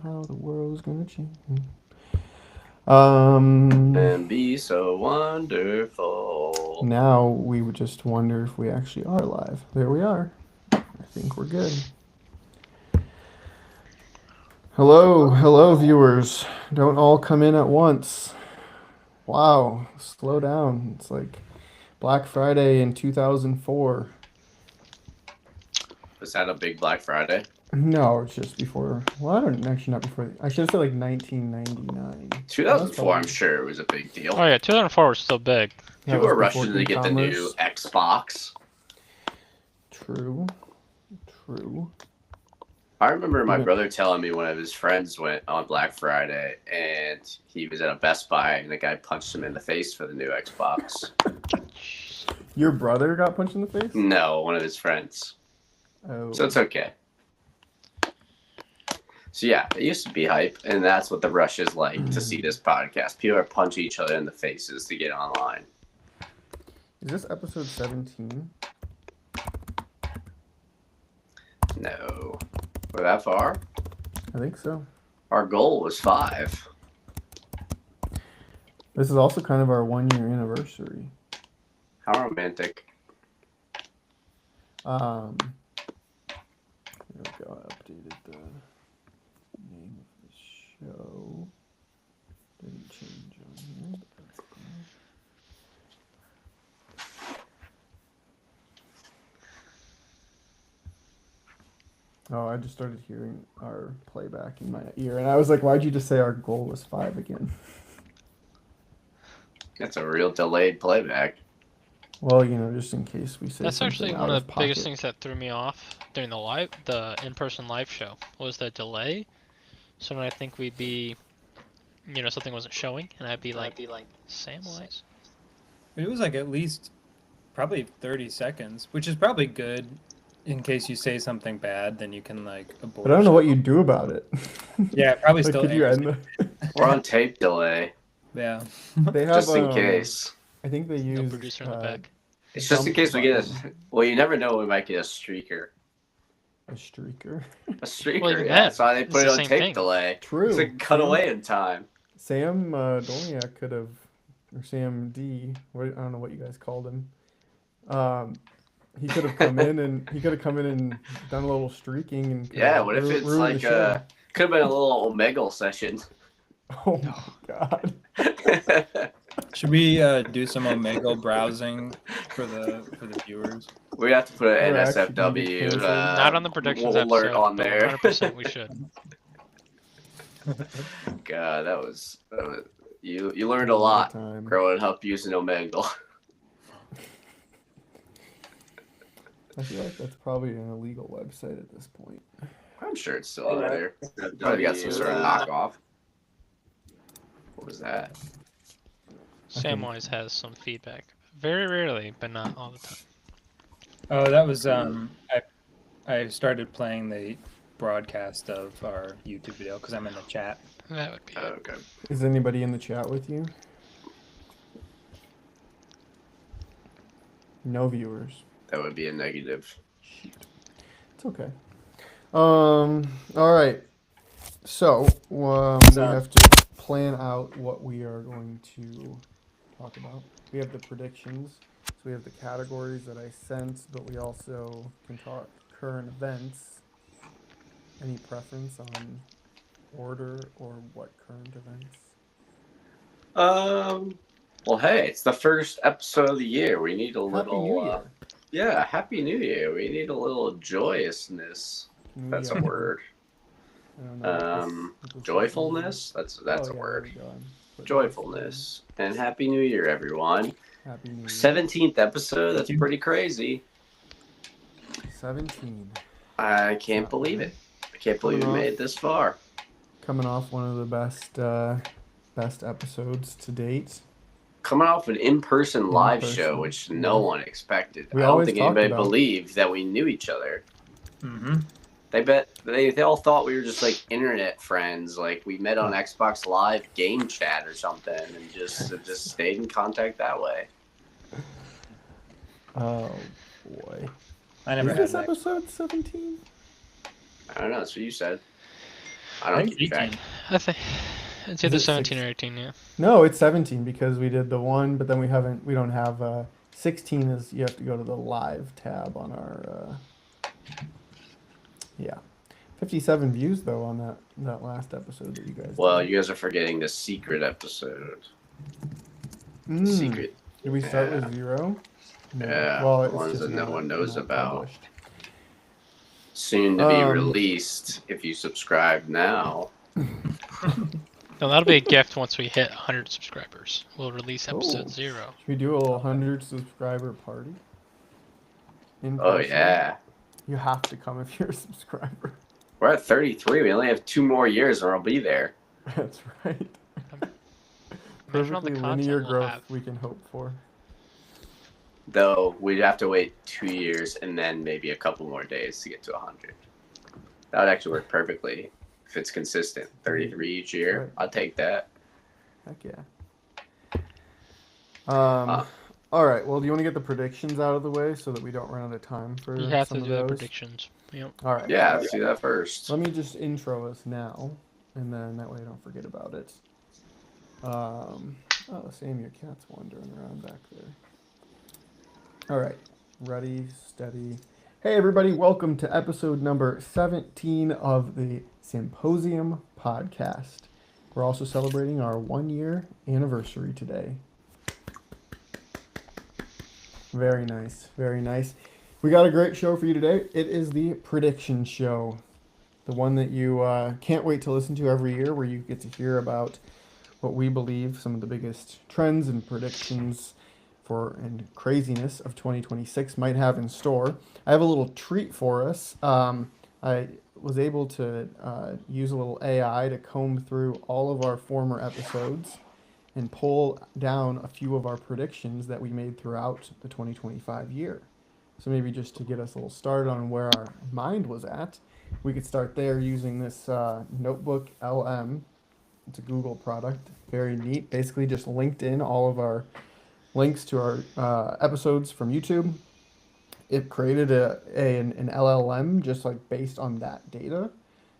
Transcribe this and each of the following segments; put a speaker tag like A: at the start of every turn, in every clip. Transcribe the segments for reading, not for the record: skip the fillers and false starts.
A: how the world's gonna change.
B: And be so wonderful.
A: Now we would just wonder if we actually are live. There we are. I think we're good. Hello, hello, viewers. Don't all come in at once. Wow, slow down. It's like Black Friday in 2004.
B: Was that a big Black Friday?
A: No, it's just before. Well, I don't actually not before. I should have said like 1999. That was
B: 2004, I'm
A: probably
B: sure it was a big deal.
C: Oh yeah, 2004 was still big.
A: that
B: People
A: was
B: were
A: before
B: rushing to get the new
A: e-commerce.
B: Xbox.
A: True, true.
B: I remember my
A: Even
B: brother telling me one of his friends went on Black Friday and he was at a Best Buy and the guy punched him in the face for the new Xbox.
A: your brother got punched in the face.
B: No, one of his friends.
A: Oh,
B: So it's okay. So yeah, it used to be hype, and that's what the rush is like to see this podcast. People are punching each other in the faces to get online.
A: is this episode 17?
B: No. We're that far?
A: I think so.
B: Our goal was 5.
A: This is also kind of our 1 year anniversary.
B: How romantic.
A: Here we go. I updated the name of the show. Didn't change on here, but that's cool. Oh, I just started hearing our playback in my ear, and I was like, "Why'd you just say our goal was 5 again?"
B: That's a real delayed playback.
A: Well, just in case we say
C: That's
A: something
C: actually
A: out
C: one
A: of
C: of the biggest
A: pocket.
C: things that threw me off during the in-person live show was the delay. So when I think we'd be, something wasn't showing, and I'd be like, Samwise.
D: It was like at least probably 30 seconds, which is probably good in case you say something bad, then you can like abort.
A: But I don't know what you do about it.
D: Yeah, probably
A: Like,
D: still
A: could you
D: airs.
A: end the...
B: We're on tape delay,
D: Yeah.
A: They have
B: just in case.
A: I think they
C: No
A: use
C: producer in the back.
B: It's just in case we get a. Well, you never know. We might get a streaker.
A: a streaker.
B: A streaker.
C: Well, even
B: Yeah,
C: that,
B: that's why they
C: it's
B: put it
C: the
B: on
C: same
B: tape
C: thing.
B: delay.
A: True.
B: It's like cut away in time.
A: Sam Dolniak could have, or Sam D. I don't know what you guys called him. He could have come in and done a little streaking and
B: Yeah. What if it's
A: ruined
B: like
A: the show.
B: could have been a little Omegle session.
A: Oh my god.
D: Should we do some Omegle browsing for the viewers?
B: We have to put an
A: We're actually gonna get
B: NSFW
A: canceled.
C: Not on the predictions
B: alert
C: episode,
B: on
C: but
B: there.
C: 100% we should.
B: God, that was you learned a
A: All the
B: lot
A: time.
B: growing up using Omegle.
A: I feel like that's probably an illegal website at this point.
B: I'm sure it's still out there. Probably got some sort of knockoff. What was that?
C: Samwise has some feedback. Very rarely, but not all the time.
D: Oh, that was I started playing the broadcast of our YouTube video because I'm in the chat.
C: That would be it.
B: Okay.
A: Is anybody in the chat with you? No viewers.
B: That would be a negative.
A: It's okay. All right. So, we have to plan out what we are going to talk about. We have the predictions. So we have the categories that I sent, but we also can talk current events. Any preference on order or what current events?
B: Well, hey, it's the first episode of the year. We need a
A: Happy
B: little.
A: New Year.
B: Yeah, Happy New Year. We need a little joyousness.
A: New
B: That's a
A: Year.
B: word.
A: I don't know what this
B: Joyfulness. That's
A: Oh,
B: a
A: yeah, there
B: word.
A: we go. Put
B: Joyfulness. And Happy New Year, everyone.
A: Happy New Year.
B: 17th episode. That's pretty crazy.
A: 17.
B: I can't believe it. I can't believe we made it this far.
A: Coming off one of the best episodes to date.
B: Coming off an in-person live
A: In-person,
B: show, which no
A: yeah.
B: one expected.
A: We
B: I don't
A: always
B: think
A: talked
B: anybody
A: about-
B: believed that we knew each other.
D: Mm-hmm.
B: They all thought we were just like internet friends, like we met on Xbox Live game chat or something, and just stayed in contact that way.
A: Oh boy.
D: I never
A: Is
D: had
A: this
D: that.
A: episode 17?
B: I don't know. That's what you said. I don't keep track.
D: 18.
C: I think it's
A: Is
C: either
A: it
C: 17
A: six?
C: or 18. Yeah.
A: No, it's 17 because we did the one, but then we don't have 16 is you have to go to the live tab on our yeah. 57 views though on that last episode that you guys
B: Well,
A: did.
B: you guys are forgetting the secret episode.
A: Mm.
B: Secret.
A: Did we start
B: Yeah.
A: with 0? No.
B: Yeah,
A: Well,
B: the
A: it's
B: ones
A: just
B: that no
A: not-
B: one knows
A: not
B: about.
A: published.
B: Soon to be released if you subscribe now.
C: No, that'll be a gift once we hit 100 subscribers. We'll release episode
A: Oh.
C: 0.
A: Should we do a little 100 subscriber party? In
B: Oh
A: person?
B: yeah.
A: You have to come if you're a subscriber.
B: We're at 33. We only have 2 more years or I'll be there.
A: That's right.
C: Imagine all the
A: Perfectly
C: content
A: linear
C: we'll
A: growth
C: have.
A: we can hope for.
B: Though we'd have to wait 2 years and then maybe a couple more days to get to 100. That would actually work perfectly if it's consistent. 33 each year.
A: Right.
B: I'll take that.
A: Heck yeah. All right. Well, do you want to get the predictions out of the way so that we don't run out of time for
C: You have
A: some
C: to
A: of
C: do the
A: those?
C: predictions. Yep.
A: All right.
B: Yeah, let's do that first.
A: Let me just intro us now, and then that way I don't forget about it. Oh, Sam, your cat's wandering around back there. All right. Ready, steady. Hey, everybody. Welcome to episode number 17 of the Symposium podcast. We're also celebrating our 1-year anniversary today. Very nice. Very nice. We got a great show for you today. It is the prediction show. The one that you can't wait to listen to every year, where you get to hear about what we believe some of the biggest trends and predictions for and craziness of 2026 might have in store. I have a little treat for us. I was able to use a little AI to comb through all of our former episodes and pull down a few of our predictions that we made throughout the 2025 year. So maybe just to get us a little started on where our mind was at, we could start there using this Notebook LM. It's a Google product. Very neat. Basically just linked in all of our links to our episodes from YouTube. It created an LLM just like based on that data.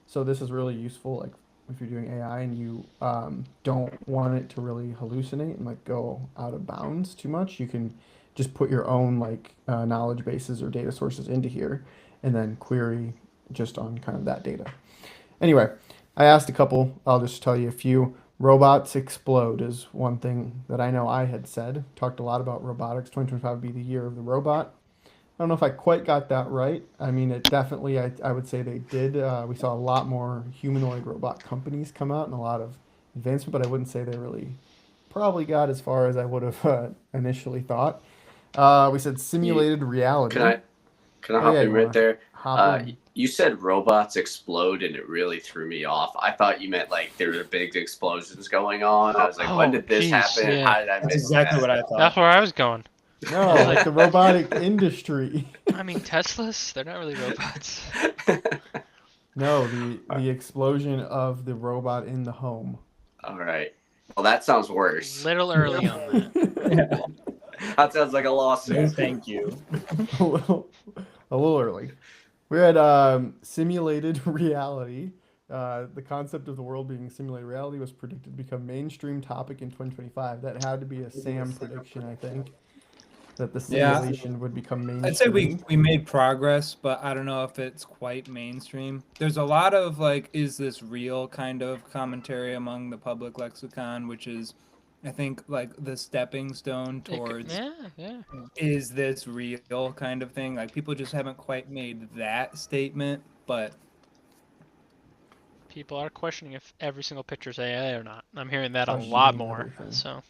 A: So this is really useful like if you're doing AI and you don't want it to really hallucinate and like go out of bounds too much, you can just put your own like knowledge bases or data sources into here and then query just on kind of that data. Anyway, I asked a couple, I'll just tell you a few. Robots explode is one thing that I know I had said. Talked a lot about robotics. 2025 would be the year of the robot. I don't know if I quite got that right. I mean, it definitely, I would say they did. We saw a lot more humanoid robot companies come out and a lot of advancement, but I wouldn't say they really probably got as far as I would have initially thought. We said simulated reality.
B: Can I
A: Oh,
B: hop
A: yeah,
B: in
A: you
B: right
A: wanna
B: there?
A: hop in?
B: You said robots explode and it really threw me off. I thought you meant like there were big explosions going on. I was like, when did this
C: geez,
B: happen?
C: yeah.
B: How did I
D: That's
B: miss
D: exactly
B: that?
D: what I thought.
C: That's where I was going.
A: No, like the robotic industry.
C: I mean, Teslas, they're not really robots.
A: No, the explosion of the robot in the home.
B: All right. Well, that sounds worse.
C: Little early on that.
B: That sounds like a
D: No,
B: lawsuit.
D: thank you.
A: a little early. We had simulated reality. The concept of the world being simulated reality was predicted to become mainstream topic in 2025. That had to be a Sam prediction, I think. That the
D: Yeah.
A: simulation would become mainstream.
D: I'd say we made progress, but I don't know if it's quite mainstream. There's a lot of like, is this real kind of commentary among the public lexicon, which is, I think, like the stepping stone
C: It could-
D: towards
C: yeah.
D: is this real kind of thing. Like people just haven't quite made that statement, but
C: People are questioning if every single picture's AI or not. I'm hearing that a
A: Questioning
C: lot more.
A: everything.
C: So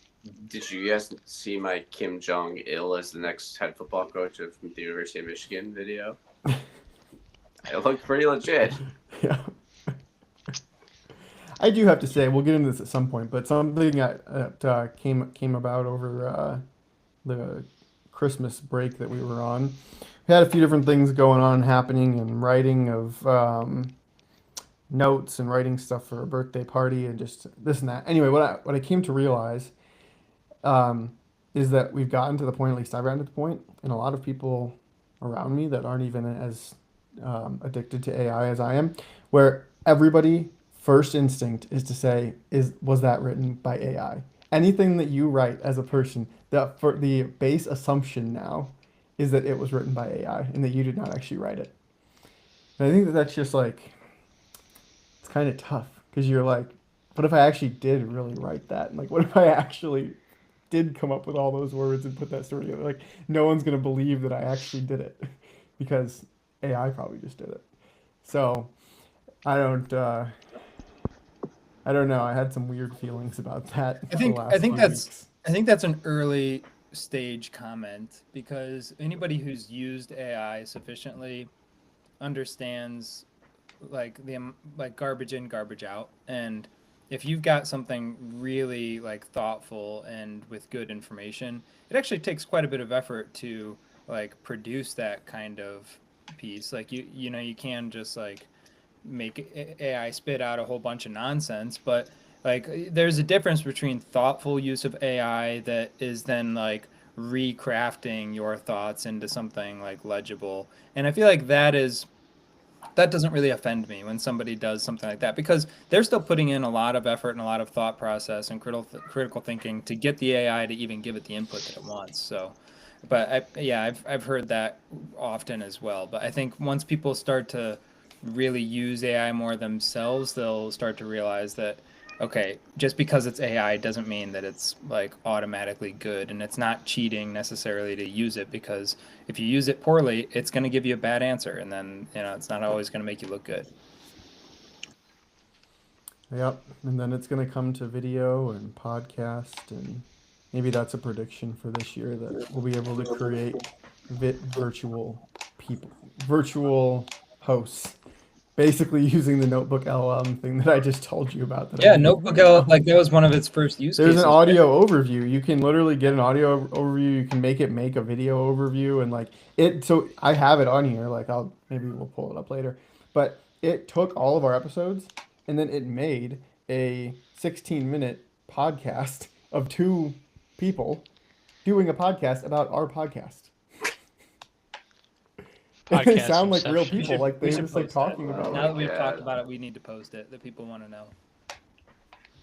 B: Did you guys see my Kim Jong Il as the next head football coach of the University of Michigan video? It looked pretty legit.
A: Yeah. I do have to say, we'll get into this at some point, but something that came about over the Christmas break that we were on. We had a few different things going on happening and writing of notes and writing stuff for a birthday party and just this and that. Anyway, what I came to realize is that we've gotten to the point, at least I've gotten to the point, and a lot of people around me that aren't even as addicted to AI as I am, where everybody first instinct is to say, was that written by AI? Anything that you write as a person, for the base assumption now is that it was written by AI and that you did not actually write it. And I think that that's just like, it's kind of tough because you're like, what if I actually did really write that? And like, what if I actually did come up with all those words and put that story together? Like, no one's gonna believe that I actually did it because AI probably just did it. So I don't know. I had some weird feelings about that.
D: I think
A: the last few
D: that's
A: weeks.
D: I think that's an early stage comment, because anybody who's used AI sufficiently understands like like garbage in, garbage out. And if you've got something really like thoughtful and with good information, it actually takes quite a bit of effort to like produce that kind of piece. Like you know, you can just like make AI spit out a whole bunch of nonsense, but like there's a difference between thoughtful use of AI that is then like recrafting your thoughts into something like legible. And I feel like that doesn't really offend me when somebody does something like that, because they're still putting in a lot of effort and a lot of thought process and critical thinking to get the AI to even give it the input that it wants. So, but I've heard that often as well. But I think once people start to really use AI more themselves, they'll start to realize that, okay, just because it's AI doesn't mean that it's like automatically good, and it's not cheating necessarily to use it, because if you use it poorly, it's going to give you a bad answer, and then it's not always going to make you look good.
A: Yep, and then it's gonna come to video and podcast, and maybe that's a prediction for this year that we'll be able to create virtual hosts, basically using the Notebook LLM thing that I just told you about.
D: Yeah, Notebook LLM, like that was one of its first use
A: There's
D: cases.
A: an audio overview. You can literally get an audio overview. You can make a video overview, and like it. So I have it on here. Like maybe we'll pull it up later. But it took all of our episodes, and then it made a 16-minute podcast of two people doing a podcast about our podcast. And they
C: Podcast
A: sound like real
C: inception.
A: people. Like
D: We
A: they're
D: should
A: just like
D: post that.
A: talking about.
D: Now
A: Like,
D: that we've
B: Yeah.
D: talked about it, we need to post it. That people want to know.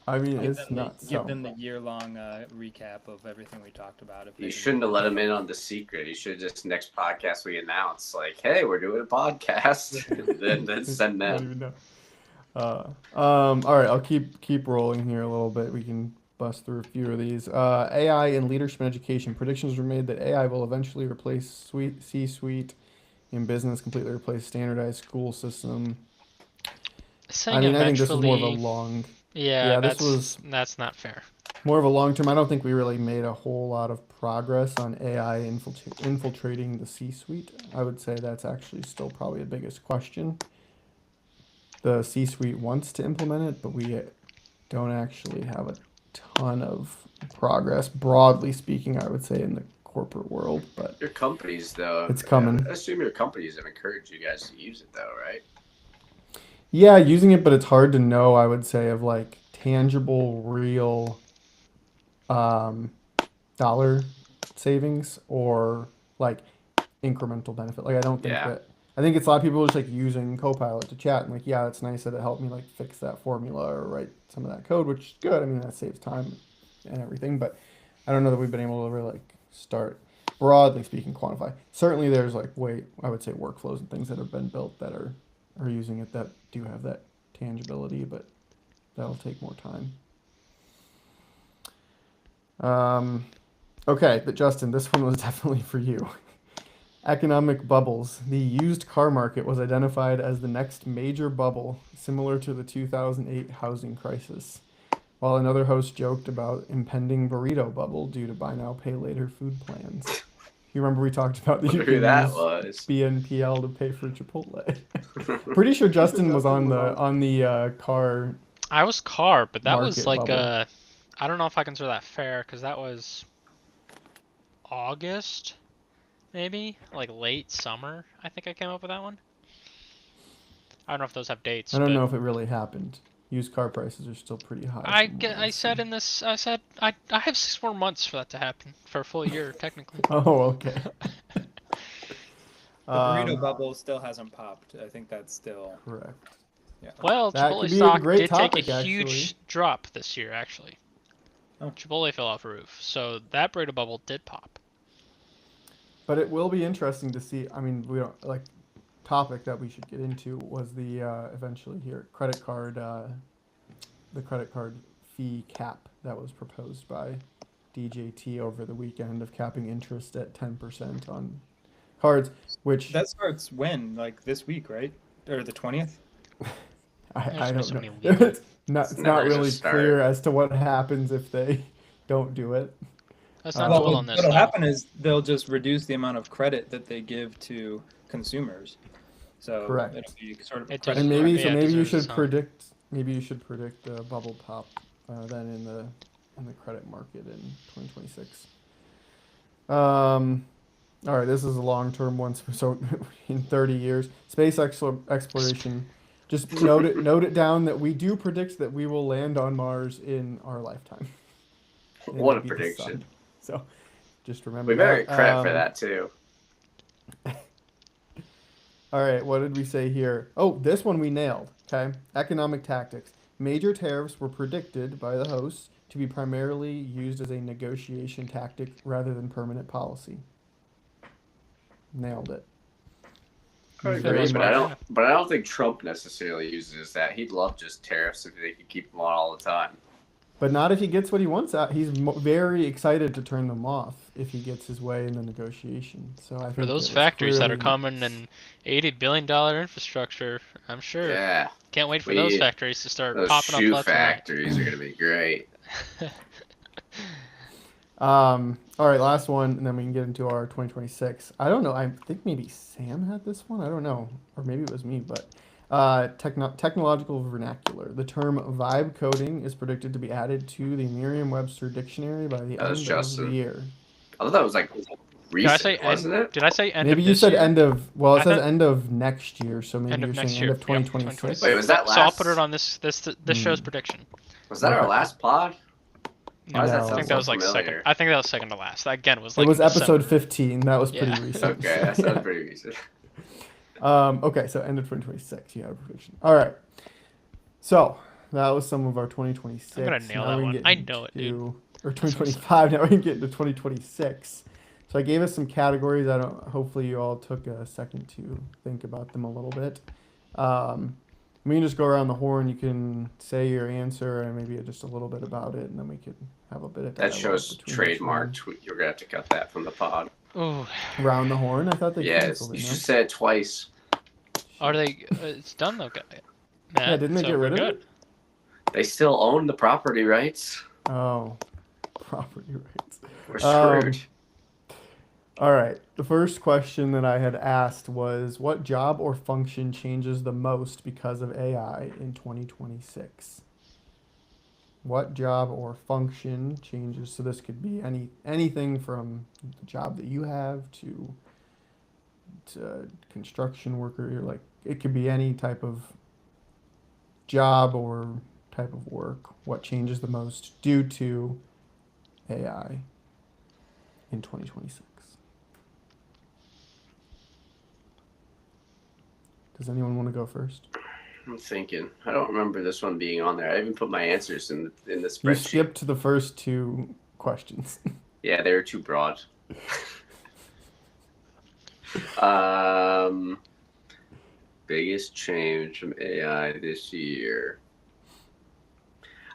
A: I mean,
D: Give
A: it's
D: them the,
A: nuts.
D: give
A: So.
D: them the year-long recap of everything we talked about. If they
B: You
D: didn't-
B: shouldn't have let him in on the secret. You should just next podcast we announce like, "Hey, we're doing a podcast." then send
A: I don't
B: them.
A: even know. All right, I'll keep rolling here a little bit. We can bust through a few of these. AI in leadership and education. Predictions were made that AI will eventually replace C-suite in business, completely replace standardized school system.
C: Saying
A: I mean, I think this was more of a
C: eventually-
A: long,
C: Yeah,
A: this was
C: that's not fair.
A: more of a long term. I don't think we really made a whole lot of progress on AI infiltrating the C-suite. I would say that's actually still probably the biggest question. The C-suite wants to implement it, but we don't actually have a ton of progress, broadly speaking, I would say, in the corporate world. But
B: Your companies, though,
A: it's coming.
B: I assume your companies have encouraged you guys to use it, though, right?
A: Yeah, using it, but it's hard to know, I would say, of like tangible, real dollar savings or like incremental benefit. Like, I don't think
B: Yeah.
A: that. I think it's a lot of people just like using Copilot to chat and like, yeah, it's nice that it helped me like fix that formula or write some of that code, which is good. I mean, that saves time and everything, but I don't know that we've been able to really like start, broadly speaking, quantify. Certainly there's like I would say workflows and things that have been built that are using it that do have that tangibility, but that'll take more time. Okay, but Justin, this one was definitely for you. Economic bubbles. The used car market was identified as the next major bubble, similar to the 2008 housing crisis. While another host joked about impending burrito bubble due to buy now, pay later food plans. You remember we talked about that you
B: Wonder
A: could
B: who that
A: use
B: was.
A: BNPL to pay for Chipotle. Pretty sure Justin was on the car.
C: I was car, but that was
A: Market
C: like
A: bubble.
C: I don't know if I consider that fair, because that was August, maybe like late summer. I think I came up with that one. I don't know if those have dates.
A: I don't
C: but
A: know if it really happened. Used car prices are still pretty high. from what
C: I
A: I've
C: said
A: seen.
C: in this. I said I have 6 more months for that to happen, for a full year technically.
A: Oh, okay.
D: The burrito bubble still hasn't popped. I think that's still
A: Correct.
C: Well,
A: That
C: Chipotle
A: could be a
C: stock
A: great
C: did take
A: topic,
C: a huge
A: actually.
C: drop this year, actually.
D: Oh.
C: Chipotle fell off a roof, so that Breda bubble did pop.
A: But it will be interesting to see. I mean, we don't like topic that we should get into was the eventually here credit card, the credit card fee cap that was proposed by DJT over the weekend of capping interest at 10% on cards, which
D: That starts when? Like this week, right? Or the 20th?
A: I
C: There's
A: don't
C: so
A: know.
C: many legal-
A: It's
B: never
A: not
B: gonna
A: really
B: start.
A: clear as to what happens if they don't do it.
C: That's not
A: Well,
C: told on this,
D: what'll
C: though.
D: happen is they'll just reduce the amount of credit that they give to consumers. So
A: Correct.
D: it'll be sort of a
C: It
D: credit
A: And
C: deserves-
A: maybe
C: yeah, it
A: maybe you
C: deserves
A: should
C: some.
A: predict the bubble pop then in the credit market in 2026. All right, this is a long-term one. So in 30 years, space exploration. Just note it down that we do predict that we will land on Mars in our lifetime. And
B: What a
A: maybe the
B: prediction.
A: sun. So just remember
B: We better
A: that.
B: get credit for that too.
A: All right, what did we say here? Oh, this one we nailed. Okay, economic tactics. Major tariffs were predicted by the hosts to be primarily used as a negotiation tactic rather than permanent policy. Nailed it.
B: I
A: Very
B: agree, but
A: much.
B: I don't think Trump necessarily uses that. He'd love just tariffs if they could keep them on all the time.
A: But not if he gets what he wants out. He's very excited to turn them off if he gets his way in the negotiation. So I think
C: For those
A: that it's
C: factories that are
A: clearly-
C: coming and $80 billion infrastructure, I'm sure.
B: Yeah,
C: Can't wait for
B: We-
C: those factories to start
B: those
C: popping up
B: shoe
C: left and right.
B: factories are gonna be great.
A: All right, last one, and then we can get into our 2026. I don't know. I think maybe Sam had this one. I don't know, or maybe it was me. But technological vernacular. The term vibe coding is predicted to be added to the Merriam-Webster dictionary by the
B: That was
A: end of
B: Justin.
A: the year.
B: I thought that was like
C: Did I
B: recent,
C: say
B: wasn't
C: end?
B: it?
C: Did I say end
A: Maybe
C: of
A: you
C: this
A: said
C: year?
A: end of. Well, it
C: I
A: says
C: thought-
A: end of next year, so maybe
C: End of
A: you're
C: next
A: saying
C: year.
A: end of
C: Yep,
A: 2026.
B: Wait, was that
C: So I'll
B: last?
C: put it on this show's
A: Hmm.
C: prediction.
B: Was that our
A: Okay.
B: last pod?
C: No,
B: Why does that
A: No.
C: I
B: sound
C: think
B: so
C: that was like
B: familiar?
C: second. I think that was second to last. That again was
A: It
C: like
A: was episode
C: December.
A: 15. That was pretty
C: Yeah.
A: recent.
B: Okay, that sounds pretty recent.
A: Okay, so end of 2026. You had a prediction. All right. So that was some of our 2026.
C: I'm gonna nail
A: Now
C: that
A: we can
C: one.
A: get
C: I know it, dude.
A: into- Or 2025. Now we can get into 2026. So I gave us some categories. Hopefully you all took a second to think about them a little bit. We can just go around the horn. You can say your answer and maybe just a little bit about it, and then we could have a bit of
B: That
A: dialogue
B: show's
A: between each one.
B: trademarked. You're gonna have to cut that from the pod.
C: Ooh,
A: Round the horn. I thought they
B: Yes,
A: canceled
B: you
A: it.
B: should
A: No?
B: say it twice.
C: are they? It's done though, guy.
A: Yeah, didn't they
C: so
A: get
C: we're
A: rid of
C: good.
A: it?
B: They still own the property rights.
A: Oh, property rights.
B: We're
A: Um,
B: screwed.
A: All right. The first question that I had asked was, what job or function changes the most because of AI in 2026? What job or function changes? So this could be anything from the job that you have to construction worker. You're like, it could be any type of job or type of work. What changes the most due to AI in 2026? Does anyone want to go first?
B: I'm thinking. I don't remember this one being on there. I even put my answers in the
A: You
B: spreadsheet.
A: skipped the first two questions.
B: Yeah, they were too broad. Biggest change from AI this year.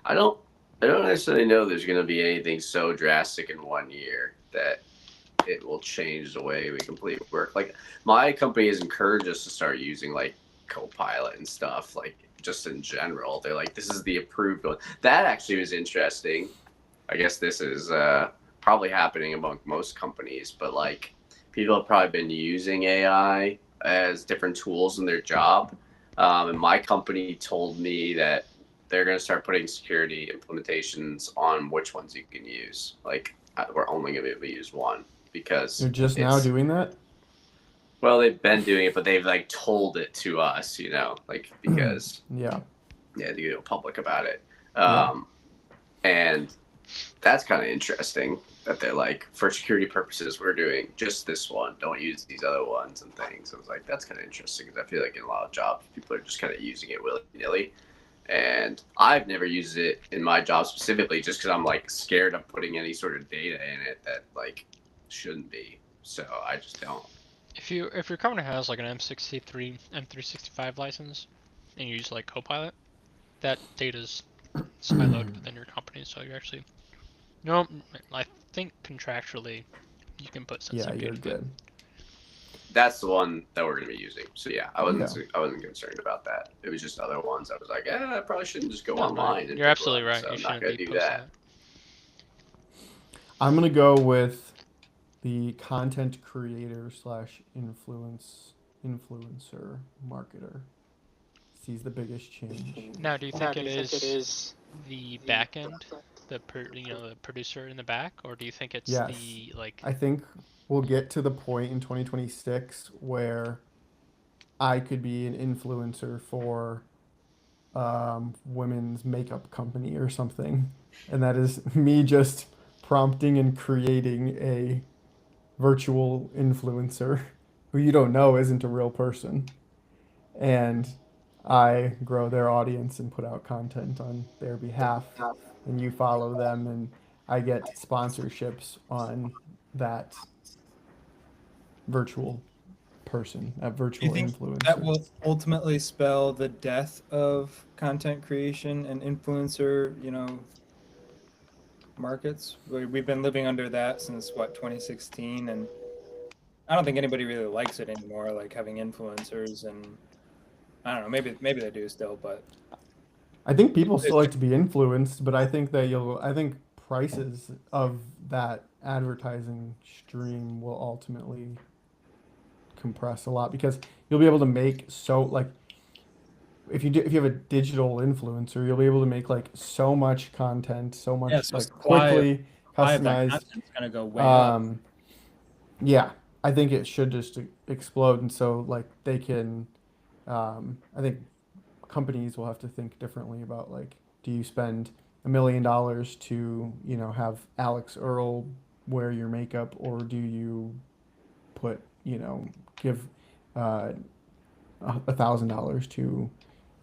B: I don't necessarily know there's going to be anything so drastic in 1 year that it will change the way we complete work. Like, my company has encouraged us to start using like Copilot and stuff, like just in general. They're like, this is the approved one. That actually was interesting. I guess this is probably happening among most companies, but like people have probably been using AI as different tools in their job. And my company told me that they're going to start putting security implementations on which ones you can use. Like, we're only going to be able to use one because
A: You're just now
B: it's-
A: doing that?
B: well, they've been doing it, but they've like told it to us, you know, like because
A: Yeah.
B: yeah, to go public about it.
A: Yeah.
B: And that's kind of interesting that they're like, for security purposes, we're doing just this one. Don't use these other ones and things. I was like, that's kind of interesting because I feel like in a lot of jobs, people are just kind of using it willy nilly. And I've never used it in my job specifically just because I'm like scared of putting any sort of data in it that like shouldn't be. So I just don't.
C: If your company has like an M63, M365 license, and you use like Copilot, that data's siloed within your company, so you actually, I think contractually, you can put
A: Yeah,
C: sensitive
A: you're
C: data. In.
A: good.
B: That's the one that we're going to be using. So yeah, I wasn't
A: Yeah.
B: I wasn't concerned about that. It was just other ones. I was like, I probably shouldn't just go
C: No,
B: online. And
C: you're
B: pick
C: absolutely
B: one,
C: right.
B: So
C: You
B: I'm not
C: shouldn't
B: going
C: be
B: to do
C: posting
B: that.
C: it.
A: I'm gonna go with the content creator slash influencer marketer. Sees the biggest change.
C: Now, do you think it is the back end, the producer in the back, or do you think it's
A: Yes.
C: the like?
A: I think we'll get to the point in 2026 where I could be an influencer for women's makeup company or something, and that is me just prompting and creating a virtual influencer who you don't know isn't a real person, and I grow their audience and put out content on their behalf, and you follow them, and I get sponsorships on that virtual person, that
D: Do you
A: virtual
D: think that
A: influencer.
D: will ultimately spell the death of content creation and influencer, markets? We've been living under that since what, 2016, and I don't think anybody really likes it anymore, like having influencers, and I don't know, maybe they do still, but
A: I think people still
D: it's
A: like to be influenced, but I think that I think prices of that advertising stream will ultimately compress a lot because you'll be able to make so like if you have a digital influencer, you'll be able to make like so much content, so
D: yeah,
A: much
D: so
A: like
D: supply
A: quickly
D: of that
A: customized.
D: content is gonna go way up.
A: Um, yeah, I think it should just explode, and so like they can. I think companies will have to think differently about like, do you spend $1 million to have Alex Earl wear your makeup, or do you put give uh, $1,000 to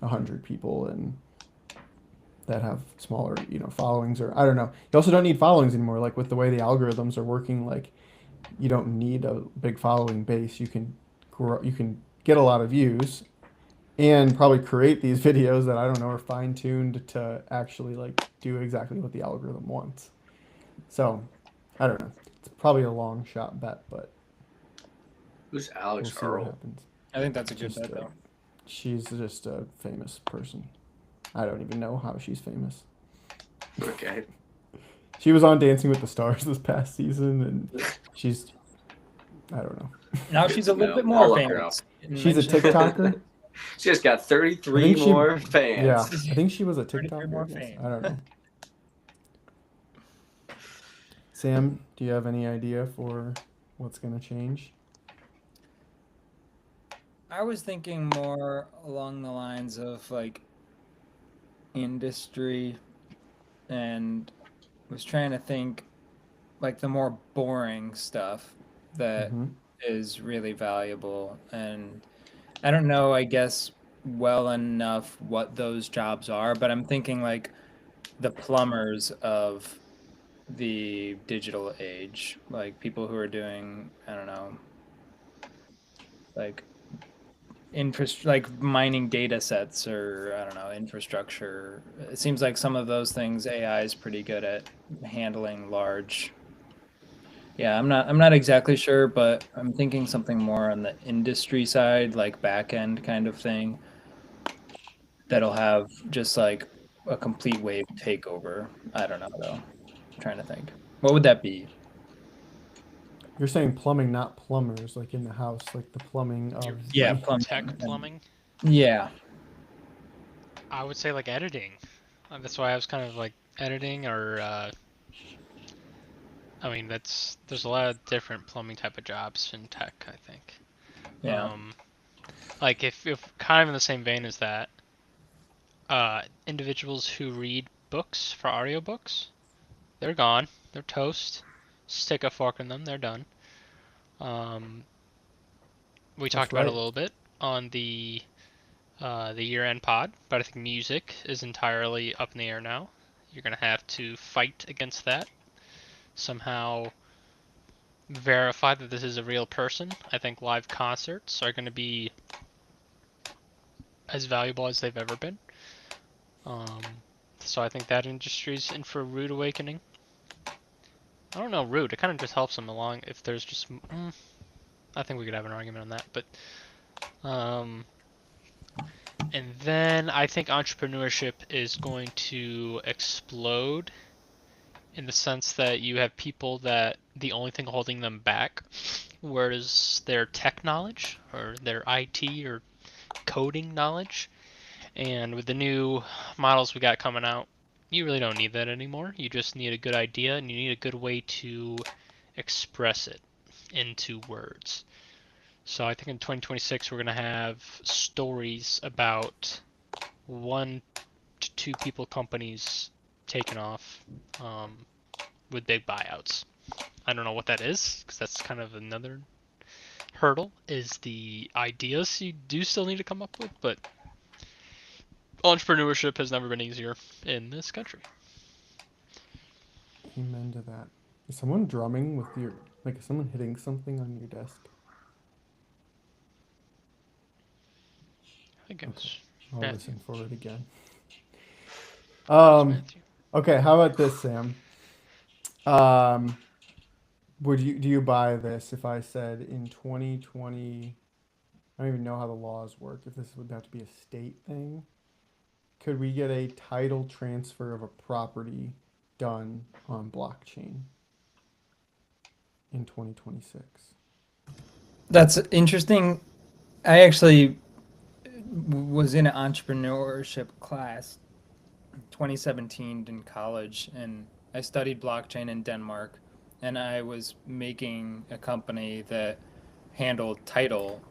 A: 100 people and that have smaller followings, or I don't know. You also don't need followings anymore. Like with the way the algorithms are working, like you don't need a big following base. You can grow, you can get a lot of views and probably create these videos that I don't know are fine tuned to actually like do exactly what the algorithm wants. So I don't know. It's probably a long shot bet, but
B: Who's
A: we'll
B: Alex
A: see what
B: Earl?
A: happens.
D: I think that's a good
A: Just
D: bet, though.
A: she's just a famous person. I don't even know how she's famous.
B: Okay.
A: She was on Dancing with the Stars this past season, and she's I don't know.
D: Now
B: Good
D: she's a
B: to
D: little
B: know.
D: bit more
B: I'll look her up.
D: famous. Getting
A: She's a
D: mentioned.
A: TikToker.
B: She just got
A: I
B: 33
A: think she,
B: more
A: yeah,
B: fans.
A: I think she was a
D: 33
A: TikToker.
D: more
A: I guess.
D: fame.
A: I don't know. Sam, do you have any idea for what's gonna change?
D: I was thinking more along the lines of like industry, and was trying to think like the more boring stuff that
A: Mm-hmm.
D: is really valuable. And I don't know, I guess, well enough what those jobs are, but I'm thinking like the plumbers of the digital age, like people who are doing, I don't know, like like mining data sets, or I don't know, infrastructure. It seems like some of those things AI is pretty good at handling large. Yeah, I'm not exactly sure, but I'm thinking something more on the industry side, like back end kind of thing, that'll have just like a complete wave takeover. I don't know though. I'm trying to think. What would that be?
A: You're saying plumbing, not plumbers, like in the house, like the plumbing
C: Your
A: of
D: Yeah,
A: the.
C: like
D: plumbing.
C: tech plumbing.
D: Yeah.
C: I would say like editing. That's why I was kind of like editing, or I mean there's a lot of different plumbing type of jobs in tech, I think.
D: Yeah.
C: Like if kind of in the same vein as that, individuals who read books for audiobooks, they're gone. They're toast. Stick a fork in them. They're done. We talked about it a
A: right.
C: little bit on the year-end pod, but I think music is entirely up in the air now. You're gonna have to fight against that. Somehow verify that this is a real person. I think live concerts are gonna be as valuable as they've ever been. Um, so I think that industry's in for a rude awakening. I don't know, rude. It kind of just helps them along if there's just. I think we could have an argument on that, but. And then I think entrepreneurship is going to explode in the sense that you have people that the only thing holding them back, whereas their tech knowledge or their IT or coding knowledge, and with the new models we got coming out, you really don't need that anymore. You just need a good idea and you need a good way to express it into words. So I think in 2026 we're going to have stories about 1 to 2 people companies taking off with big buyouts. I don't know what that is because that's kind of another hurdle is the ideas you do still need to come up with, but entrepreneurship has never been easier in this country.
A: Amen to that. Is someone drumming with your, like, is someone hitting something on your desk?
C: I guess.
A: I'll
C: Matthew.
A: listen for it again.
C: Matthew.
A: Okay, how about this, Sam? Do you buy this if I said in 2020, I don't even know how the laws work, if this would have to be a state thing. Could we get a title transfer of a property done on blockchain in 2026?
D: That's interesting. I actually was in an entrepreneurship class 2017 in college, and I studied blockchain in Denmark, and I was making a company that handled title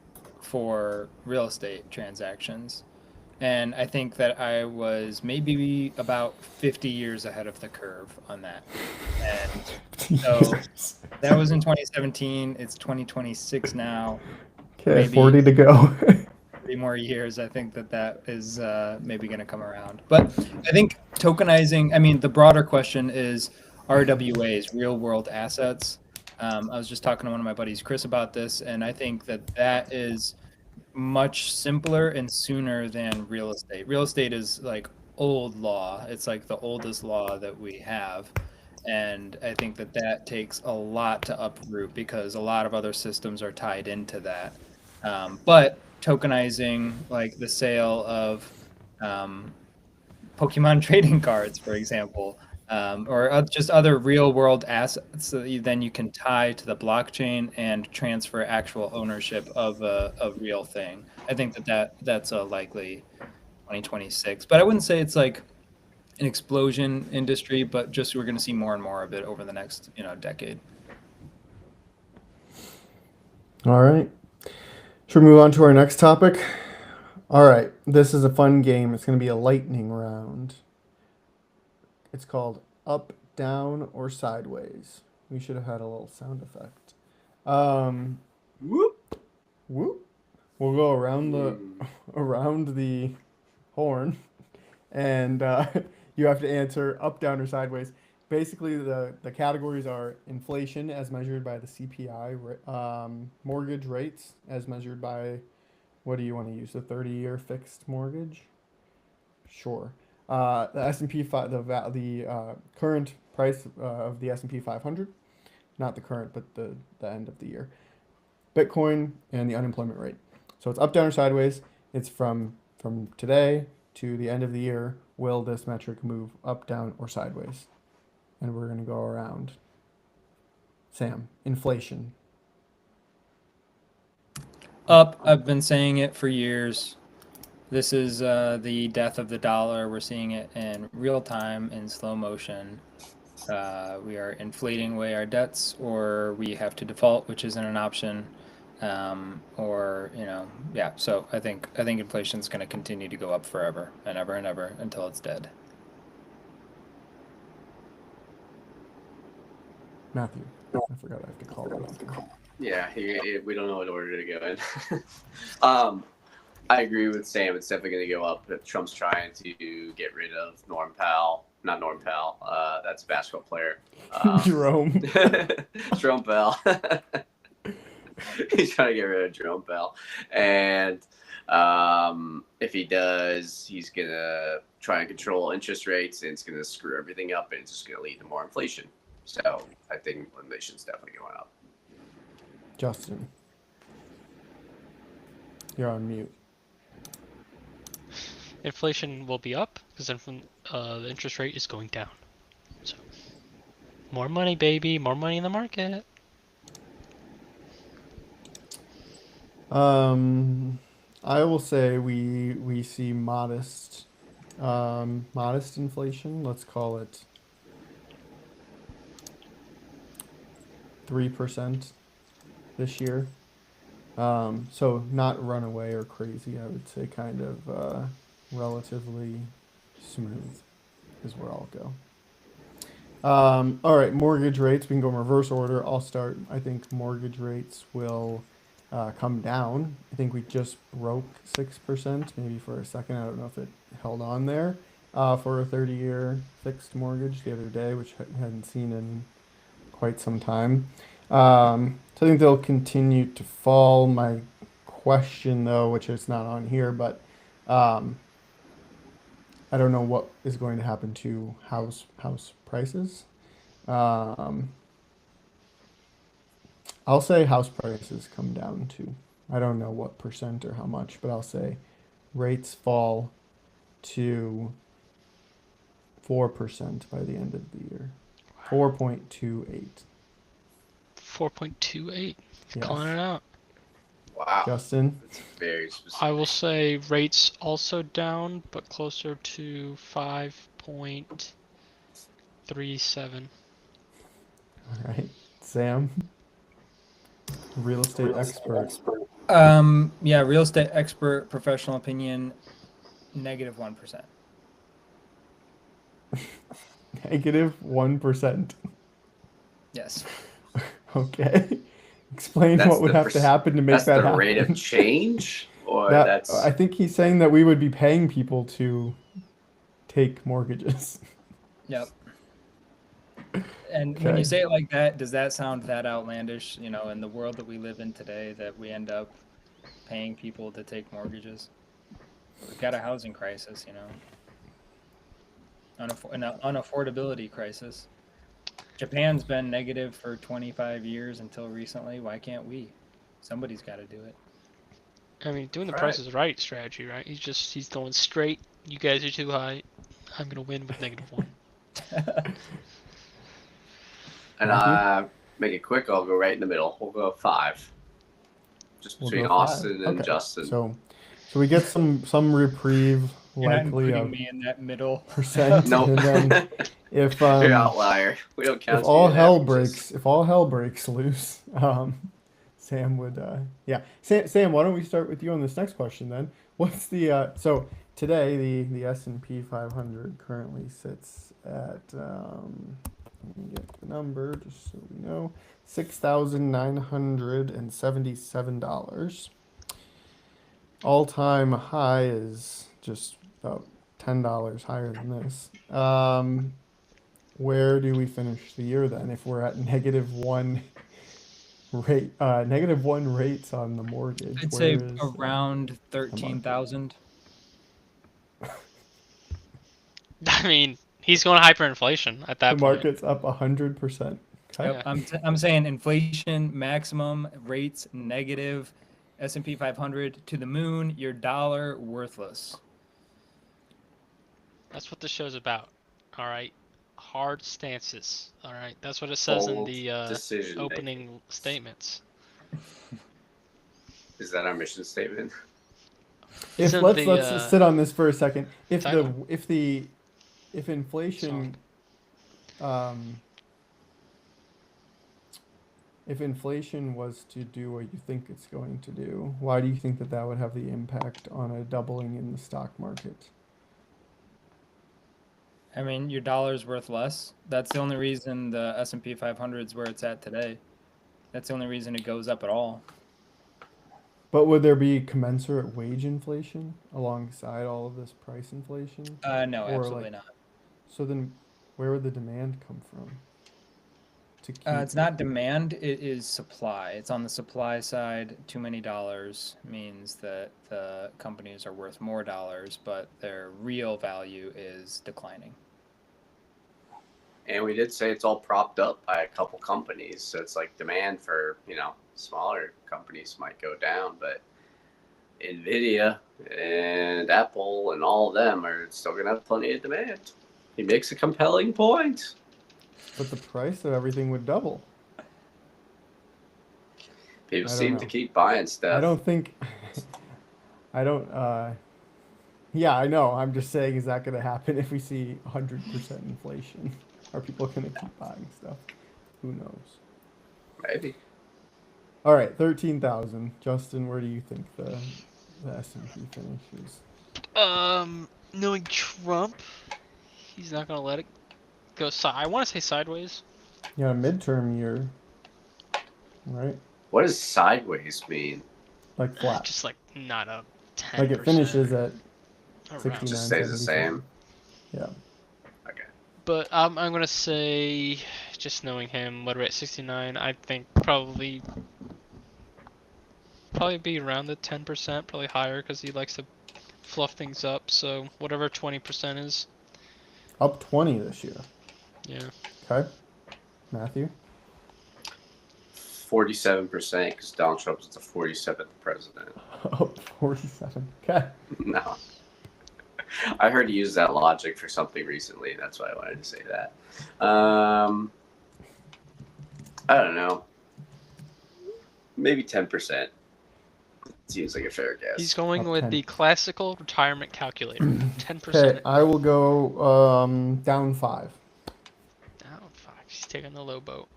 D: for real estate transactions. And I think that I was maybe about 50 years ahead of the curve on that. And so that was in 2017. It's 2026 now.
A: Okay,
D: maybe
A: 40 to go.
D: 3 more years. I think that is maybe going to come around. But I think tokenizing, I mean, the broader question is RWAs, real world assets. I was just talking to one of my buddies, Chris, about this, and I think that is much simpler and sooner than real estate. Real estate is like old law. It's like the oldest law that we have. And I think that takes a lot to uproot because a lot of other systems are tied into that. But tokenizing, like the sale of Pokemon trading cards, for example, or just other real world assets that then you can tie to the blockchain and transfer actual ownership of a real thing. I think that's a likely 2026, but I wouldn't say it's like an explosion industry, but just we're going to see more and more of it over the next decade.
A: All right. Should we move on to our next topic? All right. This is a fun game. It's going to be a lightning round. It's called Up, Down, or Sideways. We should have had a little sound effect.
B: Whoop.
A: Whoop. We'll go around the horn, and you have to answer up, down, or sideways. Basically, the categories are inflation as measured by the CPI, mortgage rates as measured by, what do you want to use, the 30-year fixed mortgage? Sure. The S&P the current price of the S&P 500, not the current, but the end of the year. Bitcoin and the unemployment rate. So it's up, down, or sideways. It's from today to the end of the year. Will this metric move up, down, or sideways? And we're going to go around. Sam, inflation.
D: Up. I've been saying it for years. This is the death of the dollar. We're seeing it in real time, in slow motion. We are inflating away our debts, or we have to default, which isn't an option. So I think inflation is going to continue to go up forever and ever until it's dead.
A: Matthew. I forgot I have to call him.
B: Yeah, we don't know what order to go in. I agree with Sam. It's definitely going to go up. If Trump's trying to get rid of Norm Powell, not Norm Powell. That's a basketball player.
A: Jerome.
B: Jerome Bell. He's trying to get rid of Jerome Bell, and if he does, he's gonna try and control interest rates, and it's gonna screw everything up, and it's just gonna lead to more inflation. So I think inflation's definitely going up.
A: Justin. You're on mute.
C: Inflation will be up because the interest rate is going down. So more money, baby, more money in the market.
A: I will say we see modest inflation. Let's call it 3% this year. So not runaway or crazy. I would say kind of relatively smooth is where I'll go. All right, mortgage rates. We can go in reverse order. I'll start. I think mortgage rates will come down. I think we just broke 6%, maybe for a second. I don't know if it held on there for a 30-year fixed mortgage the other day, which I hadn't seen in quite some time. So I think they'll continue to fall. My question, though, which is not on here, but I don't know what is going to happen to house prices. I'll say house prices come down to, I don't know what percent or how much, but I'll say rates fall to 4% by the end of the year. 4.28.
C: 4.28.
A: Yes.
C: Calling it out.
B: Wow,
A: Justin?
B: that's very specific.
C: I will say rates also down, but closer to 5.37.
A: All right. Sam? Real estate expert.
D: Yeah, real estate expert, professional opinion, -1%.
A: -1%.
D: Yes.
A: Okay. Explain
B: That's
A: what would
B: the
A: have to happen to make
B: That's
A: that
B: the
A: happen.
B: rate of change, or
A: That, I think he's saying that we would be paying people to take mortgages.
D: Yep. And when
A: Okay.
D: you say it like that, does that sound that outlandish? You know, in the world that we live in today, that we end up paying people to take mortgages? We've got a housing crisis, you know, an unaffordability crisis. Japan's been negative for 25 years until recently. Why can't we? Somebody's got to do it.
C: I mean, doing the
B: Right.
C: Price is Right strategy, right? He's going straight. You guys are too high. I'm gonna win with -1.
B: And
A: Matthew?
B: make it quick. I'll go right in the middle. We'll go 5. Just
A: We'll
B: between
A: go 5.
B: Austin and
A: Okay.
B: Justin.
A: So we get some reprieve,
D: You're not
A: likely
D: including
A: of
D: me in that middle.
A: percent,
B: Nope.
A: and then if
B: You're an outlier. We don't count
A: if
B: you
A: all
B: in
A: hell
B: averages.
A: breaks, loose, Sam would, yeah. Sam, why don't we start with you on this next question then? What's the so today the S&P 500 currently sits at let me get the number just so we know, $6,977. All-time high is just about $10 higher than this. Where do we finish the year then if we're at -1 rate, -1 rates on the mortgage?
D: I'd say
A: Where is
D: around 13,000.
C: I mean, he's going hyperinflation at that
A: the
C: point.
A: market's up 100%. Okay.
D: Yep. I'm saying inflation maximum, rates negative, S&P 500 to the moon, your dollar worthless.
C: That's what the show's about. All right, hard stances. All right, that's what it says in
B: Bold
C: the
B: decision
C: opening statements.
B: Is that our mission statement?
A: If
C: Isn't
A: let's
C: the,
A: sit on this for a second. If
C: title.
A: if inflation if inflation was to do what you think it's going to do, why do you think that would have the impact on a doubling in the stock market?
D: I mean, your dollar's worth less. That's the only reason the S&P 500 is where it's at today. That's the only reason it goes up at all.
A: But would there be commensurate wage inflation alongside all of this price inflation?
D: No,
A: Or,
D: absolutely
A: like,
D: not.
A: So then, where would the demand come from? To keep
D: It's not demand, it is supply. It's on the supply side. Too many dollars means that the companies are worth more dollars, but their real value is declining.
B: And we did say it's all propped up by a couple companies, so it's like demand for smaller companies might go down, but Nvidia and Apple and all of them are still gonna have plenty of demand. He makes a compelling point.
A: But the price of everything would double.
B: People
A: I don't
B: seem to
A: know.
B: keep buying stuff.
A: I don't think. I don't. Yeah, I know. I'm just saying, is that going to happen if we see 100% inflation? Are people going to keep buying stuff? Who knows?
B: Maybe.
A: All right, 13,000. Justin, where do you think the S&P finishes?
C: Knowing Trump, he's not gonna let it go. I want to say sideways.
A: Yeah, midterm year, right?
B: What does sideways mean?
A: Like flat.
C: Just like not a 10%.
A: Like it finishes at
C: around.
A: 69,
B: Just stays the
A: 77.
B: same.
A: Yeah.
B: Okay.
C: But I'm gonna say, just knowing him, what are we at 69? I think probably be around the 10%, probably higher because he likes to fluff things up. So whatever 20% is.
A: Up 20 this year.
C: Yeah.
A: Okay. Matthew?
B: 47%, because Donald Trump is the 47th president.
A: Up 47. Okay.
B: No. I heard you use that logic for something recently, and that's why I wanted to say that. I don't know. Maybe 10%. Seems like a fair guess.
C: He's going
A: Up
C: with
A: 10.
C: the classical retirement calculator. 10%.
A: Okay, I will go down 5.
C: Down 5. He's taking the low boat.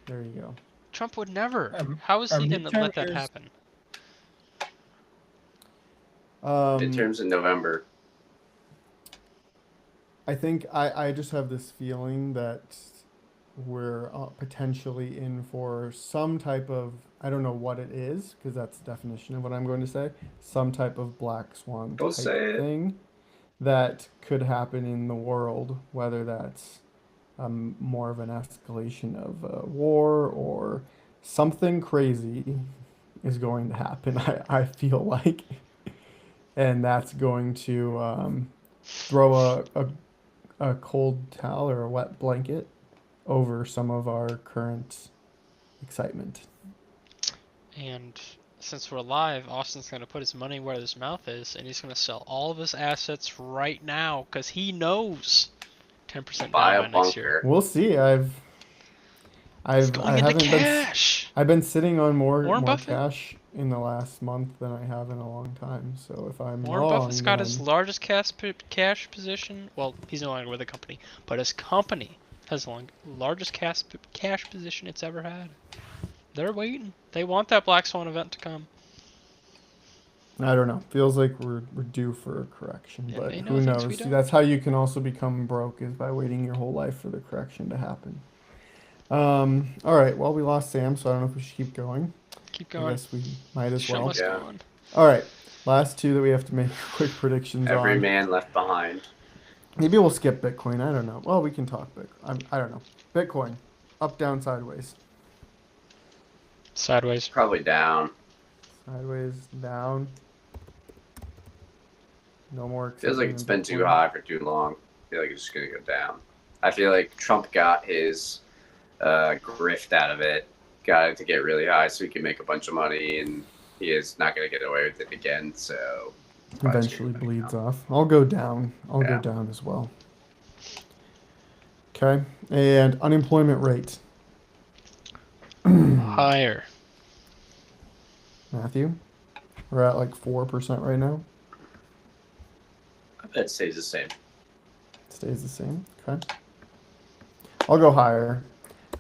A: There you go.
C: Trump would never.
D: Um,
C: How is
D: our
C: he going to let that
D: midterm years-
C: happen?
B: Midterms in November.
A: I think I just have this feeling that we're potentially in for some type of, I don't know what it is, because that's the definition of what I'm going to say, some type of black swan
B: Go
A: type
B: say it.
A: thing that could happen in the world, whether that's more of an escalation of war or something crazy is going to happen, I feel like. And that's going to throw a cold towel or a wet blanket over some of our current excitement.
C: And since we're live, Austin's going to put his money where his mouth is, and he's going to sell all of his assets right now because he knows 10%
B: Buy
C: down
B: a
C: by next year.
B: bunker.
A: We'll see.
C: It's
A: I
C: going into
A: haven't been
C: cash.
A: I've been sitting on more
C: Warren Buffett?
A: cash in the last month than I have in a long time. So if I'm
C: Warren
A: wrong,
C: Buffett's got his
A: then
C: largest cash position. Well, he's no longer with the company, but his company has the largest cash position it's ever had. They're waiting. They want that Black Swan event to come.
A: I don't know. Feels like we're due for a correction,
C: Yeah,
A: but
C: they know
A: who
C: things we
A: knows?
C: don't.
A: That's how you can also become broke, is by waiting your whole life for the correction to happen. All right. Well, we lost Sam, so I don't know if we should keep going.
C: Keep
A: I
C: going.
A: guess we might as
C: Show
A: well.
C: must
B: Yeah.
C: go on.
A: All right. Last two that we have to make quick predictions
B: Every
A: on.
B: man left behind.
A: Maybe we'll skip Bitcoin. I don't know. Well, we can talk Bitcoin. I don't know. Bitcoin. Up, down, sideways.
C: Sideways.
B: Probably down.
A: Sideways, down. No more.
B: Feels like
A: excitement
B: it's
A: in
B: been too
A: Bitcoin.
B: high for too long. I feel like it's just going to go down. I feel like Trump got his grift out of it, got it to get really high so he can make a bunch of money, and he is not going to get away with it again. So
A: Eventually bleeds off. I'll go down. I'll go
B: Yeah.
A: down as well. Okay. And unemployment rate.
C: Higher.
A: Matthew? We're at like 4% right now.
B: I bet it stays the same.
A: Stays the same. Okay. I'll go higher.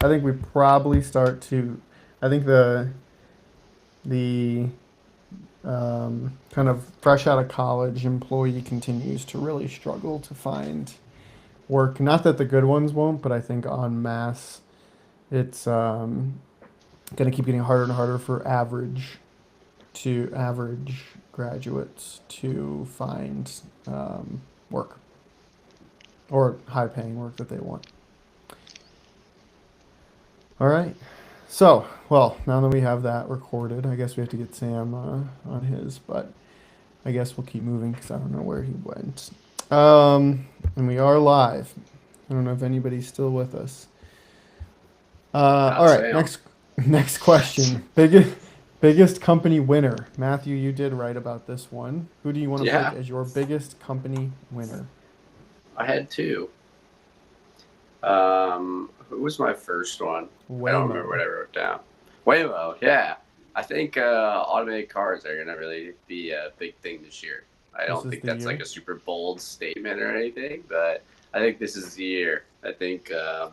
A: I think we probably start to. I think the kind of fresh out of college employee continues to really struggle to find work. Not that the good ones won't, but I think en masse, it's going to keep getting harder and harder for average graduates to find work or high paying work that they want. All right. So, well, now that we have that recorded, I guess we have to get Sam on his, but I guess we'll keep moving because I don't know where he went. And we are live. I don't know if anybody's still with us. All right,
B: Sam.
A: next question. Biggest company winner. Matthew, you did write about this one. Who do you want to
B: Yeah.
A: pick as your biggest company winner?
B: I had two. Who was my first one? I don't remember what I wrote down. Waymo, yeah. I think automated cars are gonna really be a big thing this year. I
A: This
B: don't
A: is
B: think
A: the
B: that's
A: year?
B: like a super bold statement or anything, but I think this is the year. I think the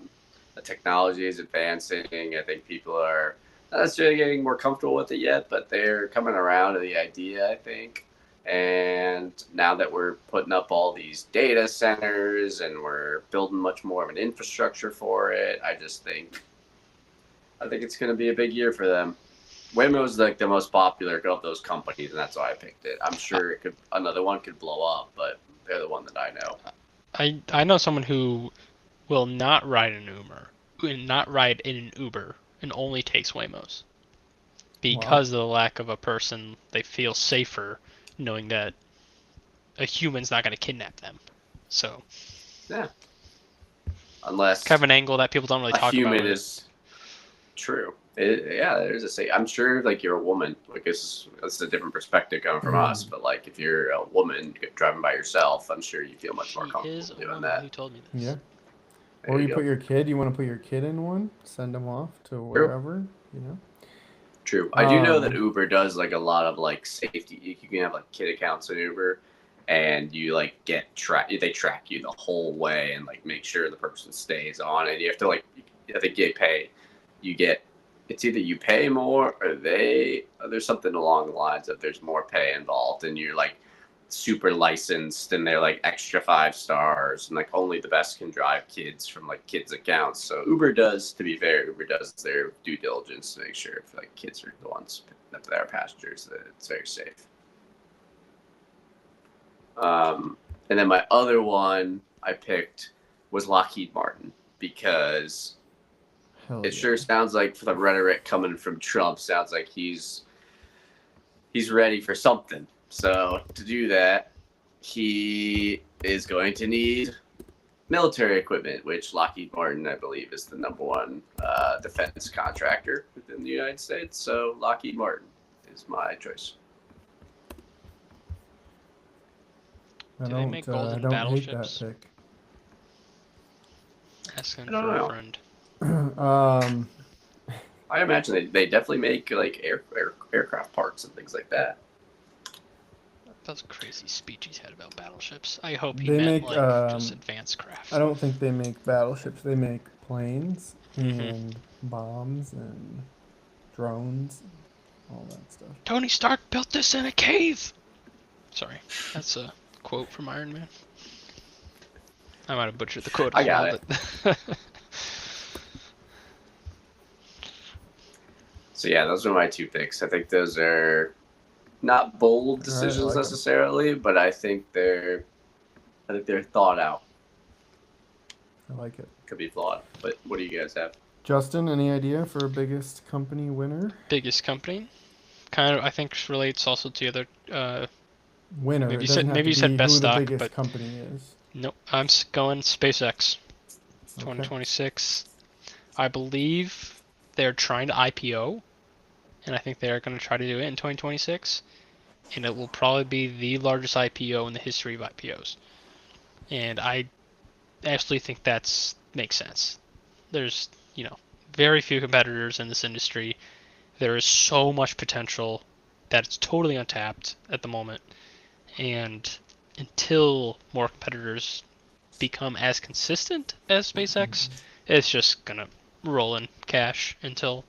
B: technology is advancing. I think people are not necessarily getting more comfortable with it yet, but they're coming around to the idea, I think. And now that we're putting up all these data centers and we're building much more of an infrastructure for it, I think it's going to be a big year for them. Waymo's like the most popular of those companies, and that's why I picked it. I'm sure another one could blow up, but they're the one that I know.
C: I know someone who will not ride in an Uber, and only takes Waymos because of the lack of a person. They feel safer knowing that a human's not going to kidnap them. So
B: Yeah. Unless
C: kind of an angle that people don't really
B: a
C: talk
B: human
C: about.
B: is true. Yeah, there's a say. I'm sure, like, you're a woman. Like, it's a different perspective coming from us. But like, if you're a woman driving by yourself, I'm sure you feel much more
C: She
B: comfortable
C: is a
B: doing
C: woman
B: that.
C: who told me this.
A: Yeah.
B: There
A: Or you
B: go.
A: put your kid. You want to put your kid in one? Send them off to wherever. You know.
B: True. I do know that Uber does like a lot of like safety. You can have like kid accounts in Uber, and you like get They track you the whole way and like make sure the person stays on it. You have to like, I think you pay. You get. It's either you pay more or there's something along the lines of there's more pay involved, and you're like super licensed and they're like extra 5 stars and like only the best can drive kids from like kids accounts. So Uber does, to be fair, Uber does their due diligence to make sure if like kids are the ones that are passengers that it's very safe. And then my other one I picked was Lockheed Martin because it sure sounds like, for the rhetoric coming from Trump, sounds like he's ready for something. So to do that, he is going to need military equipment, which Lockheed Martin, I believe, is the #1 defense contractor within the United States. So Lockheed Martin is my choice.
A: I
C: Do they make golden
A: don't hate that
C: battleships?
A: pick.
C: Asking
B: I don't
C: for
B: know.
C: a friend.
B: I imagine they definitely make like aircraft parts and things like that.
C: That was a crazy speech he's had about battleships. I hope he
A: They
C: meant
A: make,
C: like just advanced craft.
A: I don't think they make battleships. They make planes
C: Mhm.
A: and bombs and drones, all that stuff.
C: Tony Stark built this in a cave. Sorry, that's a quote from Iron Man. I might have butchered the quote.
B: I got
C: it.
B: So yeah, those are my two picks. I think those are not bold decisions
A: like 'em.
B: necessarily, but I think they're thought out.
A: I like it.
B: Could be flawed, but what do you guys have?
A: Justin, any idea for biggest company winner?
C: Biggest company, kind of. I think relates also to the other.
A: Winner.
C: Maybe
A: It
C: you said-
A: doesn't have
C: maybe
A: to
C: you said
A: be
C: best
A: who
C: stock,
A: the biggest
C: but-
A: company is.
C: Nope, I'm going SpaceX.
A: Okay.
C: 2026. I believe they're trying to IPO, and I think they're going to try to do it in 2026. And it will probably be the largest IPO in the history of IPOs. And I actually think that's makes sense. There's, very few competitors in this industry. There is so much potential that it's totally untapped at the moment. And until more competitors become as consistent as SpaceX, it's just gonna roll in cash until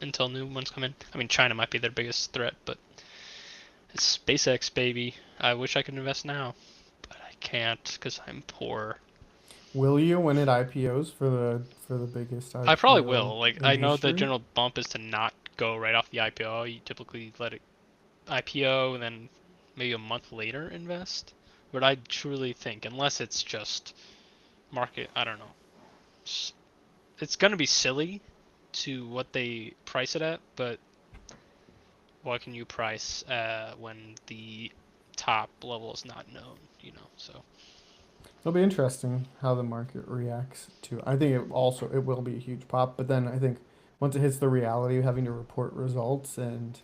C: new ones come in. I mean, China might be their biggest threat, but it's SpaceX, baby. I wish I could invest now, but I can't because I'm poor.
A: Will you when it IPOs for the biggest IPO
C: I probably will. Like,
A: in
C: I know the
A: history?
C: general bump is to not go right off the IPO. You typically let it IPO and then maybe a month later invest. But I truly think, unless it's just market, I don't know. It's gonna be silly to what they price it at, but what can you price when the top level is not known? So
A: It'll be interesting how the market reacts to. I think it will be a huge pop, but then I think once it hits the reality of having to report results, and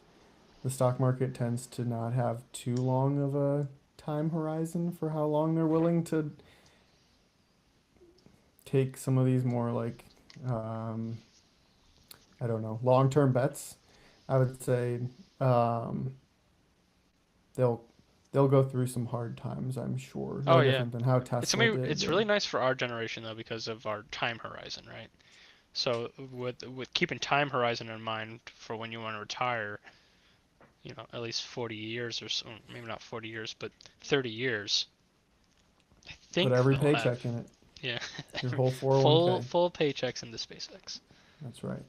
A: the stock market tends to not have too long of a time horizon for how long they're willing to take some of these more like I don't know, long-term bets. I would say um, they'll they'll go through some hard times, I'm sure. No
C: oh yeah,
A: different than how Tesla did.
C: it's really nice for our generation though because of our time horizon, right? So with keeping time horizon in mind for when you want to retire, at least 40 years or so, maybe not 40 years, but 30 years. I think
A: Put every
C: they'll have,
A: paycheck in it.
C: yeah,
A: Your whole 401k.
C: full paychecks into SpaceX.
A: That's right.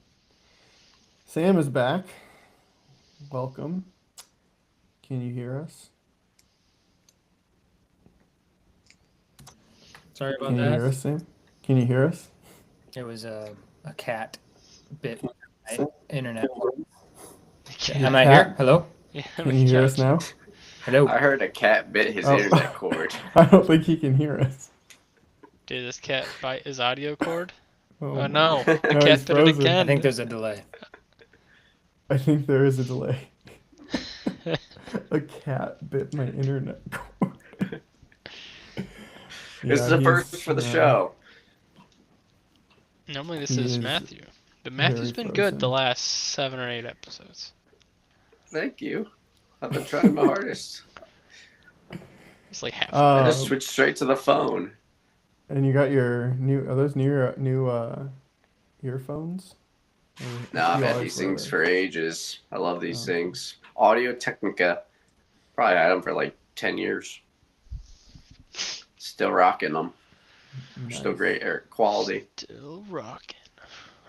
A: Sam is back. Welcome. Can you hear us?
D: Sorry about
A: Can you hear
D: that.
A: us, Sam? Can you hear us?
D: It was a cat bit my
A: Sam?
D: internet.
A: Your
D: Am I
A: cat-
D: here? Hello?
C: Yeah,
A: Can you hear us now?
D: Hello?
B: I heard a cat bit his
A: Oh.
B: internet cord.
A: I don't think he can hear us.
C: Did this cat bite his audio cord?
A: Oh,
C: Oh no, the
A: No,
C: cat
A: he's
C: bit it
A: frozen.
C: again.
D: I think there's a delay.
A: I think there is a delay. A cat bit my internet cord.
B: This is the first for the show.
C: Normally this
A: He
C: is
A: is
C: Matthew. But
A: very
C: Matthew's been good the
A: frozen.
C: last 7 or 8 episodes.
B: Thank you. I've been trying my hardest.
C: He's like half.
B: I just
A: Um,
B: switched straight to the phone.
A: And you got your are those new earphones? Or
B: No, I've
A: you
B: had
A: always
B: these
A: wear
B: things
A: those?
B: for ages. I love these
A: Oh.
B: things. Audio Technica. Probably had them for like 10 years. Still rocking them. Still
A: Nice.
B: great air quality.
C: Still rocking.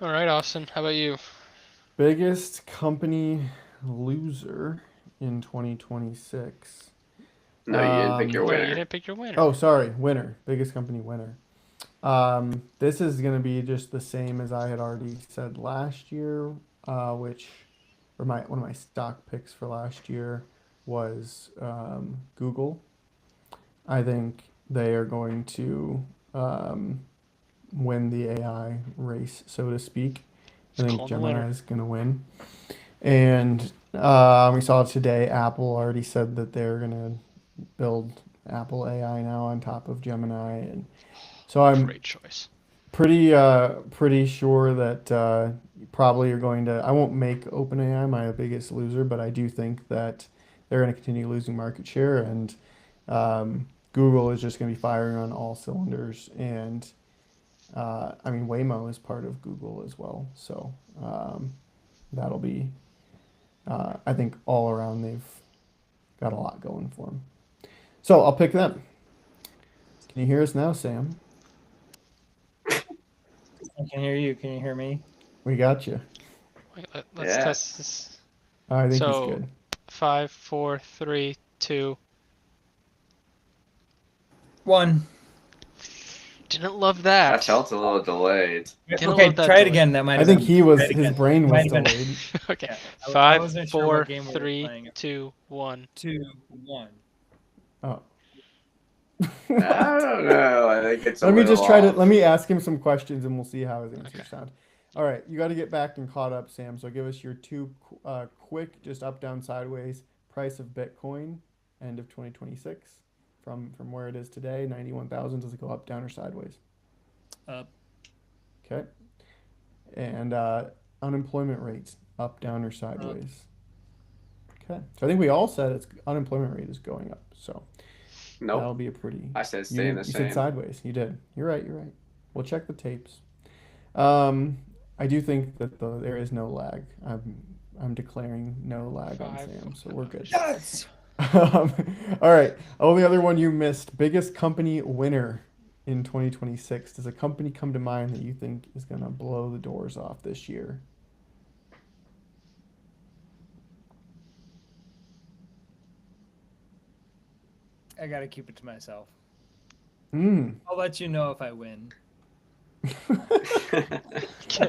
C: All right, Austin. How about you?
A: Biggest company loser in 2026.
B: No, you didn't pick your
C: No,
B: winner.
C: you didn't pick your winner.
A: Oh, sorry, winner. Biggest company winner. This is gonna be just the same as I had already said last year, one of my stock picks for last year was Google. I think they are going to win the AI race, so to speak. I
C: Just
A: think
C: calling the winner.
A: Gemini is going to win. And we saw today Apple already said that they're going to build Apple AI now on top of Gemini. And so I'm
C: Great choice.
A: pretty sure that probably you're going to. I won't make OpenAI my biggest loser, but I do think that they're going to continue losing market share, and Google is just going to be firing on all cylinders. And I mean, Waymo is part of Google as well, so that'll be. I think all around they've got a lot going for them. So I'll pick them. Can you hear us now, Sam?
D: I can hear you. Can you hear me?
A: We got you.
C: Wait, let's
B: Yeah.
C: test this.
A: I think
C: So-
A: he's good.
C: 5, 4, 3, 2.
D: 1.
C: Didn't love that.
B: I felt a little delayed.
C: Didn't
D: Okay,
C: love that
D: try it
C: delay.
D: again. That might
A: I
D: have
A: think
D: been-
A: he was
D: try it
A: his
D: again.
A: brain was
D: Might have been-
A: delayed.
C: Okay.
D: Yeah, I
C: 5,
D: wasn't sure
C: 4,
D: what game we were
C: 3,
D: playing.
C: 2, 1.
D: 2, 1.
A: Oh.
B: I don't know. I think it's a
A: Let me
B: little
A: just try to
B: off.
A: let me ask him some questions and we'll see how his answers
C: Okay.
A: sound. All right, you got to get back and caught up, Sam. So give us your two quick, just up, down, sideways price of Bitcoin end of 2026 from where it is today, 91,000. Does it go up, down, or sideways?
D: Up.
A: Okay. And unemployment rates up, down, or sideways? Okay. So I think we all said its unemployment rate is going up. So that'll
B: Nope.
A: be a pretty.
B: I said staying the
A: You said
B: same.
A: sideways. You did. You're right. You're right. We'll check the tapes. I do think that there is no lag. I'm declaring no lag on
C: 5.
A: Sam, so we're good.
D: Yes.
A: All right. Only other one you missed. Biggest company winner in 2026? Does a company come to mind that you think is going to blow the doors off this year?
D: I gotta keep it to myself.
A: Mm.
D: I'll let you know if I win.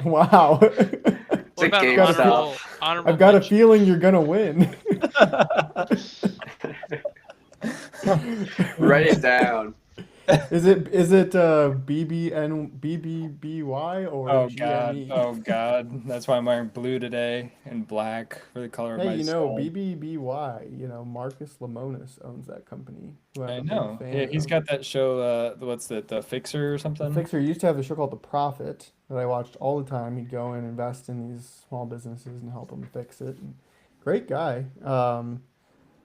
A: Wow.
B: It's a
C: What about
B: game
C: an
B: stuff.
C: honorable
A: I've got a
C: mention?
A: feeling you're gonna win.
B: Write it down.
A: Is it BBBY or
D: Oh God!
A: GME?
D: Oh God! That's why I'm wearing blue today and black for the color of
A: Hey,
D: my
A: you know
D: soul.
A: BBBY. You know Marcus Lemonis owns that company. Who I'm
D: I
A: a big
D: know.
A: fan
D: Yeah, he's
A: of.
D: got that show. What's that? The Fixer or
A: The
D: something?
A: Fixer used to have a show called The Profit that I watched all the time. He'd go and invest in these small businesses and help them fix it. And great guy.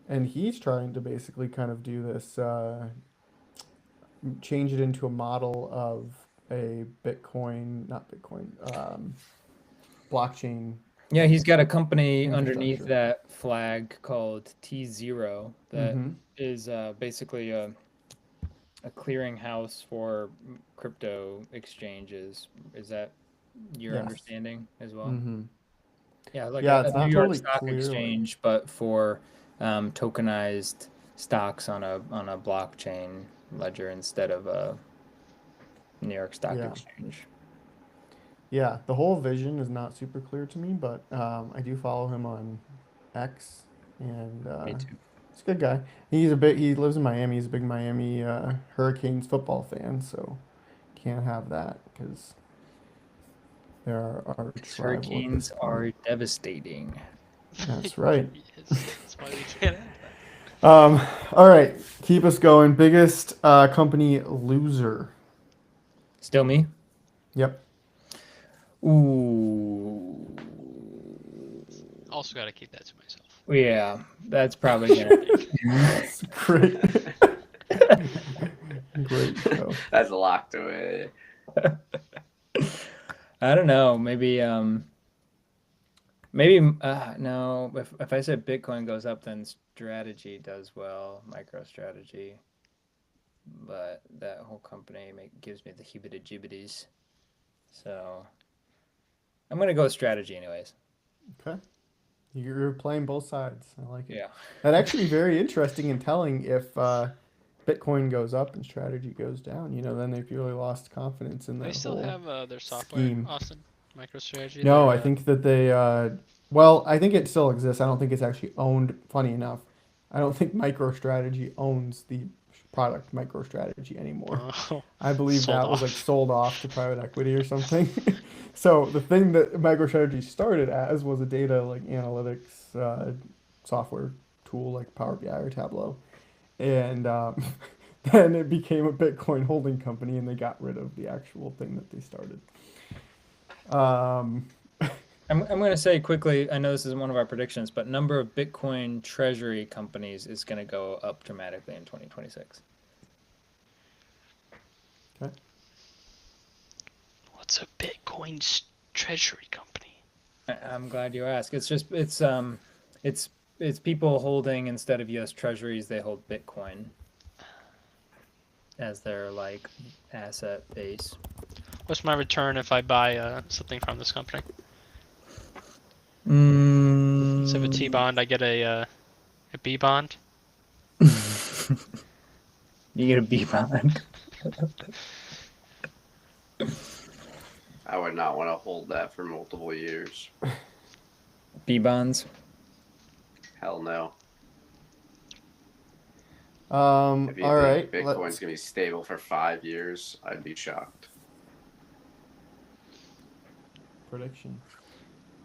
A: And he's trying to basically kind of do this, change it into a model of a Bitcoin, not Bitcoin, blockchain
D: Yeah, he's got a company underneath
A: infrastructure.
D: that flag called T0 that
A: Mm-hmm.
D: is basically a clearinghouse for crypto exchanges. Is that your
A: Yes.
D: understanding as well?
A: Mm-hmm.
D: Yeah, like
A: Yeah,
D: a
A: it's
D: New
A: not
D: York
A: totally
D: Stock
A: clear. Like,
D: Exchange, but for tokenized stocks on a blockchain ledger instead of a New York Stock
A: yeah,
D: Exchange.
A: yeah. The whole vision is not super clear to me, but I do follow him on X, and
D: Me too.
A: he's a good guy. He lives in Miami. He's a big Miami Hurricanes football fan, so can't have that because they're our arch rival at this
D: Hurricanes
A: point.
D: are devastating.
A: That's right.
C: That's why we can't have that.
A: All right, keep us going. Biggest company loser.
D: Still me?
A: Yep.
D: Ooh.
C: Also got to keep that to myself.
D: Yeah, that's probably gonna.
A: It's great. Great show.
B: That's locked away.
D: I don't know. Maybe no. If I said Bitcoin goes up, then strategy does well. MicroStrategy, but that whole company gives me the heebie-jeebies. So I'm gonna go with strategy anyways.
A: Okay. You're playing both sides. I like it.
D: Yeah.
A: That'd actually be very interesting and telling if Bitcoin goes up and strategy goes down. You know, then they've really lost confidence in
C: Do they
A: that
C: still
A: whole
C: have their software,
A: scheme.
C: Austin? MicroStrategy?
A: No,
C: Their,
A: I think that they, well, I think it still exists. I don't think it's actually owned. Funny enough, I don't think MicroStrategy owns the product MicroStrategy anymore. I believe
C: sold
A: that was like
C: off.
A: sold off to private equity or something. So the thing that MicroStrategy started as was a data like analytics software tool like Power BI or Tableau, and then it became a Bitcoin holding company, and they got rid of the actual thing that they started.
D: I'm going to say quickly, I know this isn't one of our predictions, but number of Bitcoin treasury companies is going to go up dramatically in 2026.
A: Okay.
C: What's a Bitcoin treasury company?
D: I'm glad you asked. It's people holding, instead of U.S. treasuries, they hold Bitcoin as their like asset base.
C: What's my return if I buy something from this company? Instead of a T bond, I get a B bond.
D: You get a B bond.
B: I would not want to hold that for multiple years.
D: B bonds.
B: Hell no.
A: All
B: If you
A: right.
B: think Bitcoin's gonna be stable for 5 years, I'd be shocked.
A: Prediction.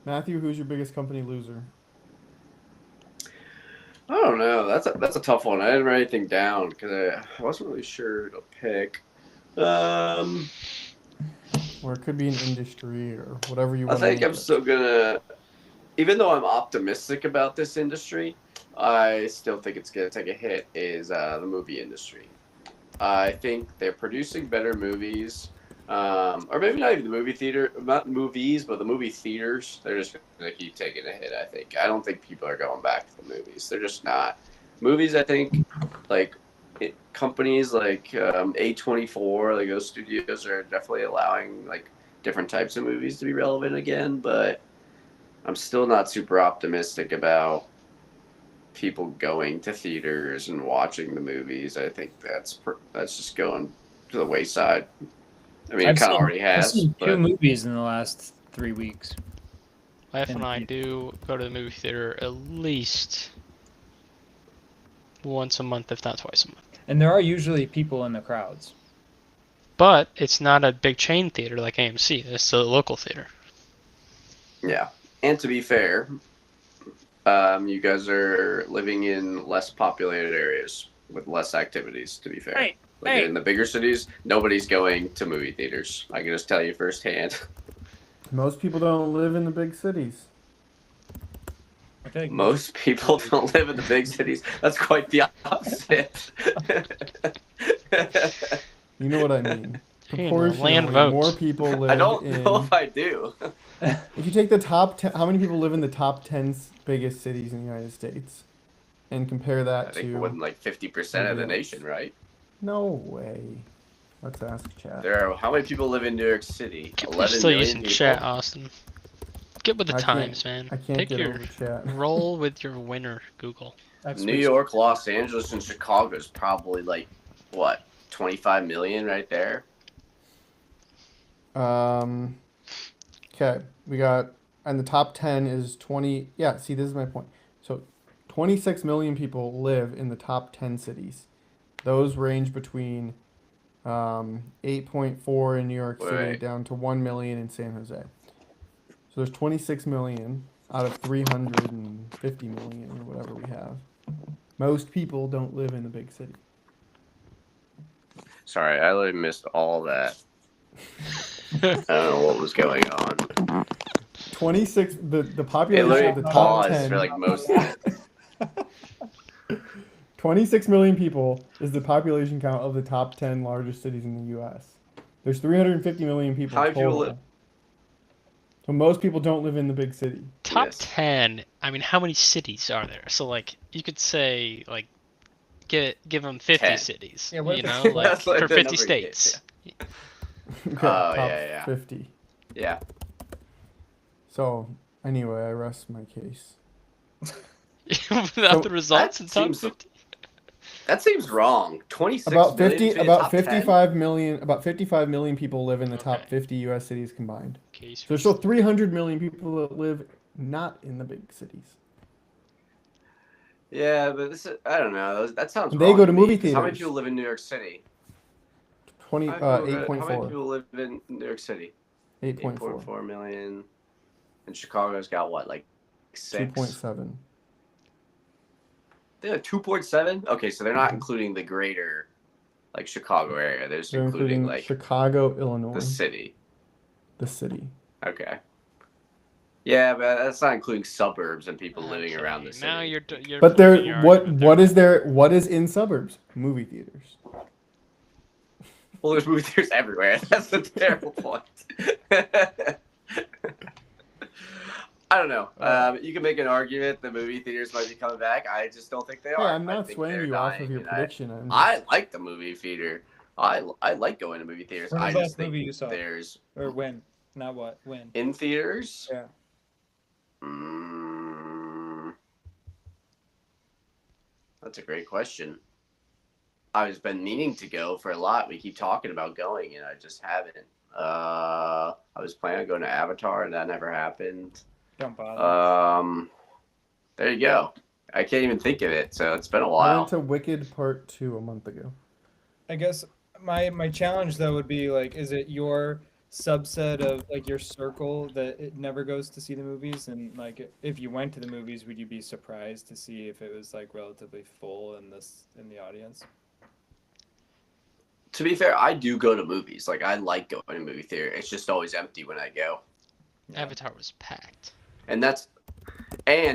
A: Matthew, who's your biggest company loser?
B: I don't know. That's a tough one. I didn't write anything down because I wasn't really sure who to pick.
A: Or it could be an industry or whatever you
B: I
A: want to
B: think
A: make
B: I'm
A: it.
B: still gonna, even though I'm optimistic about this industry, I still think it's gonna take a hit. Is the movie industry? I think they're producing better movies, or maybe not even the movie theater, not movies, but the movie theaters. They're just gonna keep taking a hit. I think. I don't think people are going back to the movies. They're just not. Movies, I think, like companies like A24, like those studios are definitely allowing like different types of movies to be relevant again, but I'm still not super optimistic about people going to theaters and watching the movies. I think that's just going to the wayside. I mean, it kind of already
D: I've
B: has,
D: seen two
B: but
D: movies in the last 3 weeks.
C: My wife
D: In
C: and I
D: the
C: do go to the movie theater at least once a month, if not twice a month.
D: And there are usually people in the crowds.
C: But it's not a big chain theater like AMC. It's a local theater.
B: yeah. And to be fair, you guys are living in less populated areas with less activities. To be fair,
D: Hey,
B: like
D: hey.
B: in the bigger cities, nobody's going to movie theaters. I can just tell you firsthand.
A: Most people don't live in the big cities.
D: I think
B: Most people don't live in the big cities. That's quite the opposite.
A: You know what I mean.
C: Hey, no, land
A: Proportionally,
C: votes.
A: more people live
B: I don't
A: in.
B: know if I do.
A: If you take the top 10, how many people live in the top 10 biggest cities in the United States, and compare that
B: I think
A: to
B: more than like 50% of the
A: everybody
B: nation,
A: else?
B: right?
A: No way. Let's ask chat.
B: There are how many people live in New York City?
C: Can't believe
B: 11
C: you're still
B: million
C: using
B: people.
C: chat, Austin. Get with the
A: I can't-
C: times, man.
A: I can't
C: Take
A: get
C: your
A: over chat.
C: roll with your winner, Google.
D: I've
B: New
D: switched-
B: York, Los Angeles, and Chicago is probably like what 25 million right there.
A: Okay, we got, and the top 10 is 20. Yeah, see, this is my point. So, 26 million people live in the top 10 cities. Those range between 8.4 in New York City
B: Wait.
A: down to 1 million in San Jose. So there's 26 million out of 350 million or whatever we have. Most people don't live in the big city.
B: Sorry, I literally missed all that. I don't know what was going on.
A: 26, the
B: It
A: population
B: literally
A: of the top
B: paused
A: 10.
B: for like most of it.
A: 26 million people is the population count of the top 10 largest cities in the U.S. There's 350 million people
B: How many people
A: total.
B: live-
A: So most people don't live in the big city.
C: Top
B: Yes.
C: 10. I mean, how many cities are there? So, like, you could say, like, give them 50
B: 10.
C: cities.
D: Yeah, what
C: you
D: the
C: know,
D: fuck?
C: like
B: That's like
C: for
B: the
C: 50
B: number you
C: states.
A: Okay,
B: Oh,
A: top
B: yeah.
A: 50.
B: Yeah.
A: So anyway, I rest my case.
C: Without
A: So
C: the results
B: that
C: in top
B: seems-
C: 50.
B: That seems wrong. 26
A: About
B: million
A: 50,
B: between the
A: about
B: top 10?
A: 55 million, about 55 million people live in the top
C: Okay.
A: 50 U.S. cities combined.
C: Case
A: So there's still 300 million people that live not in the big cities.
B: Yeah, but I don't know. That sounds
A: And they
B: wrong
A: go to
B: me,
A: movie
B: 'cause how many
A: theaters.
B: people live in New York City?
A: 20,
B: How many
A: 8.4.
B: people live in New York City?
A: 8.4.
B: 8.4 million. And Chicago's got what, like 6?
A: 2.7.
B: They have 2.7? Okay, so they're not including the greater, like, Chicago area. They're just
A: They're
B: including,
A: including
B: like,
A: Chicago, Illinois.
B: the city.
A: The city.
B: Okay. Yeah, but that's not including suburbs and people living around the city.
C: Now you're
A: But
C: proving
A: there,
C: your
A: what
C: argument
A: what
C: there.
A: is there? What is in suburbs? Movie theaters.
B: Well, there's movie theaters everywhere. That's the terrible point. I don't know. You can make an argument that movie theaters might be coming back. I just don't think they
A: Hey,
B: are.
A: I'm
B: I
A: not
B: think
A: swaying
B: they're
A: you off of
B: dying,
A: your
B: and
A: prediction.
B: I like the movie theater. I like going to movie theaters.
D: When was
B: I
D: the
B: just
D: last
B: think
D: movie you saw?
B: there's
D: Or when? Not what. When?
B: in theaters.
D: Yeah.
B: That's a great question. I've been meaning to go for a lot. We keep talking about going, and I just haven't. I was planning on going to Avatar, and that never happened.
D: Don't bother.
B: There you go. I can't even think of it, so it's been a
A: I
B: while.
A: went to Wicked Part 2 a month ago.
D: I guess my challenge though would be like, is it your subset of like your circle that it never goes to see the movies, and like if you went to the movies, would you be surprised to see if it was like relatively full in the audience?
B: To be fair, I do go to movies. Like, I like going to movie theater. It's just always empty when I go.
C: Avatar was packed.
B: And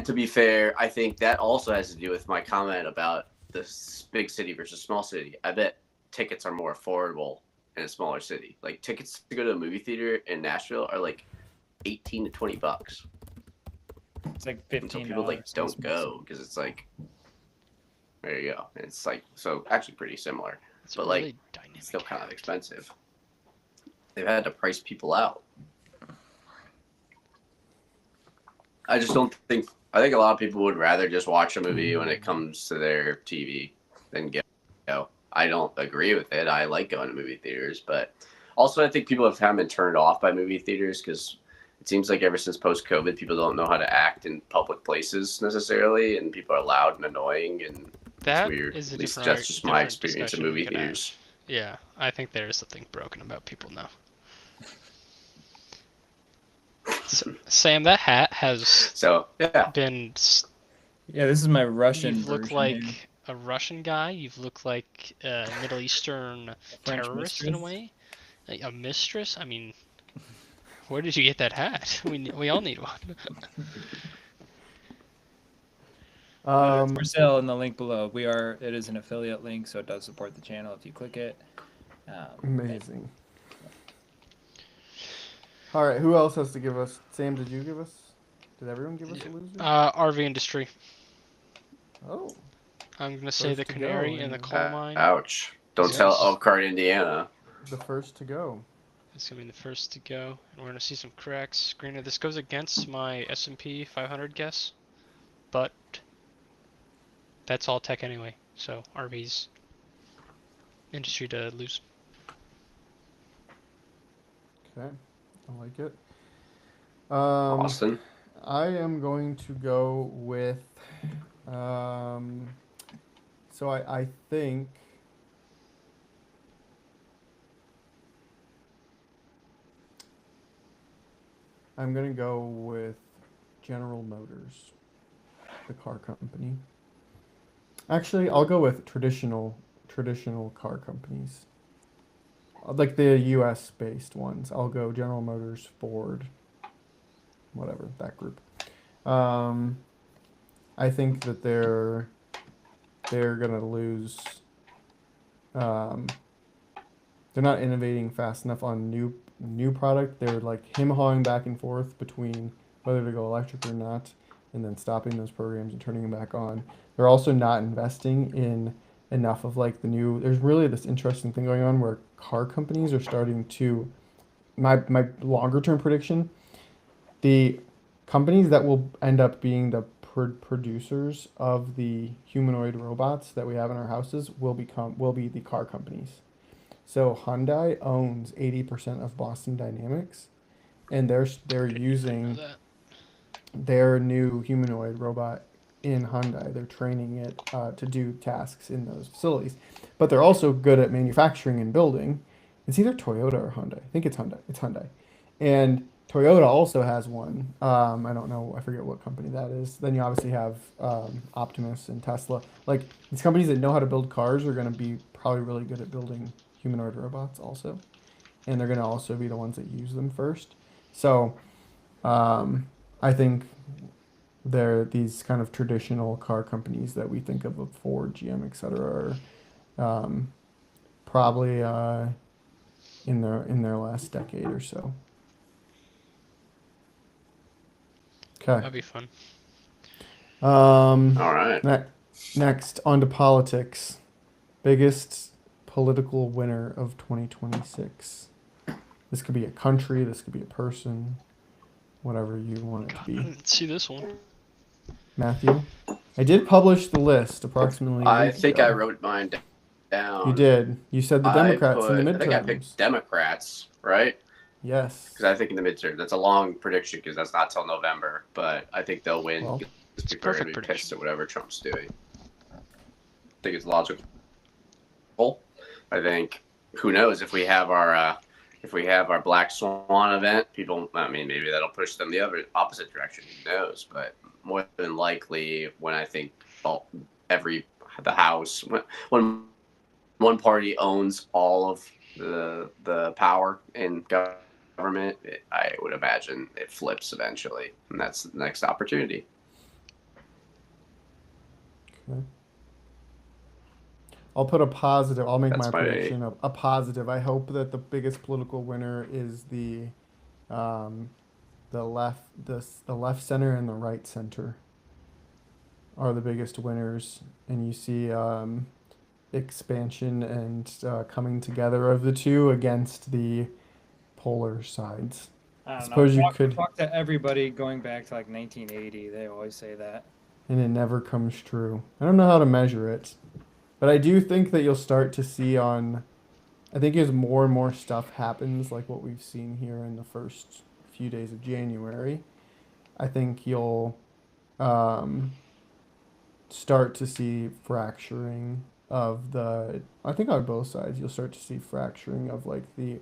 B: to be fair, I think that also has to do with my comment about the big city versus small city. I bet tickets are more affordable in a smaller city. Like, tickets to go to a movie theater in Nashville are like $18 to $20.
D: It's like
B: And so
D: $15.
B: people like don't go because it's like There you go. It's like so actually pretty similar,
C: It's
B: but
C: a
B: like
C: really dynamic
B: it's still kind of
C: hat.
B: expensive. They've had to price people out. I just don't think. I think a lot of people would rather just watch a movie when it comes to their TV than go. I don't agree with it. I like going to movie theaters, but also I think people have been turned off by movie theaters because it seems like ever since post-COVID, people don't know how to act in public places necessarily, and people are loud and annoying, and it's
C: That
B: weird.
C: is a
B: At least
C: different,
B: that's just my
C: different
B: experience in
C: discussion we
B: movie
C: could have.
B: theaters.
C: Yeah, I think there is something broken about people now. Sam, that hat has
B: So yeah,
C: been.
D: Yeah, this is my Russian
C: You've looked
D: version.
C: like
D: here.
C: a Russian guy. You've looked like a Middle Eastern
D: French
C: terrorist in a
D: mistress.
C: way. Like a mistress. I mean, where did you get that hat? We all need one.
D: It's for sale in the link below. It is an affiliate link, so it does support the channel if you click it.
A: Amazing. All right, who else has to give us? Sam, did you give us? Did everyone give us a loser?
C: RV industry.
A: Oh,
C: I'm gonna say the
A: First to
C: canary
A: go,
C: in the
A: and-
C: coal mine.
B: ouch! Don't
C: Yes.
B: tell Elkhart, Indiana.
A: the first to go.
C: It's gonna be the first to go, and we're gonna see some cracks. Granted, this goes against my S&P 500 guess, but that's all tech anyway. So RV's industry to lose.
A: Okay, I like it.
B: Austin.
A: I am going to go with. So I think. I'm gonna go with General Motors, the car company. Actually, I'll go with traditional car companies, like the U.S. based ones. I'll go General Motors, Ford, whatever that group. I think that they're gonna lose. They're not innovating fast enough on new product. They're like hawing back and forth between whether to go electric or not, and then stopping those programs and turning them back on. They're also not investing in enough of like the new. There's really this interesting thing going on where car companies are starting to. My longer term prediction, the companies that will end up being the producers of the humanoid robots that we have in our houses will be the car companies. So Hyundai owns 80% of Boston Dynamics, and they're
C: I know
A: using
C: that.
A: their new humanoid robot in Hyundai. They're training it to do tasks in those facilities, but they're also good at manufacturing and building. It's either Toyota or Hyundai. I think it's Hyundai. It's Hyundai, and Toyota also has one. I don't know. I forget what company that is. Then you obviously have Optimus and Tesla. Like these companies that know how to build cars are going to be probably really good at building humanoid robots also, and they're going to also be the ones that use them first. So I think they're these kind of traditional car companies that we think of Ford, GM, etc. are probably in their last decade or so. Okay.
C: That'd be fun.
B: All right.
A: Next, on to politics. Biggest political winner of 2026. This could be a country, this could be a person, whatever you want it to
C: I
A: be.
C: didn't see this one.
A: Matthew? I did publish the list approximately a
B: I
A: week
B: think
A: ago.
B: I wrote mine down.
A: You did. You said the Democrats in the
B: I think I
A: midterms.
B: picked Democrats, right?
A: Yes.
B: Because I think in the midterm, that's a long prediction because that's not till November. But I think they'll win.
A: Well,
B: because
C: it's a
B: people are going
C: perfect
B: to be
C: prediction.
B: pissed at whatever Trump's doing. I think it's logical. I think who knows if we have our Black Swan event, people. I mean, maybe that'll push them the opposite direction. Who knows? But more than likely, when I think the House when one party owns all of the power in government, I would imagine it flips eventually, and that's the next opportunity.
A: Okay. I'll put a positive. I'll make
B: That's
A: my
B: my-
A: prediction a positive. I hope that the biggest political winner is the left, the left center and the right center. are the biggest winners, and you see expansion and coming together of the two against the polar sides.
D: I don't know.
A: Suppose you could,
D: Talk to everybody going back to like 1980. They always say that.
A: and it never comes true. I don't know how to measure it, but I do think that you'll start to see on. I think as more and more stuff happens, like what we've seen here in the first few days of January, I think you'll um, start to see fracturing of the. I think on both sides, you'll start to see fracturing of like the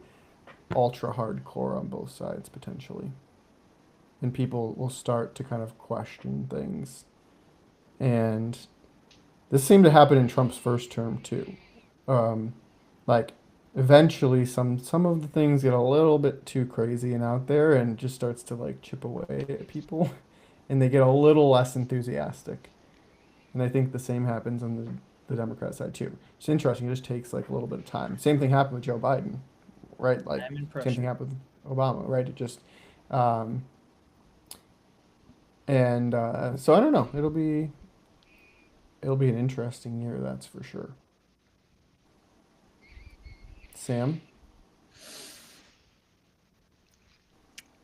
A: ultra hardcore on both sides potentially. And people will start to kind of question things. And this seemed to happen in Trump's first term too. Like eventually some of the things get a little bit too crazy and out there and just starts to like chip away at people and they get a little less enthusiastic. And I think the same happens on the Democrat side too. It's interesting, it just takes like a little bit of time. Same thing happened with Joe Biden, right? Like
D: I'm
A: same
D: impressed.
A: thing happened with Obama, right? It just um, and so I don't know. It'll be an interesting year, that's for sure. Sam?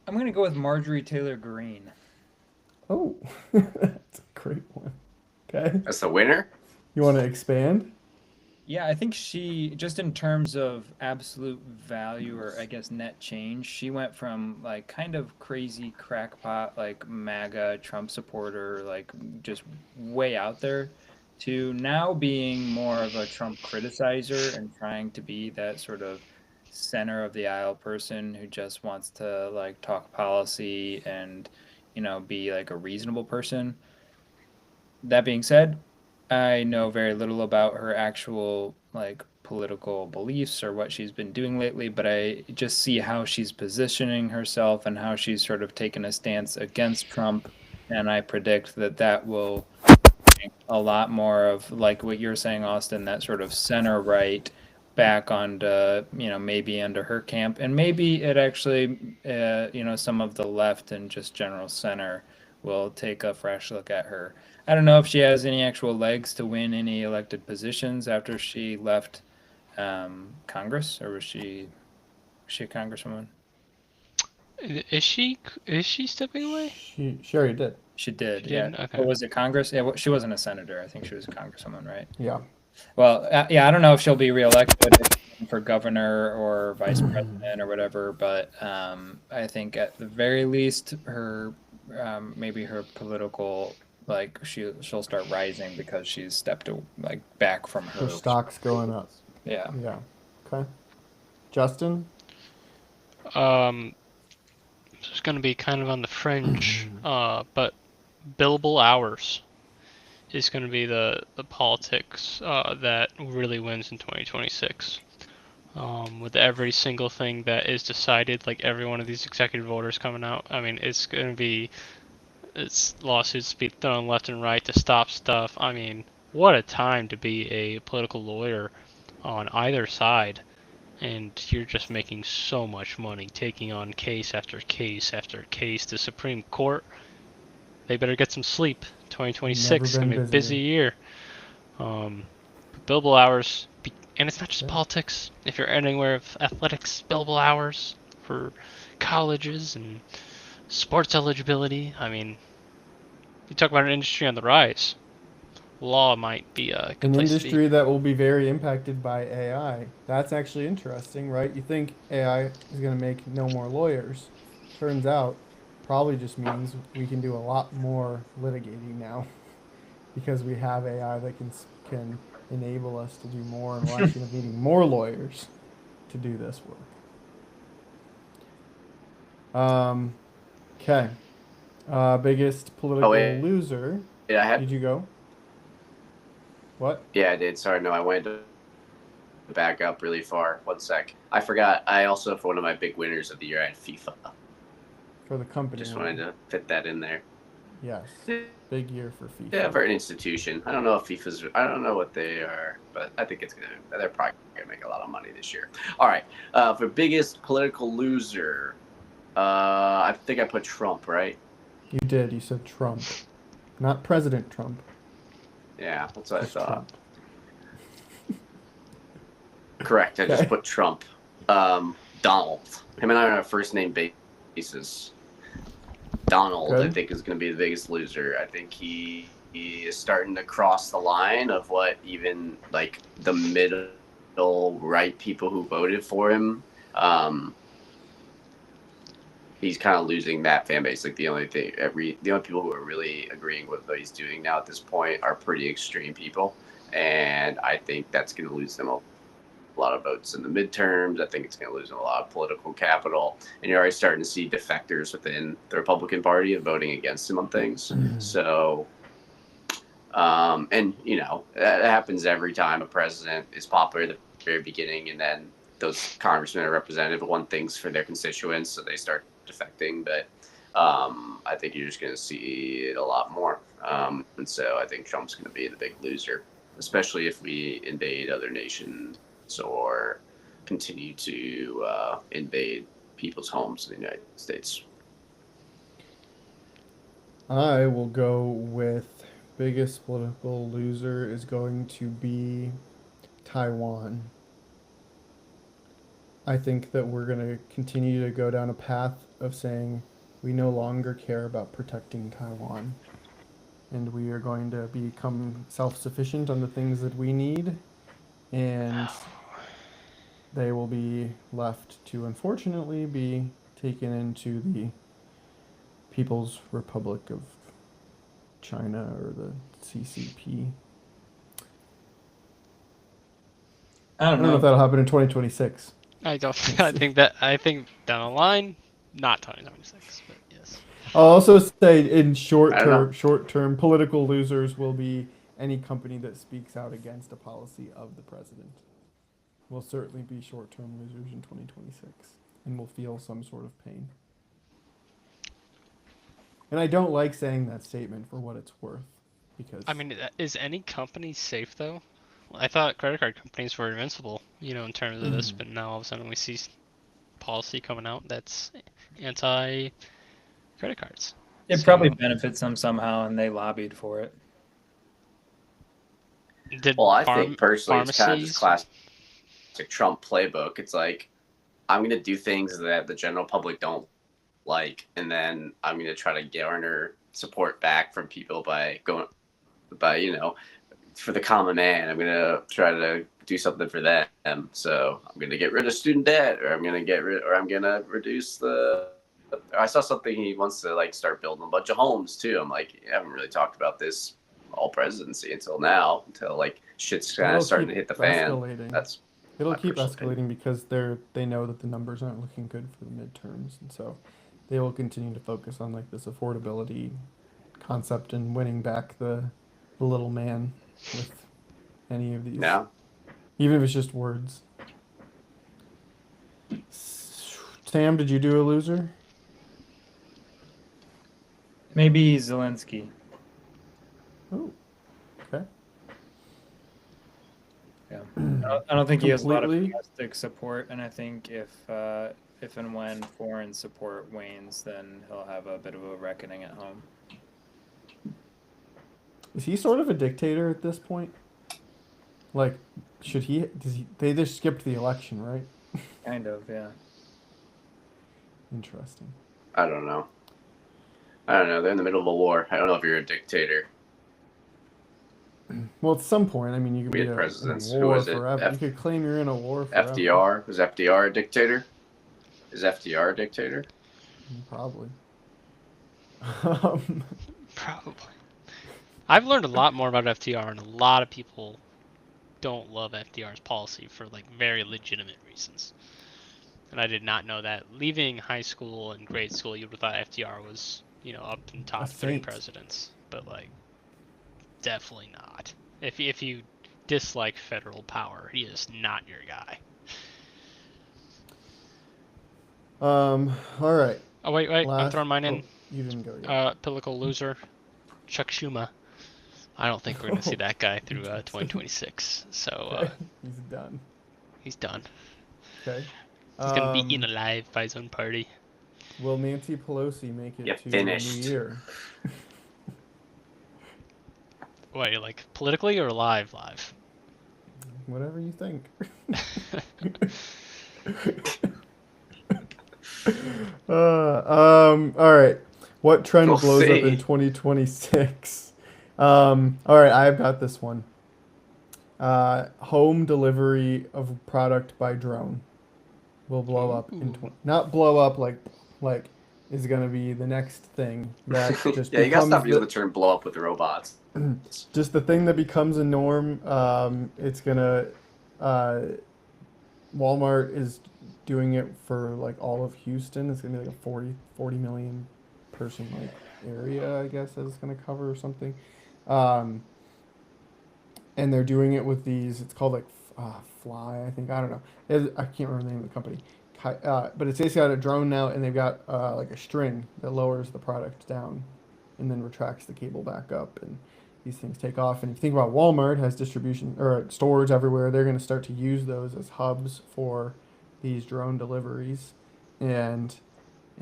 D: I'm gonna go with Marjorie Taylor Greene.
A: Oh, that's a great one. Okay.
B: That's the winner.
A: You want to expand?
D: Yeah, I think she, just in terms of absolute value or I guess net change, she went from like kind of crazy crackpot, like MAGA Trump supporter, like just way out there, to now being more of a Trump criticizer and trying to be that sort of center of the aisle person who just wants to like talk policy and, be like a reasonable person. That being said, I know very little about her actual like political beliefs or what she's been doing lately, but I just see how she's positioning herself and how she's sort of taken a stance against Trump, and I predict that that will bring a lot more of like what you're saying, Austin, that sort of center right back onto, maybe under her camp, and maybe it actually, some of the left and just general center will take a fresh look at her. I don't know if she has any actual legs to win any elected positions after she left Congress, or was she a congresswoman?
C: Is she stepping away?
A: She already did.
D: She did,
C: She
D: yeah.
C: did? Okay.
D: Or was it Congress? Yeah, she wasn't a senator. I think she was a congresswoman, right?
A: Yeah.
D: Well, yeah, I don't know if she'll be reelected for governor or vice president or whatever, but I think at the very least, her maybe her political, like she'll start rising because she's stepped like back from
A: Her
D: her.
A: stock's going up.
D: Yeah.
A: Yeah. Okay. Justin?
C: It's going to be kind of on the fringe, but billable hours is going to be the politics that really wins in 2026. With every single thing that is decided, like every one of these executive orders coming out, I mean, it's going to be, it's lawsuits be thrown left and right to stop stuff. I mean, what a time to be a political lawyer on either side. And you're just making so much money taking on case after case after case. The Supreme Court, they better get some sleep. 2026 is going to be a busy year. Billable hours, and it's not just politics. If you're anywhere of athletics, billable hours for colleges and sports eligibility. I mean, you talk about an industry on the rise. Law might be a good
A: An
C: place
A: industry
C: to be.
A: that will be very impacted by AI. That's actually interesting, right? You think AI is going to make no more lawyers. Turns out, probably just means we can do a lot more litigating now because we have AI that can enable us to do more, and we'll actually end up needing more lawyers to do this work. Okay. Biggest political loser.
B: Yeah,
A: Did you go? What?
B: Yeah, I did. Sorry, no, I went to back up really far. 1 sec. I forgot. I also, for one of my big winners of the year, I had FIFA.
A: For the company.
B: Just wanted to fit that in there.
A: Yes. Big year for FIFA.
B: Yeah, for an institution. I don't know if FIFA's. I don't know what they are, but I think they're probably gonna make a lot of money this year. All right. For biggest political loser, I think I put Trump. Right.
A: You did. You said Trump, not President Trump.
B: Yeah, that's what I
A: Just
B: thought.
A: Trump.
B: Correct. I just
A: Okay.
B: put Trump. Donald. Him and I are on a first name basis. Donald, I
A: Good.
B: think, is going to be the biggest loser. I think he is starting to cross the line of what even like the middle right people who voted for him. He's kind of losing that fan base. Like the only people who are really agreeing with what he's doing now at this point are pretty extreme people, and I think that's going to lose them a lot of votes in the midterms. I think it's going to lose them a lot of political capital, and you're already starting to see defectors within the Republican Party of voting against him on things. So, and you know that happens every time a president is popular at the very beginning, and then those congressmen or representatives want things for their constituents, so they start defecting. But I think you're just going to see it a lot more, and so I think Trump's going to be the big loser, especially if we invade other nations or continue to invade people's homes in the United States.
A: I will go with biggest political loser is going to be Taiwan. I think that we're going to continue to go down a path of saying we no longer care about protecting Taiwan. And we are going to become self-sufficient on the things that we need. And they will be left to, unfortunately, be taken into the People's Republic of China or the CCP.
D: I
A: I
D: don't
A: don't know
D: know.
A: if that'll happen in 2026.
C: I don't. I think down the line, not 2026, but yes.
A: I'll also say in
B: I don't know.
A: short term political losers will be any company that speaks out against a policy of the president. Will certainly be short term losers in 2026 and will feel some sort of pain. And I don't like saying that statement for what it's worth because
C: I mean, is any company safe though? I thought credit card companies were invincible, in terms of this, but now all of a sudden we see policy coming out that's anti credit cards.
D: It probably benefits them somehow, and they lobbied for it.
C: Did
B: Well, I think personally it's kind of just
C: pharmacies?
B: classic Trump playbook. It's like I'm going to do things that the general public don't like, and then I'm going to try to garner support back from people by for the common man. I'm going to try to do something for them. So I'm going to get rid of student debt, or I'm going to reduce the. I saw something he wants to like start building a bunch of homes too. I'm like, I haven't really talked about this all presidency until now, until like shit's kind
A: it'll
B: of starting to
A: keep
B: hit the fan.
A: escalating.
B: That's
A: It'll
B: my
A: keep
B: personal
A: escalating
B: opinion.
A: because they know that the numbers aren't looking good for the midterms, and so they will continue to focus on like this affordability concept and winning back the little man with any of these,
B: Yeah.
A: even if it's just words. Sam, did you do a loser?
D: Maybe Zelensky.
A: Oh, okay.
D: Yeah, I don't think he has a lot of
A: Completely.
D: domestic support, and I think if and when foreign support wanes, then he'll have a bit of a reckoning at home.
A: Is he sort of a dictator at this point? Like, should he? Does he? They just skipped the election, right?
D: Kind of, yeah.
A: Interesting.
B: I don't know. They're in the middle of a war. I don't know if you're a dictator.
A: Well, at some point, I mean, you could
B: We
A: be
B: had
A: in
B: presidents.
A: a
B: Who
A: war
B: was it?
A: forever. You could claim you're in a war forever.
B: FDR. Was FDR a dictator? Is FDR a dictator?
A: Probably.
C: Probably. I've learned a lot more about FDR, and a lot of people don't love FDR's policy for like very legitimate reasons. And I did not know that. Leaving high school and grade school, you would have thought FDR was, up in top
A: A
C: 3
A: saint.
C: presidents, but like, definitely not. If you dislike federal power, he is not your guy.
A: All right.
C: Oh wait, I'm throwing mine in.
A: You didn't go yet.
C: Political loser, Chuck Schumer. I don't think we're gonna see that guy through 2026. So
A: Okay. He's done.
C: he's done.
A: Okay.
C: He's gonna be eaten alive by his own party.
A: Will Nancy Pelosi make it
B: You
A: to
B: finished.
A: the new year?
C: Wait, like politically or live?
A: Whatever you think. All right. What trend
B: We'll
A: blows up in
B: see.
A: 2026? All right, I've got this one. Home delivery of product by drone will blow up in
C: Ooh.
A: not blow up like is gonna be the next thing that just
B: Yeah, you gotta stop
A: becomes
B: using the term "blow up" with the robots.
A: just the thing that becomes a norm. It's gonna uh, Walmart is doing it for like all of Houston. It's gonna be like a 40 million person like area, I guess, that it's gonna cover or something. Um, and they're doing it with these. It's called like Fly, I think. I don't know. I can't remember the name of the company. But it's basically got a drone now, and they've got like a string that lowers the product down, and then retracts the cable back up, and these things take off. And if you think about Walmart has distribution or stores everywhere, they're going to start to use those as hubs for these drone deliveries, and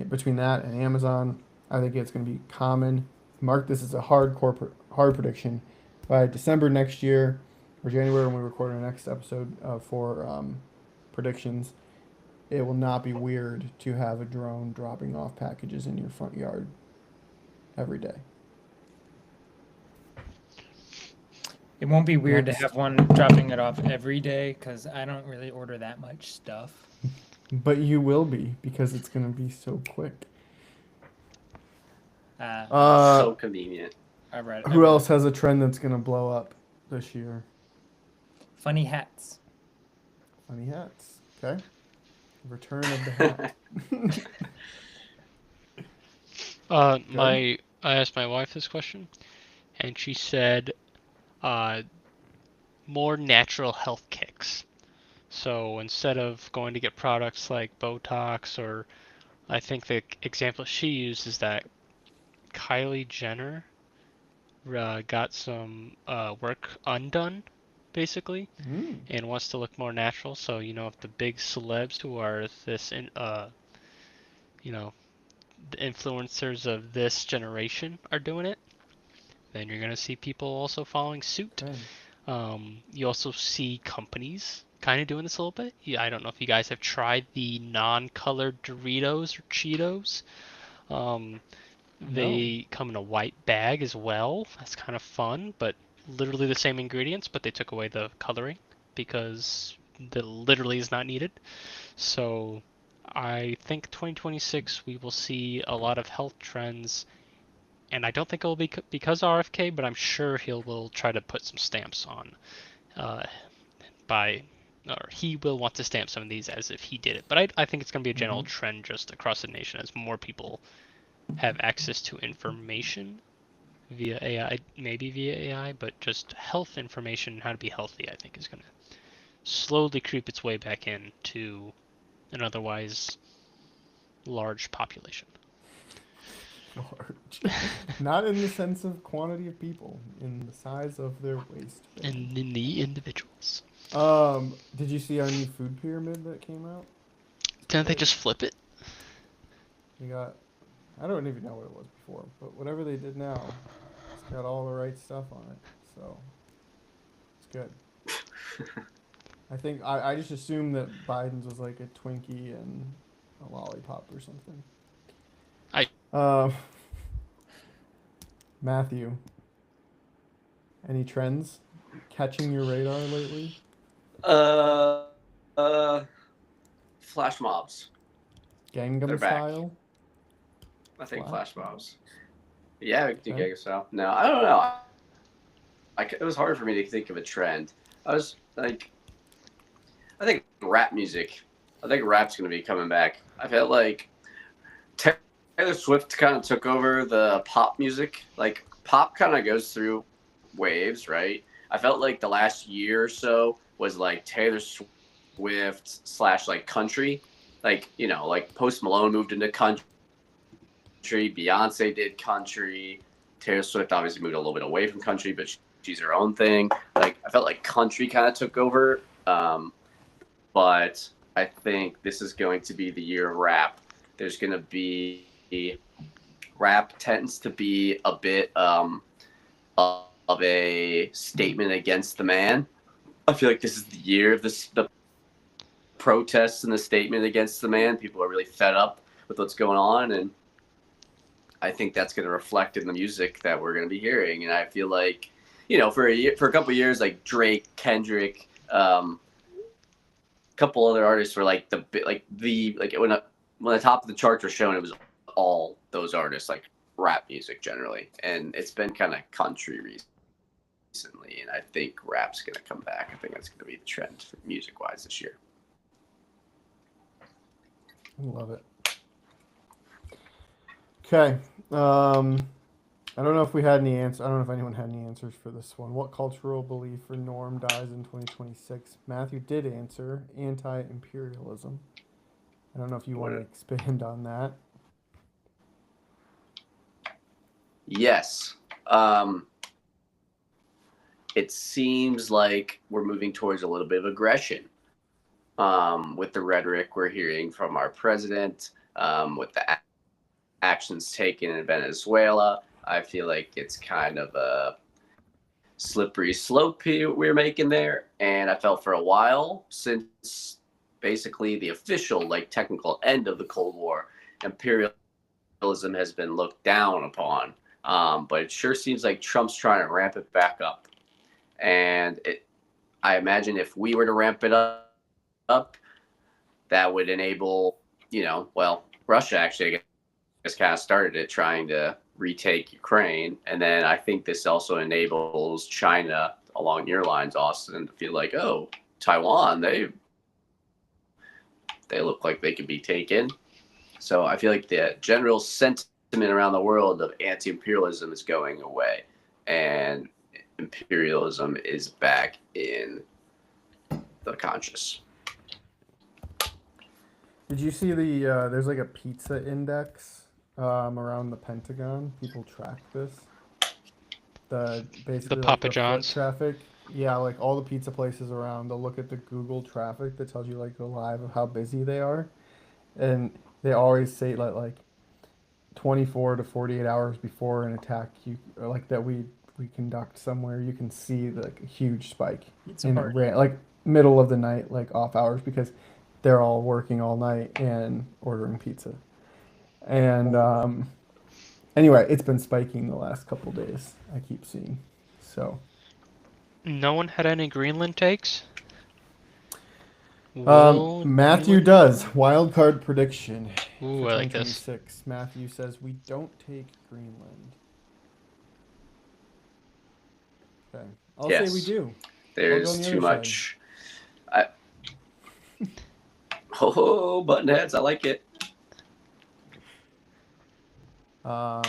A: between that and Amazon, I think it's going to be common. Mark this as a hard prediction. By December next year, or January when we record our next episode for predictions, it will not be weird to have a drone dropping off packages in your front yard every day.
D: It won't be weird to
A: Next.
D: have one dropping it off every day because I don't really order that much stuff.
A: But you will be because it's going to be so quick.
B: So convenient.
D: I read.
A: Who else has a trend that's going to blow up this year?
D: Funny hats.
A: Funny hats. Okay. Return of the hat.
C: I asked my wife this question, and she said, more natural health kicks. So instead of going to get products like Botox, or I think the example she used is that Kylie Jenner got some work undone, basically, and wants to look more natural. So, if the big celebs who are this, the influencers of this generation are doing it, then you're going to see people also following suit.
A: Okay.
C: You also see companies kind of doing this a little bit. Yeah, I don't know if you guys have tried the non-colored Doritos or Cheetos. They come in a white bag as well. That's kind of fun, but literally the same ingredients, but they took away the coloring because that literally is not needed. So I think 2026 we will see a lot of health trends, and I don't think it will be because RFK, but I'm sure will try to put some stamps on or he will want to stamp some of these as if he did it. But I think it's going to be a general trend just across the nation as more people have access to information via AI, maybe via AI, but just health information, how to be healthy, I think is going to slowly creep its way back into an otherwise large population.
A: Large. Not in the sense of quantity of people, in the size of their waist.
C: And in the individuals.
A: Did you see our new food pyramid that came out?
C: Didn't they just flip it?
A: We got, I don't even know what it was before, but whatever they did now, it's got all the right stuff on it, so it's good. I think I just assumed that Biden's was like a Twinkie and a lollipop or something. Matthew, any trends catching your radar lately?
B: Flash mobs.
A: Gangnam
B: They're back.
A: Style?
B: I think
A: Flash
B: flash mobs. Yeah, we can do
A: Okay.
B: Gangnam Style. No, I don't know. It was hard for me to think of a trend. I was like, I think rap music. I think rap's going to be coming back. I felt like Taylor Swift kind of took over the pop music. Like, pop kind of goes through waves, right? I felt like the last year or so was like Taylor Swift / like country. Like, like Post Malone moved into country. Beyonce did country. Taylor Swift obviously moved a little bit away from country, but she's her own thing. Like, I felt like country kind of took over. But I think this is going to be the year of rap. There's going to be rap tends to be a bit of a statement against the man. I feel like this is the year of the protests and the statement against the man. People are really fed up with what's going on, and I think that's going to reflect in the music that we're going to be hearing. And I feel like, for a couple of years, like Drake, Kendrick, couple other artists were like when the top of the charts were shown, it was all those artists, like rap music generally, and it's been kind of country recently, and I think rap's going to come back. I think that's going to be the trend music wise this year.
A: I love it. Okay. I don't know if we had any answers. I don't know if anyone had any answers for this one. What cultural belief or norm dies in 2026? Matthew did answer anti-imperialism. I don't know if you want to expand on that.
B: Yes. It seems like we're moving towards a little bit of aggression with the rhetoric we're hearing from our president, with the actions taken in Venezuela. I feel like it's kind of a slippery slope we're making there. And I felt for a while, since basically the official, technical end of the Cold War, imperialism has been looked down upon. But it sure seems like Trump's trying to ramp it back up. And I imagine if we were to ramp it up, that would enable, Russia actually, I guess, kind of started it, trying to retake Ukraine. And then I think this also enables China, along your lines, Austin, to feel like, oh, Taiwan, they look like they could be taken. So I feel like the general sentiment around the world of anti-imperialism is going away, and imperialism is back in the conscious.
A: Did you see there's like a pizza index around the Pentagon? People track this. Basically
C: The Papa
A: foot
C: John's
A: traffic. Yeah, like all the pizza places around. They'll look at the Google traffic that tells you like the live of how busy they are, and they always say like 24 to 48 hours before an attack, that we conduct somewhere, you can see like a huge spike in like middle of the night, like off hours, because they're all working all night and ordering pizza. And anyway, it's been spiking the last couple days. I keep seeing. So
C: no one had any Greenland takes?
A: Matthew does. Wild card prediction.
C: Ooh,
A: for
C: I like this.
A: 2026. Matthew says we don't take Greenland. Okay. I'll say we do.
B: There's too much. Oh, button heads. I like it.
A: I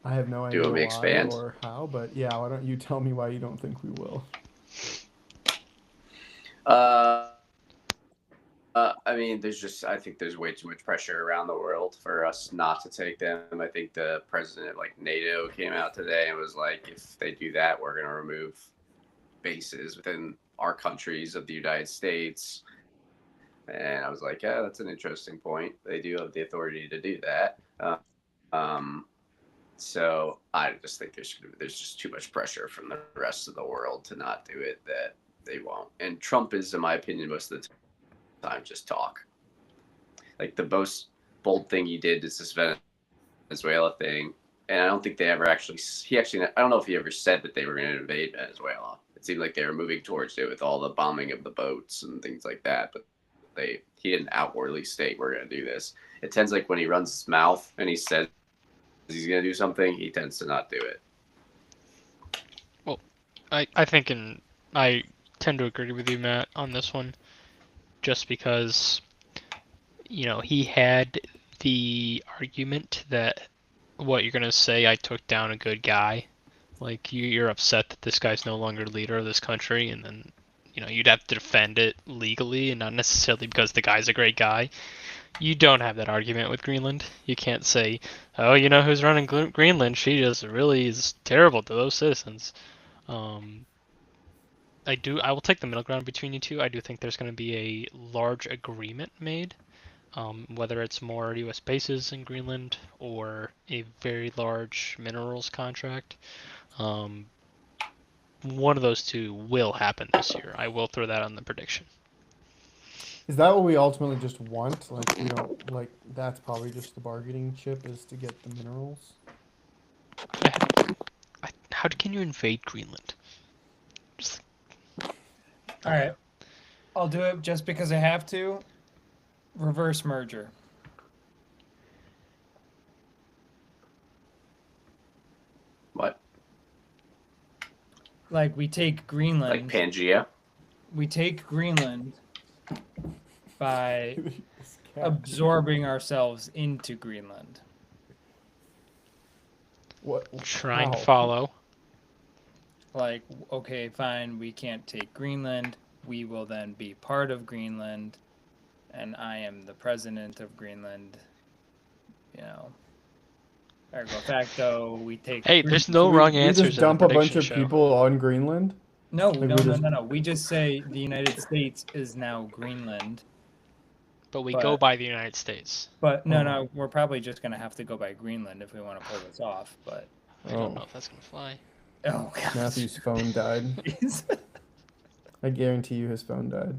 A: have no idea why
B: expand?
A: or how, but yeah, why don't you tell me why you don't think we will?
B: I mean, I think there's way too much pressure around the world for us not to take them. I think the president of NATO came out today and was like, if they do that, we're going to remove bases within our countries of the United States. And I was like, yeah, that's an interesting point. They do have the authority to do that. So I just think there's just too much pressure from the rest of the world to not do it that they won't. And Trump is, in my opinion, most of the time just talk. Like the most bold thing he did is this Venezuela thing. And I don't think they ever I don't know if he ever said that they were going to invade Venezuela. It seemed like they were moving towards it with all the bombing of the boats and things like that. But he didn't outwardly state we're going to do this. It tends like when he runs his mouth and he says he's going to do something, he tends to not do it.
C: Well, I think I tend to agree with you, Matt, on this one, just because, he had the argument that what you're going to say, I took down a good guy. Like, you're upset that this guy's no longer leader of this country, and then, you'd have to defend it legally and not necessarily because the guy's a great guy. You don't have that argument with Greenland. You can't say, oh, who's running Greenland? She just really is terrible to those citizens. I will take the middle ground between you two. I do think there's going to be a large agreement made, whether it's more U.S. bases in Greenland or a very large minerals contract. one of those two will happen this year. I will throw that on the prediction.
A: Is that what we ultimately just want? Like, we don't, like, that's probably just the bargaining chip is to get the minerals?
C: How can you invade Greenland? Just,
D: All right, I'll do it just because I have to. Reverse merger.
B: What?
D: Like we take Greenland.
B: Like Pangea?
D: We take Greenland by
A: This cat.
D: absorbing ourselves into Greenland.
A: What?
C: try and
A: How?
C: follow.
D: Like, okay, fine, we can't take Greenland. We will then be part of Greenland, and I am the president of Greenland. You know, ergo facto, we take.
C: Hey, there's no
A: We-
C: wrong
A: we
C: answers.
A: just
C: in the
A: dump a bunch
C: prediction
A: of
C: show.
A: people on Greenland?
D: No,
A: Like,
D: no,
A: we
D: no,
A: just-
D: no, no. We just say the United States is now Greenland.
C: But we
D: but-
C: go by the United States.
D: But no,
A: Oh.
D: no, we're probably just gonna have to go by Greenland if we want to pull this off. But
C: I don't know if that's gonna fly.
D: oh, God.
A: Matthew's phone died. I guarantee you his phone died.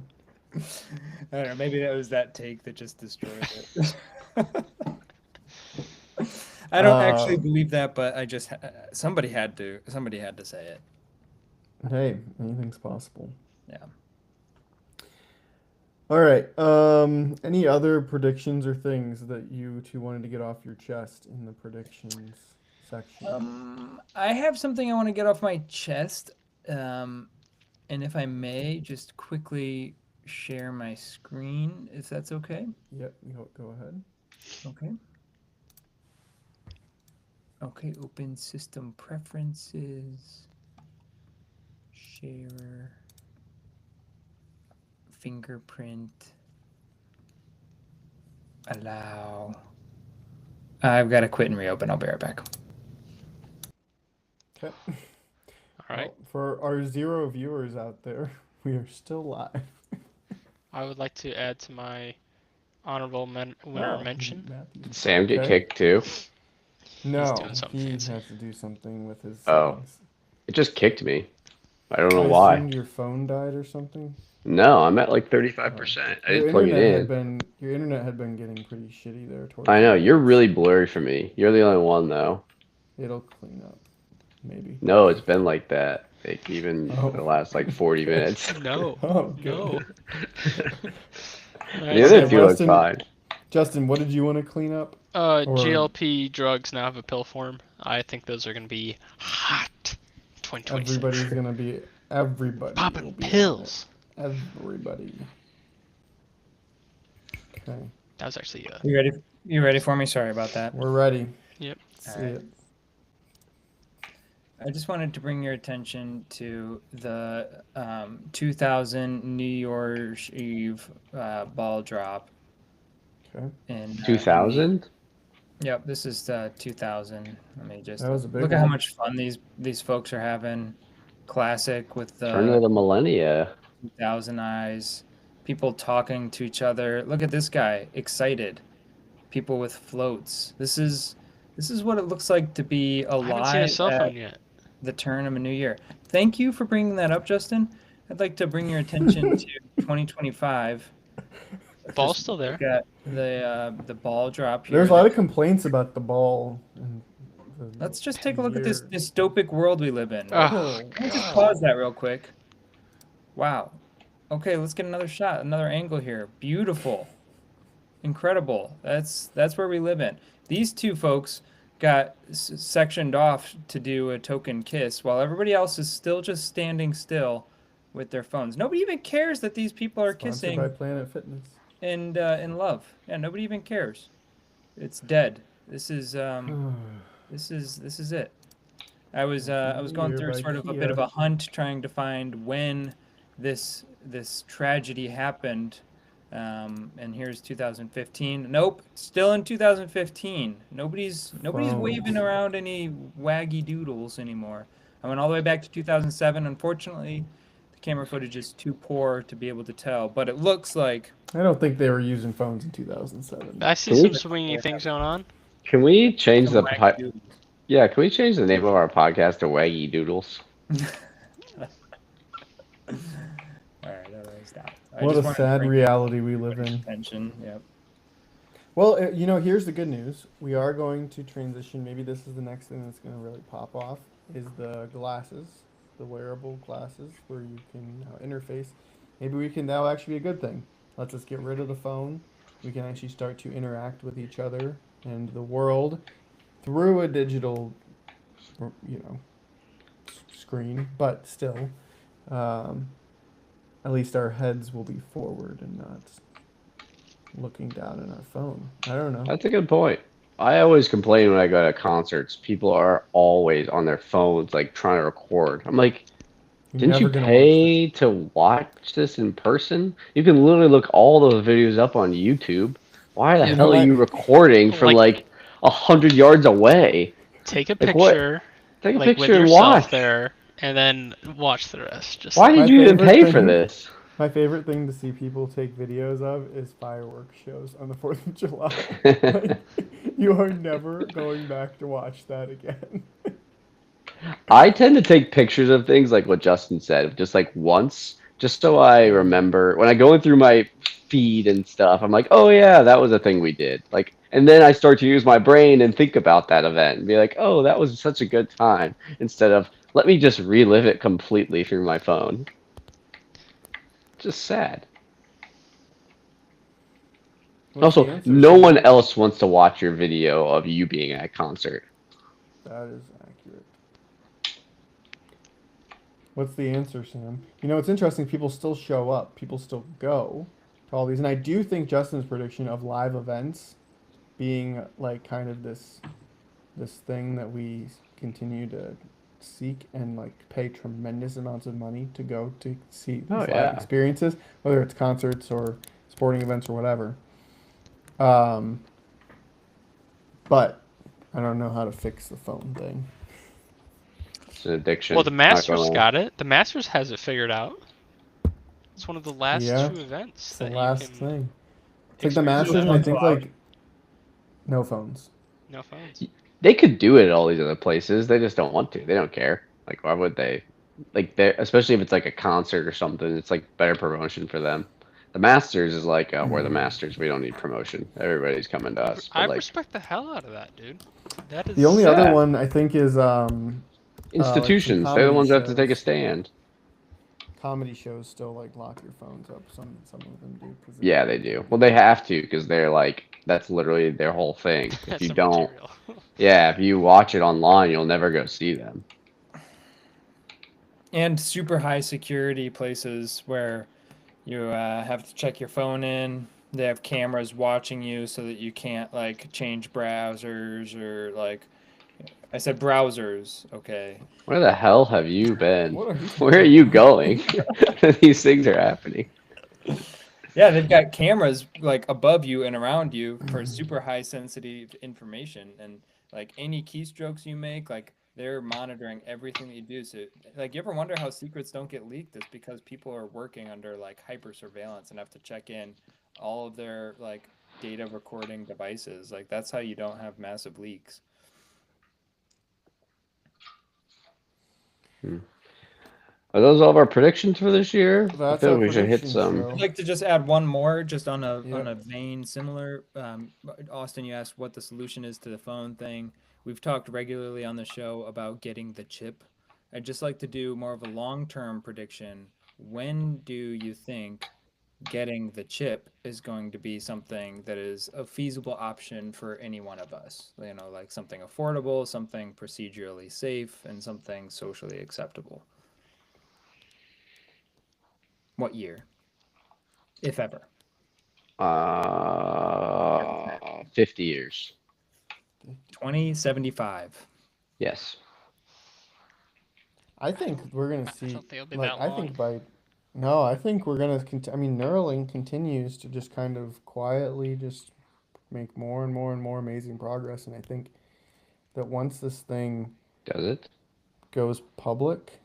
D: I don't know. Maybe that was that take that just destroyed it. I don't actually believe that, but I just somebody had to say it.
A: Hey, anything's possible.
D: Yeah.
A: All right. Any other predictions or things that you two wanted to get off your chest in the predictions section?
D: I have something I want to get off my chest, and if I may, just quickly share my screen, if that's okay.
A: Yep. Go ahead.
D: Okay. Okay, open system preferences. Share. Fingerprint. Allow. I've got to quit and reopen. I'll be right back.
A: Okay.
C: All right.
A: Well, for our 0 viewers out there, we are still live.
C: I would like to add to my honorable winner
A: Wow,
C: mention.
A: Matthew.
B: Did Sam get
A: Okay.
B: kicked too?
A: No,
C: doing something
A: he
C: fancy.
A: has to do something with his
B: Oh.
A: settings.
B: It just kicked me. I don't know
A: I
B: why.
A: assumed your phone died or something.
B: No, I'm at like 35%. I didn't plug it in.
A: Your internet had been getting pretty shitty there. Towards
B: I know,
A: the
B: you're
A: end.
B: really blurry for me. You're the only one though.
A: It'll clean up, maybe.
B: No, it's been like that. Like even
A: Oh.
B: the last like 40 minutes.
C: No.
A: Oh,
C: No.
A: good.
B: The other
A: Okay,
B: two look
A: Weston-
B: fine.
A: Justin, what did you want to clean up? Or-
C: GLP drugs now have a pill form. I think those are going to be hot. 2026.
A: Everybody's gonna be everybody. will
C: Popping
A: be on
C: pills.
A: it. Everybody. Okay,
C: That was actually
D: You ready? You ready for me? Sorry about that.
A: we're ready.
C: Yep.
A: See
D: All right.
A: it.
D: I just wanted to bring your attention to the 2000 New Year's Eve ball drop.
A: Okay.
D: In
B: 2000?
D: Yep, this is 2000. Let me just
A: That was a big
D: look at how
A: one.
D: much fun these folks are having. Classic with
B: Turn of
D: the
B: the millennia.
D: 2000 eyes. People talking to each other. Look at this guy, excited. People with floats. This is what it looks like to be
C: I haven't seen a
D: alive
C: cell
D: at
C: phone yet.
D: the turn of a new year. Thank you for bringing that up, Justin. I'd like to bring your attention to 2025.
C: Ball's still there.
D: Look at the ball drop here.
A: There's a lot of complaints about the ball. And the
D: Let's just take a look at this
A: year.
D: dystopic world we live in.
C: Ah.
D: Let me just pause that real quick. Wow. Okay, let's get another shot, another angle here. Beautiful. Incredible. That's where we live in. These two folks got sectioned off to do a token kiss while everybody else is still just standing still with their phones. Nobody even cares that these people are
A: Sponsored
D: kissing
A: by Planet Fitness.
D: and in love. Yeah, nobody even cares. It's dead. This is this is it. I was going
A: Year
D: through
A: by
D: sort of a
A: Kia.
D: bit of a hunt trying to find when this tragedy happened. And here's 2015. Nope, still in 2015. Nobody's
A: Phones.
D: waving around any waggy doodles anymore. I went all the way back to 2007. Unfortunately, the camera footage is too poor to be able to tell, but it looks like
A: I don't think they were using phones in 2007.
C: I see
B: Can we-
C: some swingy things going on.
B: Can we change
D: some
B: the
D: waggy doodles.
B: Yeah, can we change the name of our podcast to Waggy Doodles?
D: I
A: What
D: just
A: a
D: wanted to
A: sad
D: bring
A: reality we live in.
D: attention. Yep.
A: Well, here's the good news. We are going to transition. Maybe this is the next thing that's going to really pop off. Is the glasses, the wearable glasses, where you can interface. Maybe we can. That'll actually be a good thing. Lets us get rid of the phone. We can actually start to interact with each other and the world through a digital, screen. But still, at least our heads will be forward and not looking down at our phone. I don't know.
B: That's a good point. I always complain when I go to concerts. People are always on their phones, like trying to record. I'm like,
A: You're
B: didn't you
A: never gonna watch
B: pay to watch this in person? You can literally look all those videos up on YouTube. Why the
C: Yeah.
B: hell are you recording from like 100 yards away?
C: Take a
B: Like, what?
C: picture,
B: Take a
C: like with
B: picture and
C: yourself
B: watch.
C: there, and then watch the rest. Just
B: Why
C: like,
B: did
A: My
B: you even
A: favorite
B: pay for
A: thing-
B: this?
A: My favorite thing to see people take videos of is fireworks shows on the 4th of July. Like, you are never going back to watch that again.
B: I tend to take pictures of things like what Justin said, just like once, just so I remember. When I go through my feed and stuff, I'm like, oh yeah, that was a thing we did. Like, and then I start to use my brain and think about that event and be like, oh, that was such a good time. Instead of let me just relive it completely through my phone. Just sad.
A: What's the
B: Also,
A: answer,
B: no
A: Sam?
B: one else wants to watch your video of you being at a concert.
A: That is accurate. What's the answer, Sam? It's interesting. People still show up. People still go to all these. And I do think Justin's prediction of live events being like kind of this thing that we continue to seek and like pay tremendous amounts of money to go to see these live
B: yeah.
A: experiences, whether it's concerts or sporting events or whatever. But I don't know how to fix the phone thing.
B: It's an addiction.
C: well, the
B: Not
C: Masters
B: gonna-
C: got it. The Masters has it figured out. It's one of the last
A: Yeah,
C: 2 events
A: It's the
C: that
A: last
C: you can
A: thing. It's like the
C: experience
A: Masters, and I
C: without
A: think like no phones.
C: no phones.
B: They could do it at all these other places. They just don't want to. They don't care. Like, why would they? Like, especially if it's like a concert or something, it's like better promotion for them. The Masters is like, we're the Masters. We don't need promotion. Everybody's coming to us.
C: I
B: But like
C: respect the hell out of that, dude. That is
A: The only
B: Yeah.
A: other one I think is
B: institutions, they're the
A: comedy
B: ones that have to take a
A: shows.
B: stand.
A: comedy shows still like lock your phones up. Some of them do. 'Cause
B: Yeah, they do. Well, they have to because they're like that's literally their whole thing. If
C: that's
B: you
C: the
B: don't,
C: material.
B: yeah, if you watch it online, you'll never go see them.
D: And super high security places where you have to check your phone in. They have cameras watching you so that you can't like change browsers or like I said browsers, okay.
B: Where the hell have you been?
A: What are you
B: Where are you going? These things are happening.
D: Yeah, they've got cameras like above you and around you for super high sensitive information and like any keystrokes you make, like they're monitoring everything that you do. So like you ever wonder how secrets don't get leaked? It's because people are working under like hyper surveillance and have to check in all of their like data recording devices. Like that's how you don't have massive leaks.
B: Are those all of our predictions for this year? I
A: That's
B: feel
A: our
B: like we should hit
A: prediction
B: some.
A: show.
D: I'd like to just add one more, just on a
A: Yep.
D: vein similar. Austin, you asked what the solution is to the phone thing. We've talked regularly on the show about getting the chip. I'd just like to do more of a long-term prediction. When do you think getting the chip is going to be something that is a feasible option for any one of us? You know, like something affordable, something procedurally safe, and something socially acceptable. What year? If ever.
B: 50 years.
D: 2075.
B: Yes.
A: I think we're gonna see.
C: don't think it'll be
A: Like,
C: that
A: I
C: long.
A: think no, I think we're gonna. I mean, Neuralink continues to just kind of quietly just make more and more and more amazing progress, and I think that once this thing
B: Does it?
A: goes public,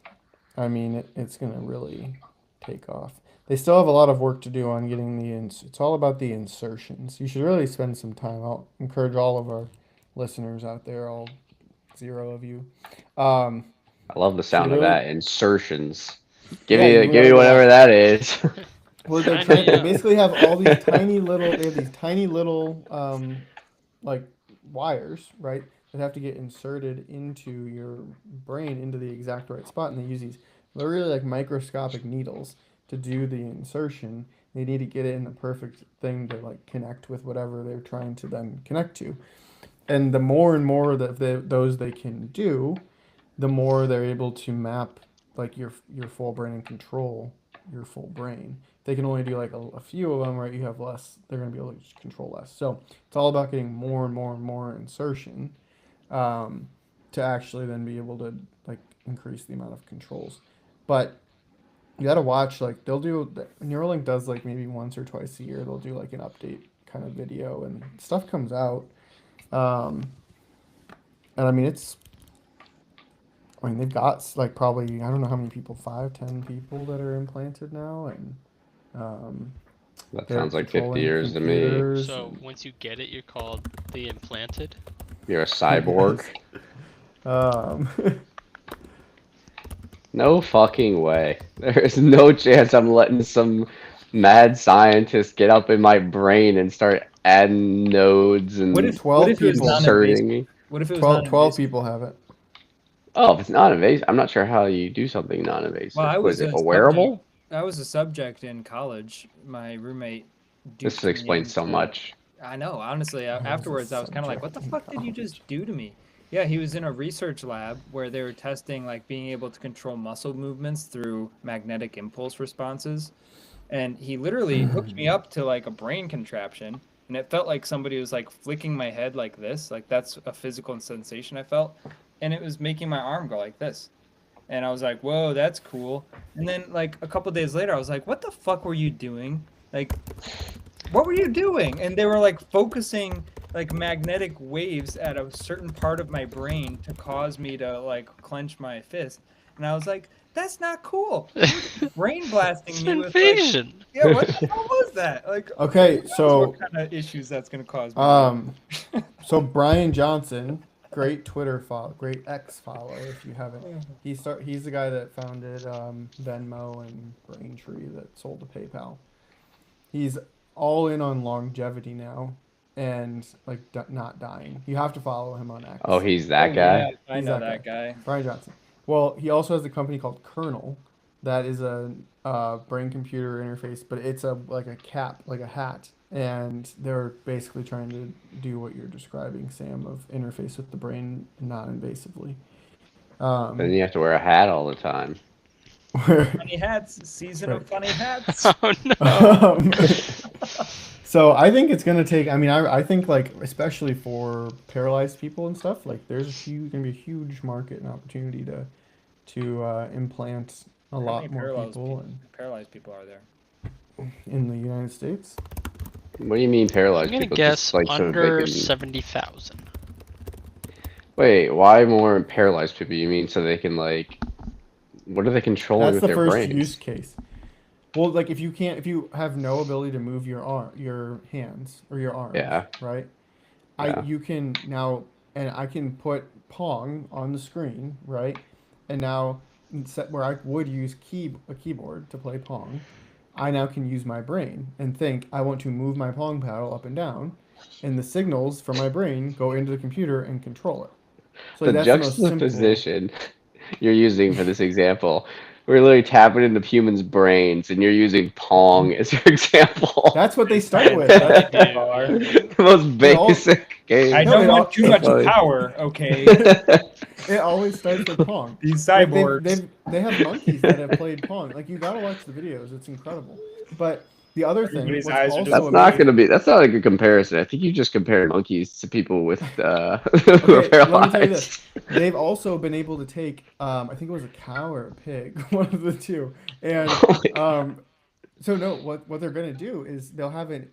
A: I mean, it's gonna really take off. They still have a lot of work to do on getting it's all about the insertions. You should really spend some time. I'll encourage all of our listeners out there, all 0 of you.
B: I love the sound of
A: really-
B: that. Insertions. Give
A: Yeah,
B: me
A: you
B: give me
A: really
B: whatever that is.
A: Well, they're
C: Tiny,
A: they basically have all these tiny little. They have these tiny little like wires, right? That have to get inserted into your brain into the exact right spot, and they use these really like microscopic needles to do the insertion. They need to get it in the perfect thing to like connect with whatever they're trying to then connect to. And the more and more that those they can do, the more they're able to map like your full brain and control your full brain. If they can only do like a few of them, right? You have less. They're going to be able to control less. So it's all about getting more and more and more insertion to actually then be able to like increase the amount of controls. But you got to watch like they'll do. Neuralink does like maybe once or twice a year. They'll do like an update kind of video and stuff comes out. And I mean it's. I mean, they've got like probably I don't know how many people, 5, 10 people that are implanted now, and
E: That
A: they're
E: sounds like 50
A: controlling
E: years to me.
A: computers.
C: So once you get it, you're called the implanted.
E: You're a cyborg?
A: Um,
E: No fucking way. There's no chance I'm letting some mad scientist get up in my brain and start adding nodes and
D: What if
A: 12
D: it was
A: people.
E: inserting me.
D: What if it was
A: 12
D: non-invasive?
A: people have it.
E: Oh, if it's non-invasive, I'm not sure how you do something non-invasive.
D: Well, I
E: Was
D: was
E: it
D: a
E: a wearable?
D: I was a subject in college. My roommate.
E: This
D: duped me
E: explains so
D: into-
E: much.
D: I know. Honestly,
A: was a
D: afterwards I was kind of like, "What the
A: subject
D: fuck
A: in
D: did you just do to me?" Yeah, he was in a research lab where they were testing like being able to control muscle movements through magnetic impulse responses, and he literally hooked me up to like a brain contraption, and it felt like somebody was like flicking my head like this. Like that's a physical sensation I felt, and it was making my arm go like this. And I was like, "Whoa, that's cool." And then like a couple days later, I was like, "What the fuck were you doing? Like, what were you doing?" And they were like focusing like magnetic waves at a certain part of my brain to cause me to like clench my fist. And I was like, "That's not cool." Brain blasting
C: It's
D: me
C: an
D: with like,
C: invasion.
D: yeah, what the hell was that? Like,
A: Okay,
D: who knows
A: so
D: what kind of issues that's gonna cause me.
A: so Brian Johnson, great Twitter follow, great X follow if you haven't. He's the guy that founded Venmo and Braintree that sold to PayPal. He's all in on longevity now and like not dying. You have to follow him on X.
E: Oh, he's that guy?
D: Yeah, I
A: He's
D: know
A: that
D: that guy.
A: Brian Johnson. Well, he also has a company called Kernel, that is a brain-computer interface, but it's a like a cap, like a hat, and they're basically trying to do what you're describing, Sam, of interface with the brain non-invasively.
E: Then you have to wear a hat all the time.
A: Where,
D: Funny hats, season of funny hats.
C: Oh no.
A: so I think it's gonna take. I mean, I think like especially for paralyzed people and stuff, like there's gonna be a huge market and opportunity to implant a
D: How
A: lot
D: many
A: more
D: paralyzed
A: people
D: Paralyzed people are there?
A: in the United States.
E: What do you mean
C: I'm
E: paralyzed
C: gonna
E: people?
C: guess
E: Just, like, so that they
C: under
E: can-
C: 70,000.
E: Wait, why more paralyzed people? You mean so they can like, what are they controlling
A: That's
E: with
A: the
E: their
A: first
E: brains?
A: use case. Well, like if you have no ability to move your hands or your arms,
E: Yeah.
A: right?
E: Yeah.
A: You can now, and I can put Pong on the screen, right? And now, where I would use a keyboard to play Pong, I now can use my brain and think I want to move my Pong paddle up and down, and the signals from my brain go into the computer and control it. So
E: The
A: that's the most simple.
E: juxtaposition you're using for this example, we're literally tapping into humans' brains, and you're using Pong as your example.
A: That's what they start with. Right?
E: The most basic game.
D: I
A: No,
D: don't
A: it
D: want
A: all-
D: too much
E: Funny.
D: power, okay?
A: It always starts with Pong.
D: These
A: Like,
D: cyborgs.
A: they have monkeys that have played Pong. Like you gotta watch the videos; it's incredible. But the other thing,
D: Everybody's
A: what's
D: eyes are
A: also
D: just-
E: That's not
A: amazing-
E: gonna be. That's not a good comparison. I think you just compared monkeys to people with who are
A: Okay, let me tell you
E: paralyzed.
A: this: they've also been able to take, I think it was a cow or a pig, one of the two, and
E: Oh my God.
A: so no, what they're gonna do is they'll have a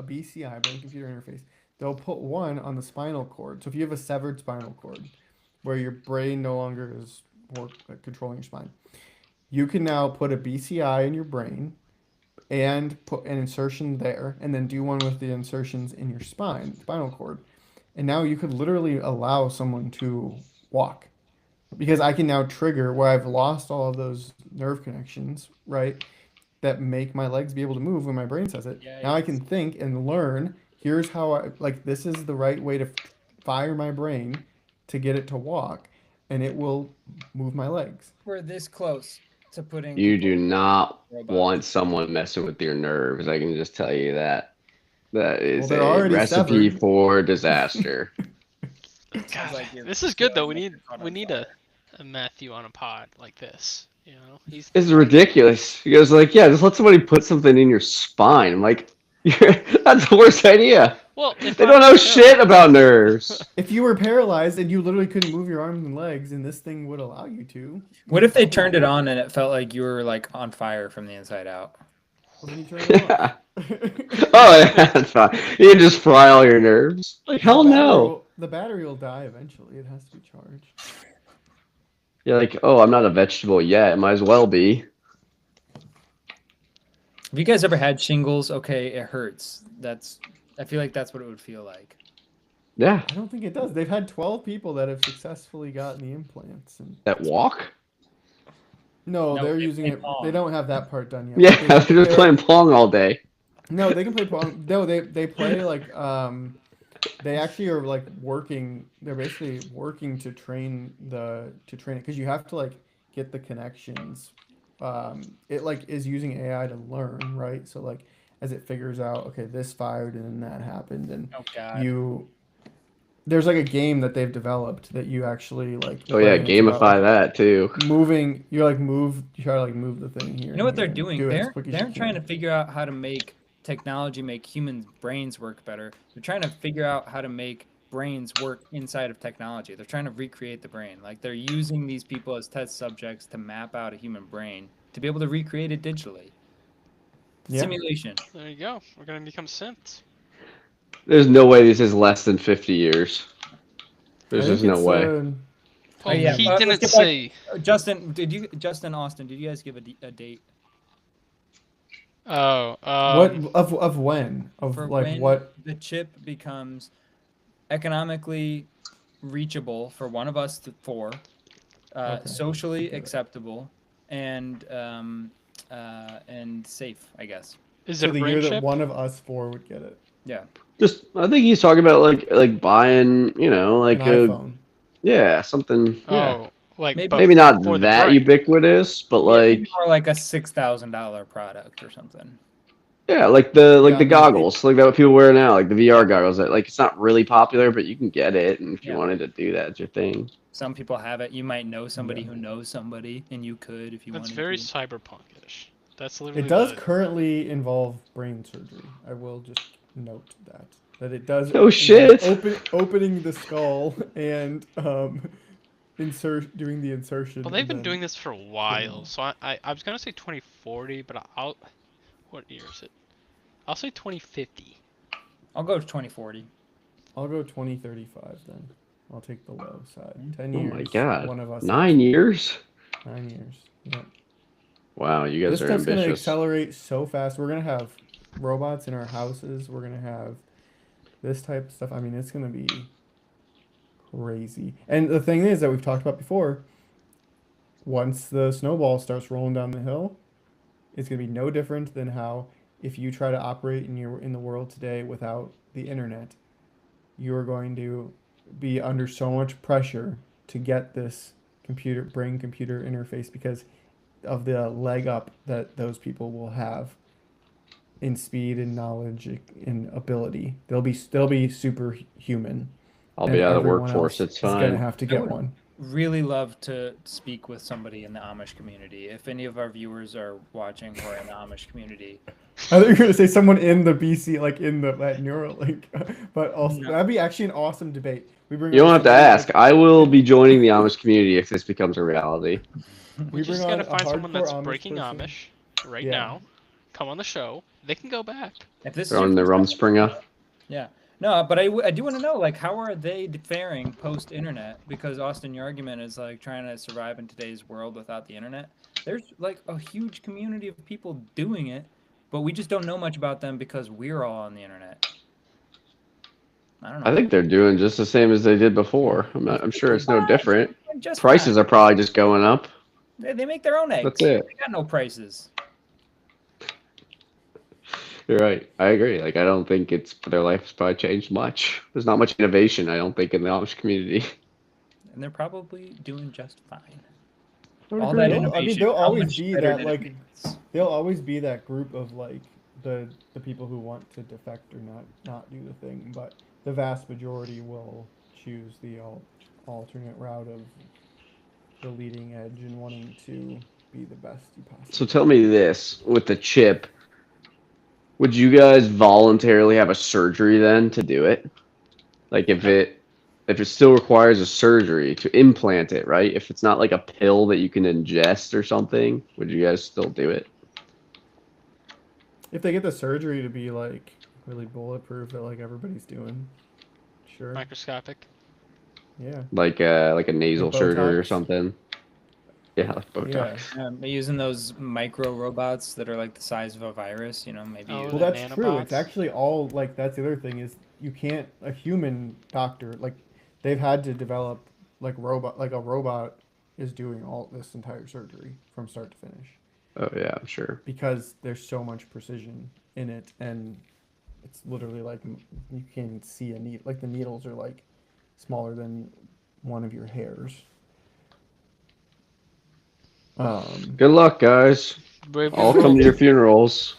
A: BCI, brain computer interface. They'll put one on the spinal cord. So if you have a severed spinal cord, where your brain no longer is controlling your spine, you can now put a BCI in your brain and put an insertion there, and then do one with the insertions in your spinal cord. And now you could literally allow someone to walk. Because I can now trigger where I've lost all of those nerve connections, right? that make my legs be able to move when my brain says it.
D: Yeah,
A: Now I
D: yes.
A: can think and learn. Here's how I like. This is the right way to fire my brain to get it to walk, and it will move my legs.
D: We're this close to putting.
E: You
D: people
E: do not
D: in robots.
E: want someone messing with your nerves. I can just tell you that. That is
A: they're
E: a
A: already
E: recipe
A: severed.
E: for disaster.
C: God,
D: like you're
C: this is good though.
D: feeling like
C: We
D: you're
C: need
D: caught
C: a Matthew on a pod like this. You know, he's
E: It's ridiculous. He goes like, yeah, just let somebody put something in your spine. I'm like, that's the worst idea.
C: well. If
E: They
C: I'm
E: don't know
C: paralyzed-
E: shit about nerves.
A: If you were paralyzed and you literally couldn't move your arms and legs, and this thing would allow you to,
D: What if they turned it on and it felt like you were like on fire from the inside out?
A: well, then you turn it off.
E: Oh, yeah, that's fine. You can just fry all your nerves. Like, hell no.
A: The battery will die eventually. It has to be charged.
E: You're like, oh, I'm not a vegetable yet. It might as well be.
D: Have you guys ever had shingles? Okay, it hurts. I feel like that's what it would feel like.
E: Yeah,
A: I don't think it does. They've had 12 people that have successfully gotten the implants. And
E: that walk.
A: no,
D: No,
A: they're
D: they
A: using
D: play
A: it.
D: Pong.
A: They don't have that part done yet.
E: Yeah,
A: but
E: they're just playing Pong all day.
A: No, they can play Pong. No, they play like they actually are like working. They're basically working to train it because you have to like get the connections. It like is using AI to learn, right? So like as it figures out, okay, this fired and then that happened, and
D: Oh god.
A: there's like a game that they've developed that you actually like.
E: Oh yeah,
A: play, and it's about,
E: gamify
A: like,
E: that too.
A: moving. You try to like move the thing here.
D: You know what
A: and
D: they're
A: here and
D: doing?
A: do it as
D: They're
A: quick as you
D: they're trying to
A: can.
D: figure out how to make technology make human brains work better. They're trying to figure out how to make brains work inside of technology. They're trying to recreate the brain. Like they're using these people as test subjects to map out a human brain to be able to recreate it digitally.
A: Yeah.
D: Simulation.
C: There you go. We're gonna become synths.
E: There's no way this is less than 50 years. There's
A: I
E: just
A: think
E: no
A: it's,
E: way.
C: Well,
D: yeah,
C: he
D: let's
C: didn't
D: get back-
C: say.
D: Justin Austin, did you guys give a date?
C: Oh,
A: what of when of
D: For
A: like
D: when
A: what
D: the chip becomes economically reachable for one of us four,
A: Okay.
D: socially
A: Okay.
D: acceptable, and safe, I guess.
C: is
A: so
C: it a
A: the
C: brain
A: year that
C: chip?
A: one of us four would get it
D: Yeah.
E: Just, I think he's talking about like buying, you know, like
A: an
E: a
A: iPhone.
E: yeah, something. Yeah.
C: Oh, like
D: Maybe-
C: but
E: Maybe not
C: for the
E: that
C: brain.
E: ubiquitous, but
D: Yeah,
E: like
D: maybe more like a $6,000 product or something.
E: yeah, like the
A: Yeah, I mean,
E: goggles, like that what people wear now, like the VR goggles. That like it's not really popular, but you can get it, and if you
D: Yeah.
E: wanted to do that, it's your thing.
D: Some people have it. You might know somebody
A: Yeah.
D: who knows somebody, and you could if you
C: That's
D: wanted
C: very
D: to.
C: cyberpunkish. That's literally.
A: It does
C: the-
A: currently involve brain surgery. I will just note that it does.
E: Oh,
A: involve
E: shit.
A: opening the skull and doing the insertion.
C: Well, they've
A: and
C: been
A: then-
C: doing this for a while,
A: on.
C: so I was gonna say 2040, but I'll. What year is it? I'll say 2050.
D: I'll go to 2040.
A: I'll go 2035 then. I'll take the low side. 10
E: Oh
A: years.
E: my god,
A: One of us.
E: 9 years?
A: 9 years. Yep.
E: Wow, you guys
A: This
E: are
A: stuff's gonna
E: ambitious.
A: accelerate so fast. We're gonna have robots in our houses. We're gonna have this type of stuff. I mean, it's gonna be crazy. And the thing is that we've talked about before. Once the snowball starts rolling down the hill, it's gonna be no different than how if you try to operate in the world today without the internet, you are going to be under so much pressure to get this brain computer interface because of the leg up that those people will have in speed and knowledge and ability. They'll be superhuman.
E: I'll
A: and
E: be out of the
A: everyone
E: workforce,
A: else
E: it's
A: is gonna
E: fine.
A: have to
D: I
A: get
D: would-
A: one.
D: Really love to speak with somebody in the Amish community. If any of our viewers are watching who are in the Amish community,
A: I thought you were gonna say someone in the BC, like in that Neuralink, but also
D: No.
A: that'd be actually an awesome debate. We bring
E: You don't
A: on
E: have to
A: somebody
E: ask.
A: like-
E: I will be joining the Amish community if this becomes a reality.
C: We just
A: bring on
C: gotta
A: a
C: find someone that's
A: hardcore
C: breaking
A: person.
C: Amish right
A: Yeah.
C: now. Come on the show. They can go back.
D: if this
E: They're
D: is
E: on
D: your
E: the
D: first time-
E: Rumspringer.
D: Yeah. No, but I do want to know, like, how are they faring post-internet? Because, Austin, your argument is, like, trying to survive in today's world without the internet. There's, like, a huge community of people doing it, but we just don't know much about them because we're all on the internet. I don't know.
E: I think they're doing just the same as they did before. I'm sure it's no different.
D: Just
E: Prices
D: fine.
E: are probably just going up.
D: They make their own eggs.
E: That's it.
D: They got no prices.
E: You're right. I agree. Like, I don't think their life's probably changed much. There's not much innovation, I don't think, in the Amish community.
D: And they're probably doing just fine.
A: I would
D: All
A: agree.
D: that
A: I mean,
D: innovation.
A: there'll
D: How
A: always
D: much
A: be
D: better
A: that
D: did it
A: like
D: make us?
A: there'll always be that group of like the people who want to defect or not do the thing, but the vast majority will choose the alternate route of the leading edge and wanting to be the best you possibly.
E: So tell me this, with the chip, would you guys voluntarily have a surgery then to do it? Like if it still requires a surgery to implant it, right? If it's not like a pill that you can ingest or something, would you guys still do it?
A: If they get the surgery to be like really bulletproof that like everybody's doing, sure.
C: Microscopic.
A: Yeah.
E: Like a nasal surgery or
A: Botox?
E: something? Yeah, like Botox.
A: Yeah.
D: Using those micro robots that are like the size of a virus, maybe.
C: Oh,
A: Well,
C: the
A: that's true. It's
C: nanobots?
A: actually all like that's the other thing is you can't a human doctor like they've had to develop like a robot is doing all this entire surgery from start to finish
E: Oh yeah, I'm sure.
A: because there's so much precision in it and it's literally like you can see a needle like the needles are like smaller than one of your hairs.
E: Good luck, guys. I'll come to your funerals.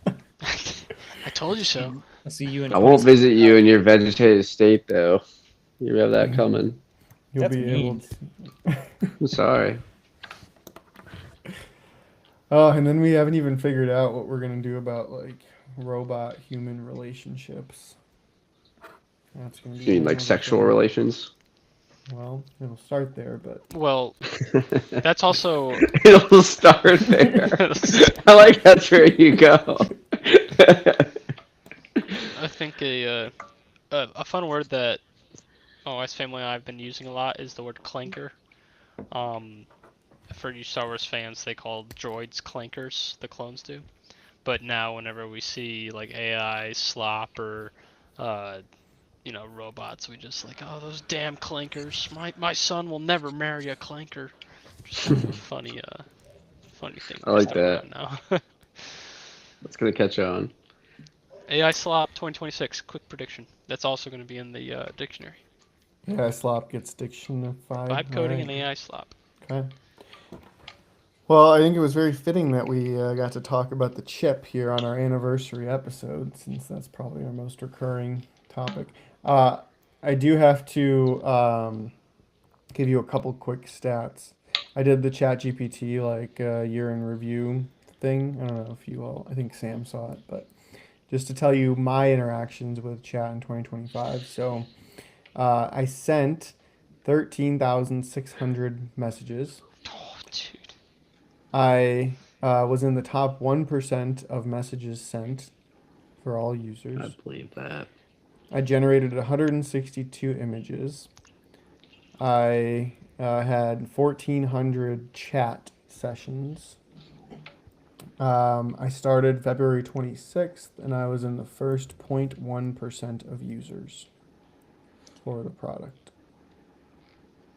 C: I told you so.
D: I'll see you in.
E: I won't
D: 26
E: visit you in your vegetative state, though. You have that coming.
A: You'll
D: That's
A: be
D: mean.
A: able to.
E: I'm sorry.
A: Oh, and then we haven't even figured out what we're gonna do about like robot human relationships. That's gonna be
E: You mean
A: a
E: like
A: whole
E: sexual
A: thing.
E: relations?
A: Well, it'll start there, but
C: Well, that's also
E: It'll start there. I like that's where you go.
C: I think a fun word that my wife's family and I have been using a lot is the word clanker. For you Star Wars fans, they call droids clankers, the clones do. But now whenever we see like AI slop or robots, we just like, oh, those damn clankers. My son will never marry a clanker. Just kind of a funny thing.
E: I like
C: to throw
E: that.
C: around now.
E: That's gonna catch on.
C: AI slop 2026, quick prediction. That's also going to be in the dictionary.
A: yeah, slop gets dictionified.
C: Vibe coding and
A: Alright.
C: AI slop.
A: Okay. Well, I think it was very fitting that we got to talk about the chip here on our anniversary episode, since that's probably our most recurring topic. I do have to give you a couple quick stats. I did the ChatGPT like year in review thing. I don't know if you all, I think Sam saw it, but just to tell you my interactions with chat in 2025. So I sent 13,600 messages.
C: Oh, dude.
A: I was in the top 1% of messages sent for all users.
E: I believe that.
A: I generated 162 images. I had 1,400 chat sessions. I started February 26th, and I was in the first 0.1% of users for the product.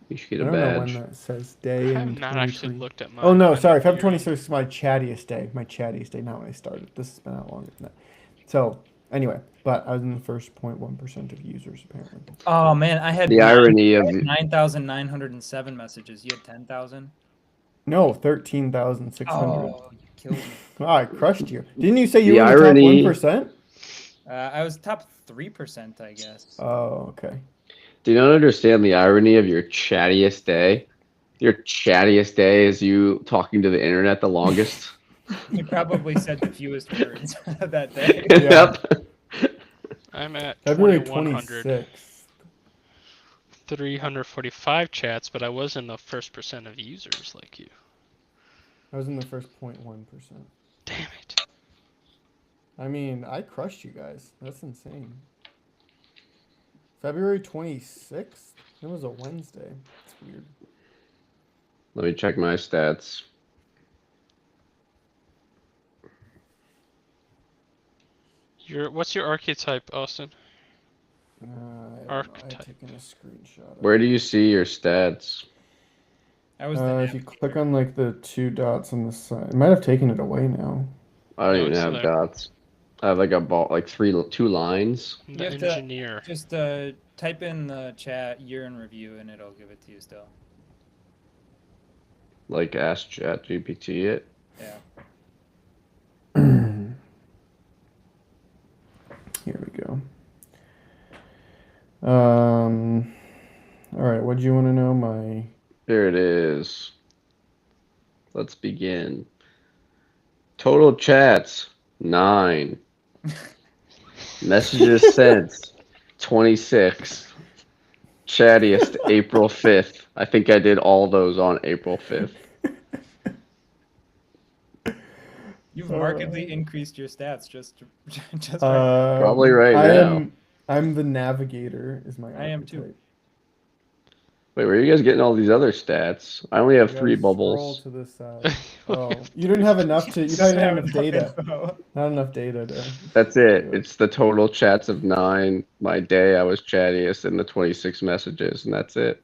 E: You should
A: I
E: get a
A: don't know when
E: badge.
A: that says
C: I
A: day
C: have
A: in
C: not actually
A: 2020.
C: looked at my.
A: Oh no,
C: my
A: sorry, February
C: year-end.
A: 26th is my chattiest day. My chattiest day, not when I started. This has been out longer than that. So anyway, but I was in the first 0.1% of users apparently.
D: Oh man, I had
E: The irony of
D: 9,907 messages. You had 10,000.
A: No, 13,600.
D: Oh, you killed me.
A: Wow, I crushed you. Didn't you say you
E: The
A: were in the
E: irony-
A: top 1%?
D: I was top 3%, I guess.
A: Oh, okay.
E: Do you not understand the irony of your chattiest day? Your chattiest day is you talking to the internet the longest.
D: You probably said the fewest words that day.
A: Yeah.
E: Yep.
C: I'm at
A: February
C: 2,100,
A: 26th.
C: 345 chats, but I was in the first percent of users like you.
A: I was in the first 0.1%.
C: Damn it.
A: I mean, I crushed you guys. That's insane. February 26th? It was a Wednesday. It's weird.
E: Let me check my stats.
C: What's your archetype, Austin?
A: I don't know. I've
C: Archetype.
A: taken a screenshot. of
E: Where
A: it.
E: do you see your stats?
D: I was the
A: If you click on like the two dots on the side, it might have taken it away now.
E: I don't
C: No,
E: even
C: it's
E: have
C: there.
E: dots. I have like a ball, like two lines.
C: The
D: You have to-
C: engineer.
D: Just type in the chat year in review and it'll give it to you still.
E: Like ask ChatGPT it.
D: Yeah.
A: Here we go. All right. What do you want to know? My
E: Here it is. Let's begin. Total chats 9. Messages sent 26. Chattiest April 5th. I think I did all those on April 5th.
D: You've markedly increased your stats just right.
E: Probably right now.
A: I'm the navigator. Is my
D: I am too.
A: archetype.
E: Wait, where are you guys getting all these other stats? I only have
A: You
E: 3
A: guys Scroll
E: bubbles.
A: to the side. Oh, you didn't have enough to. You didn't have enough data.
D: Info.
A: Not enough data to.
E: That's it. It's the total chats of 9. My day I was chattiest and the 26 messages, and that's it.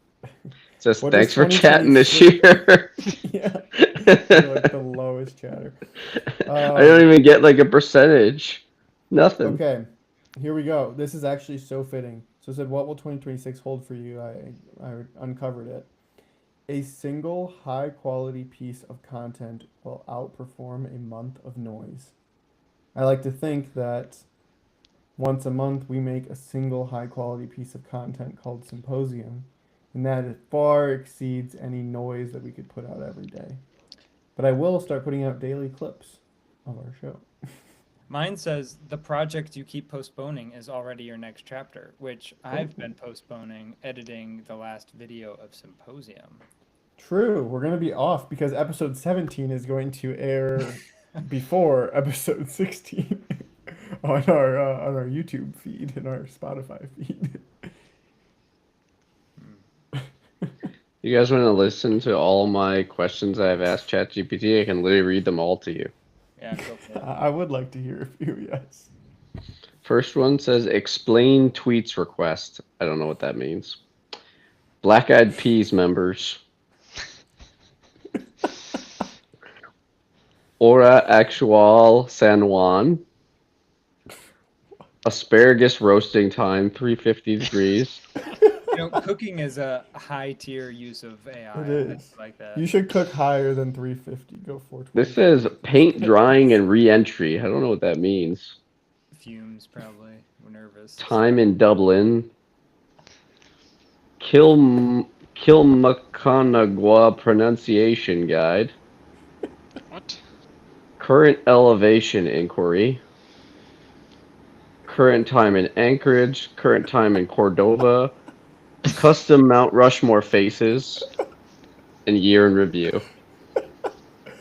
E: Just
A: What
E: thanks
A: does
E: for chatting this
A: 2026
E: year.
A: Yeah, you're like the lowest chatter.
E: I don't even get like a percentage. Nothing.
A: Okay, here we go. This is actually so fitting. So it said, "What will 2026 hold for you?" I uncovered it. A single high quality piece of content will outperform a month of noise. I like to think that once a month we make a single high quality piece of content called Symposium, and that it far exceeds any noise that we could put out every day. But I will start putting out daily clips of our show.
D: Mine says the project you keep postponing is already your next chapter, which I've been postponing editing the last video of Symposium.
A: True, we're going to be off because episode 17 is going to air before episode 16 on our YouTube feed and our Spotify feed.
E: You guys want to listen to all my questions I've asked ChatGPT? I can literally read them all to you.
D: Yeah, go for it.
A: I would like to hear a few, yes.
E: First one says explain tweets request. I don't know what that means. Black Eyed Peas members. Hora actual San Juan. Asparagus roasting time, 350 degrees.
D: You know, cooking is a high tier use of AI.
A: It is.
D: I like that.
A: You should cook higher than 350. Go 420.
E: This says paint drying and re-entry. I don't know what that means.
D: Fumes, probably. We're nervous.
E: Time in Dublin. Kilmaconagua pronunciation guide.
C: What?
E: Current elevation inquiry. Current time in Anchorage. Current time in Cordova. Custom Mount Rushmore faces. And year in review.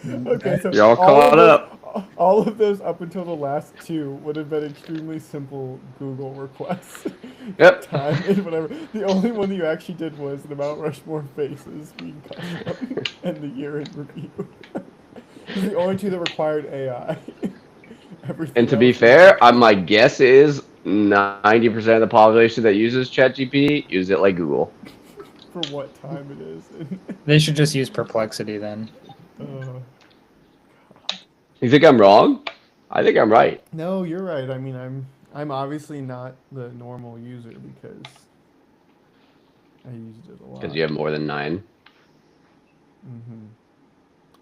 A: Okay, so
E: You're all caught up.
A: All of those up until the last two would have been extremely simple Google requests.
E: Yep.
A: Time and whatever. The only one you actually did was the Mount Rushmore faces being custom and the year in review. These are the only two that required AI. Everything
E: And to be
A: else was
E: fair, my guess is 90% of the population that uses ChatGPT use it like Google.
A: for what time it is.
D: They should just use Perplexity then.
E: You think I'm wrong? I think I'm right.
A: No, you're right. I mean, I'm obviously not the normal user because I used it a lot.
E: Because you have more than 9.
A: Mm-hmm.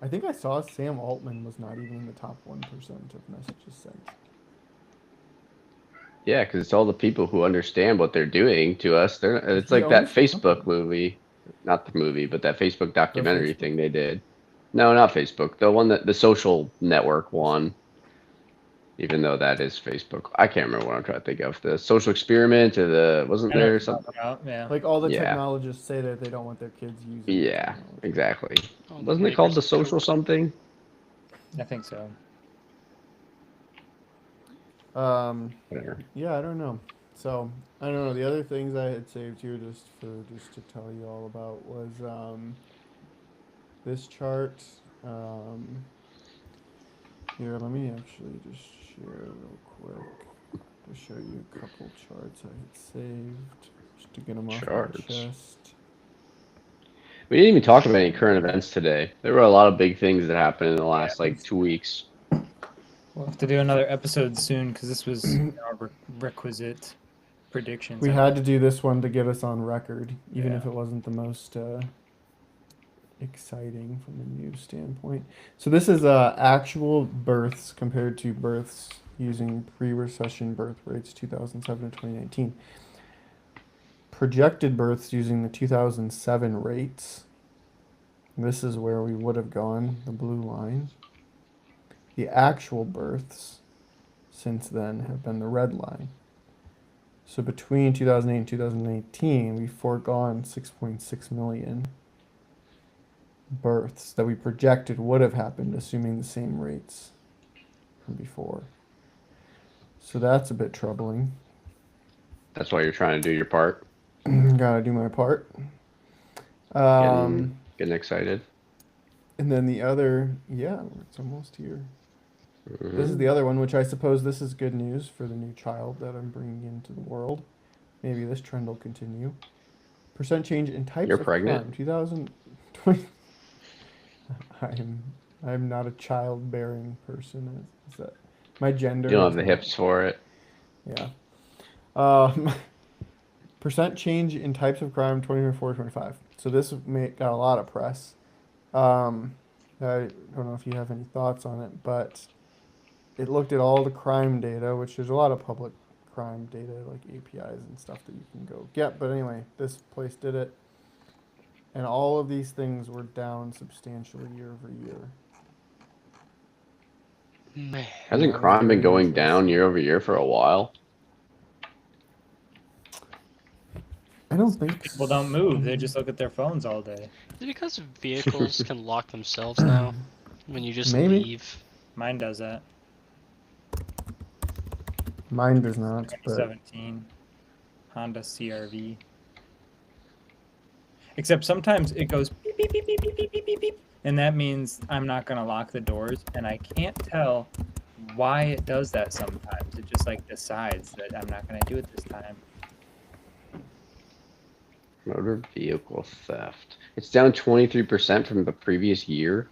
A: I think I saw Sam Altman was not even in the top 1% of messages sent.
E: Yeah, because it's all the people who understand what they're doing to us. It's
A: He
E: like that
A: owns the
E: Facebook
A: company.
E: movie. Not the movie, but that Facebook documentary
A: Facebook?
E: thing they did. No, not Facebook. The one the social network one. Even though that is Facebook. I can't remember what I'm trying to think of. The social experiment or wasn't
D: I know what
E: there
D: you're
E: something?
D: talking about, yeah.
A: Like all the
E: Yeah.
A: technologists say that they don't want their kids using. the
E: Yeah,
A: technology.
E: exactly.
C: Oh, the
E: Wasn't it called the
C: neighbors
E: social
C: code.
E: something?
D: I think so.
E: Whatever.
A: Yeah, I don't know. So I don't know. The other things I had saved here just to tell you all about was this chart. Here, let me actually just share real quick to show you a couple charts I had saved just to get them off my
E: Charts.
A: chest.
E: We didn't even talk about any current events today. There were a lot of big things that happened in the last like 2 weeks.
A: Well,
D: We'll have to do another episode soon because this was our requisite predictions.
A: We had to do this one to get us on record, even if
D: Yeah.
A: it wasn't the most exciting from a news standpoint. So this is actual births compared to births using pre-recession birth rates 2007 to 2019. Projected births using the 2007 rates. This is where we would have gone, the blue line. The actual births since then have been the red line. So between 2008 and 2018, we've foregone 6.6 million births that we projected would have happened, assuming the same rates from before. So that's a bit troubling.
E: That's why you're trying to do your part.
A: Gotta do my part.
E: Getting excited.
A: And then the other, yeah, it's almost here.
E: Mhm.
A: This is the other one, which I suppose this is good news for the new child that I'm bringing into the world. Maybe this trend will continue. Percent change in types
E: You're
A: of
E: pregnant?
A: crime. 2020. I'm not a childbearing person. Is that my gender?
E: You don't
A: is
E: have the
A: not-
E: hips for it.
A: Yeah. Percent change in types of crime 2024-25. So this got a lot of press. I don't know if you have any thoughts on it, but it looked at all the crime data, which there's a lot of public crime data like APIs and stuff that you can go get. But anyway, this place did it. And all of these things were down substantially year over year.
C: Man.
E: Hasn't
A: that was
E: crime been
A: very
E: going down
A: interesting.
E: year over year for a while?
A: I don't think
D: People don't move; they just look at their phones all day.
C: Is it because vehicles can lock themselves now when you just
A: Maybe.
C: leave?
D: Mine does that.
A: Mine does not. But
D: 2017 Honda CRV. Except sometimes it goes beep, beep, beep, beep, beep, beep, beep, beep, beep, and that means I'm not gonna lock the doors, and I can't tell why it does that sometimes. It just like decides that I'm not gonna do it this time.
E: Motor vehicle theft. It's down 23% from the previous year.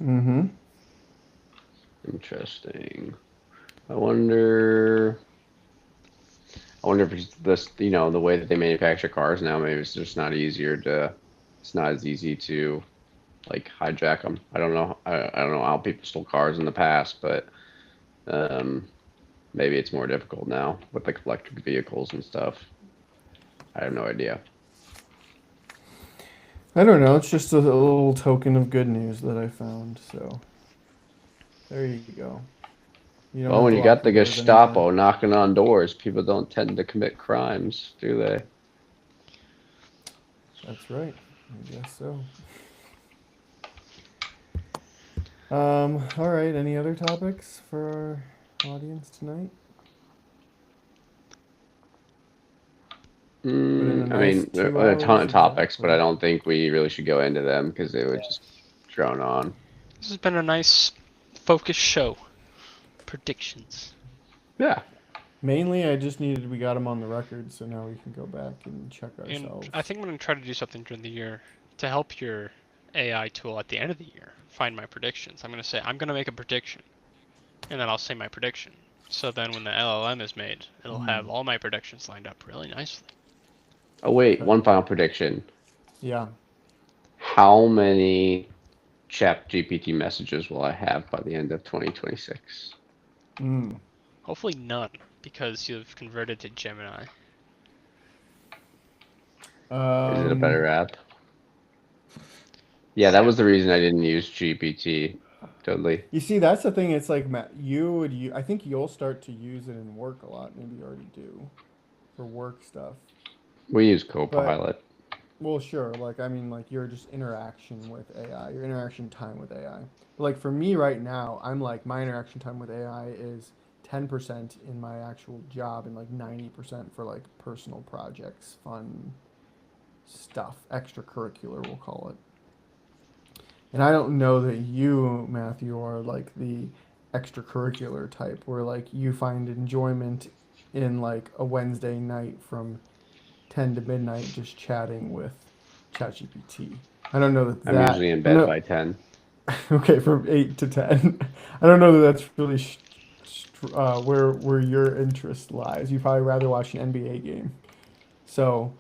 A: mm-hmm.
E: Interesting. I wonder if it's this, the way that they manufacture cars now, maybe it's just not it's not as easy to like hijack them. I don't know. I don't know how people stole cars in the past, but maybe it's more difficult now with like electric vehicles and stuff. I have no idea.
A: I don't know. It's just a little token of good news that I found. So there you go. You don't
E: Well,
A: have
E: when
A: to
E: you
A: lock
E: got the
A: doors
E: Gestapo
A: anymore.
E: knocking on doors, people don't tend to commit crimes, do they?
A: That's right. I guess so. All right. Any other topics for our audience tonight? in a
E: I mean,
A: nice
E: there
A: 2
E: are a ton of
A: hours
E: topics, but
A: exactly.
E: I don't think we really should go into them because they would just drone on.
C: This has been a nice, focused show. Predictions.
E: Yeah.
A: Mainly, we got them on the record, so now we can go back and check
C: And
A: ourselves.
C: I think I'm going to try to do something during the year to help your AI tool at the end of the year find my predictions. I'm going to say, I'm going to make a prediction, and then I'll say my prediction. So then when the LLM is made, it'll have all my predictions lined up really nicely.
E: Oh, wait,
A: Okay.
E: one final prediction.
A: Yeah.
E: How many ChatGPT messages will I have by the end of 2026?
C: Hopefully none, because you've converted to Gemini.
E: Is it a better app? Yeah, that was the reason I didn't use GPT. Totally.
A: You see, that's the thing. It's like, Matt, I think you'll start to use it in work a lot. Maybe you already do for work stuff.
E: We use Copilot.
A: Well, sure. Like, I mean, like your just interaction with AI, your interaction time with AI. But like for me right now, I'm like, my interaction time with AI is 10% in my actual job and like 90% for like personal projects, fun stuff, extracurricular, we'll call it. And I don't know that you, Matthew, are like the extracurricular type where like you find enjoyment in like a Wednesday night from 10 to midnight just chatting with ChatGPT. I don't know that
E: I'm usually in bed by 10.
A: Okay, from 8 to 10. I don't know that that's really where your interest lies. You probably rather watch an NBA game. So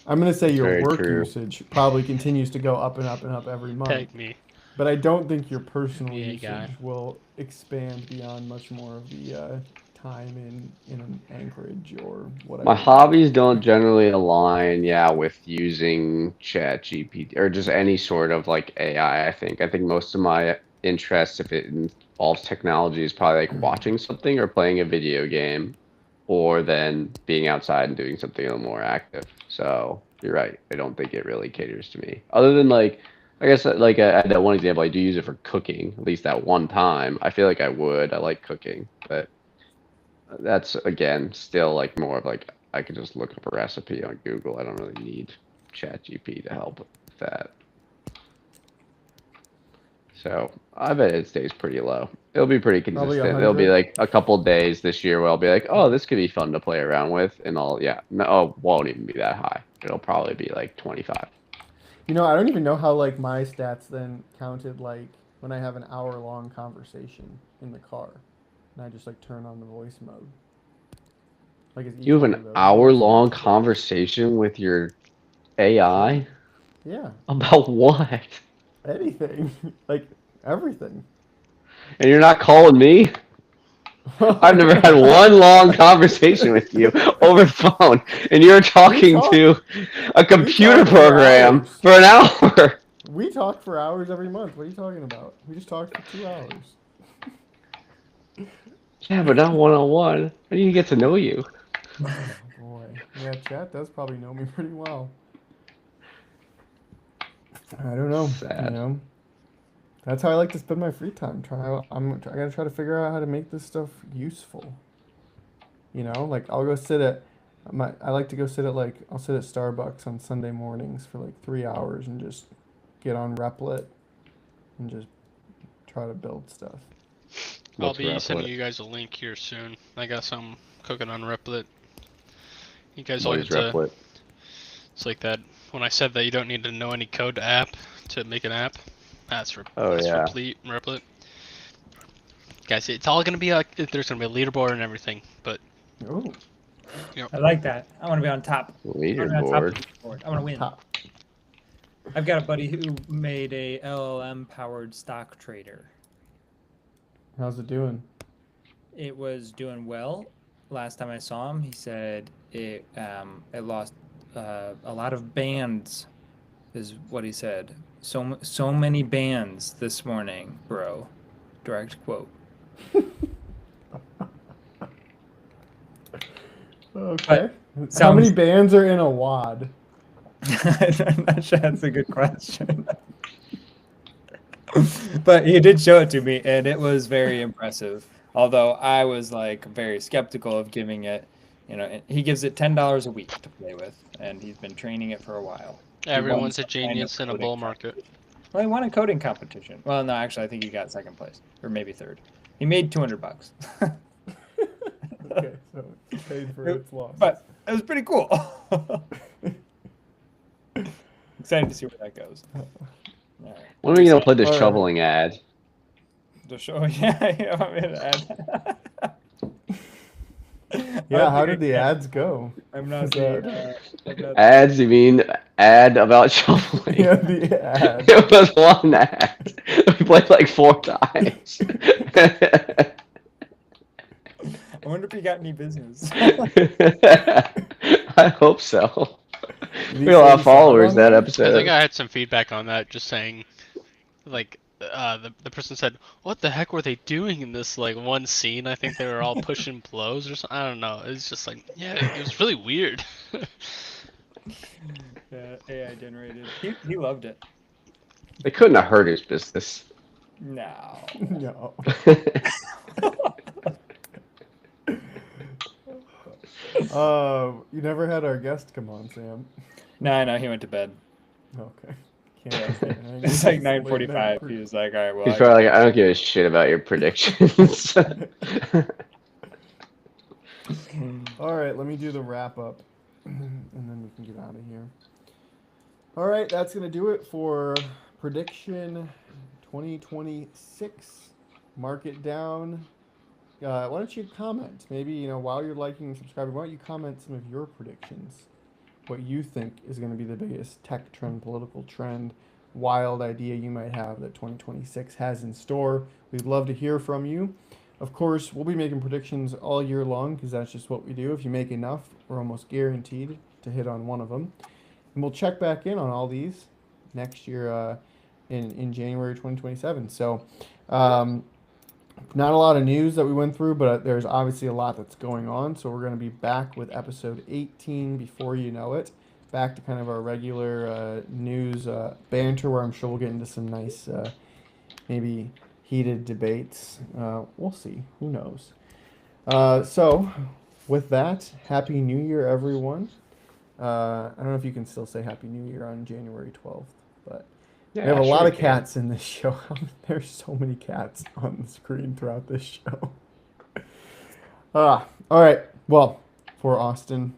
A: I'm gonna say your
E: Very
A: work
E: true.
A: usage probably continues to go up and up and up every month.
C: Peg me.
A: But I don't think your personal
C: NBA
A: usage
C: guy.
A: will expand beyond much more of the time in an Anchorage or whatever.
E: My hobbies don't generally align, with using Chat GPT or just any sort of like AI. I think most of my interest, if it involves technology, is probably like watching something or playing a video game, or then being outside and doing something a little more active. So you're right. I don't think it really caters to me. Other than like, I guess like that one example, I do use it for cooking. At least that one time, I feel like I would. I like cooking, but that's again still like more of like I could just look up a recipe on Google. I don't really need ChatGPT to help with that. So I bet it stays pretty low. It'll be pretty
A: Probably
E: consistent. There'll be
A: 100.
E: like a couple days this year where I'll be like, oh, this could be fun to play around with, and won't even be that high. It'll probably be like 25.
A: You know, I don't even know how like my stats then counted like when I have an hour-long conversation in the car, and I just like turn on the voice mode. Like it's
E: You have
A: each one
E: an
A: of those
E: hour-long
A: voice modes.
E: conversation with your AI
A: Yeah,
E: about what?
A: anything, like everything.
E: And you're not calling me? I've never had one long conversation with you over the phone, and you're talking to a computer
A: talk for
E: program
A: hours.
E: for an hour.
A: We talk for hours every month. What are you talking about? We just talked for 2 hours.
E: Yeah, but not one-on-one. I need to get to know you.
A: Oh boy, yeah, chat does probably know me pretty well. I don't know.
E: Sad.
A: You know, that's how I like to spend my free time. I gotta try to figure out how to make this stuff useful. You know, like I'll go sit at I like to go sit at I'll sit at Starbucks on Sunday mornings for like 3 hours and just get on Replit and just try to build stuff.
C: I'll
E: What's
C: be
E: Replit?
C: sending you guys a link here soon. I got some cooking on Replit. You guys
E: What
C: all
E: is
C: get to.
E: Replit?
C: It's like that when I said that you don't need to know any code to make an app. That's
E: yeah.
C: Replit. Guys, it's all gonna be like there's gonna be a leaderboard and everything, but
A: Oh,
D: I like that. I want to be on top. I wanna be on top of
E: Leaderboard.
D: the leaderboard. I want to win.
A: top.
D: I've got a buddy who made a LLM powered stock trader.
A: How's it doing?
D: It was doing well. Last time I saw him, he said it lost a lot of bands, is what he said. So many bands this morning, bro. Direct quote.
A: Okay. How
D: sounds-
A: many bands are in a wad?
D: I'm not sure that's a good question. But he did show it to me, and it was very impressive. Although I was like very skeptical of giving it, he gives it $10 a week to play with, and he's been training it for a while.
C: everyone's a
D: some kind of
C: genius in a
D: coding
C: bull market.
D: Well, he won a coding competition. Well, no, actually, I think he got second place, or maybe third. He made $200.
A: Okay, so it's paid for its loss.
D: But it was pretty cool. Excited to see where that goes. All right.
E: When are we gonna play the
A: Alright.
E: shoveling ad?
D: The show, yeah, you want me to add?
A: Yeah, how did the ads go?
D: I'm not
A: Is
D: the.
A: that-
D: I'm not-
E: Ads? You mean ad about shoveling?
A: Yeah, the ad.
E: It was one ad. We played like 4 times.
D: I wonder if he got any business.
E: I hope so.
A: Did he
E: We had a
A: say
E: lot
A: he
E: of
A: saw it
E: followers
A: on
E: that
A: there?
C: I
E: episode.
C: think I had some feedback on that, just saying, like, the person said, "What the heck were they doing in this like one scene?" I think they were all pushing blows or something. I don't know. It's just like, yeah, it was really weird.
D: AI generated. He loved it.
E: They couldn't have hurt his business.
D: No.
A: No. You never had our guest come on, Sam.
D: No, he went to bed.
A: Okay. Can't say anything.
D: It's like
A: Late night
D: 9:45. He was like, all right, well.
E: He's probably like, I don't give a shit about your predictions.
A: All right, let me do the wrap up, and then we can get out of here. All right, that's gonna do it for prediction 2026. Mark it down. why don't you comment? Maybe, you know, while you're liking and subscribing, why don't you comment some of your predictions? What you think is going to be the biggest tech trend, political trend, wild idea you might have that 2026 has in store. We'd love to hear from you. Of course, we'll be making predictions all year long because that's just what we do. If you make enough, we're almost guaranteed to hit on one of them. And we'll check back in on all these next year in January 2027. So, not a lot of news that we went through, but there's obviously a lot that's going on. So we're going to be back with episode 18 before you know it. Back to kind of our regular news banter where I'm sure we'll get into some nice, maybe heated debates. We'll see. Who knows? So with that, Happy New Year, everyone. I don't know if you can still say Happy New Year on January 12th, but we have a lot of cats in this show. There's so many cats on the screen throughout this show. All right. Well, for Austin.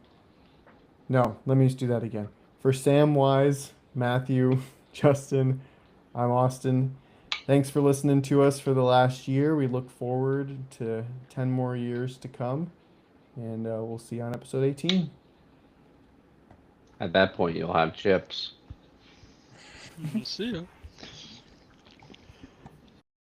A: No, let me just do that again. For Sam Wise, Matthew, Justin, I'm Austin. Thanks for listening to us for the last year. We look forward to 10 more years to come. And we'll see you on episode 18.
E: At that point, you'll have chips.
C: See ya.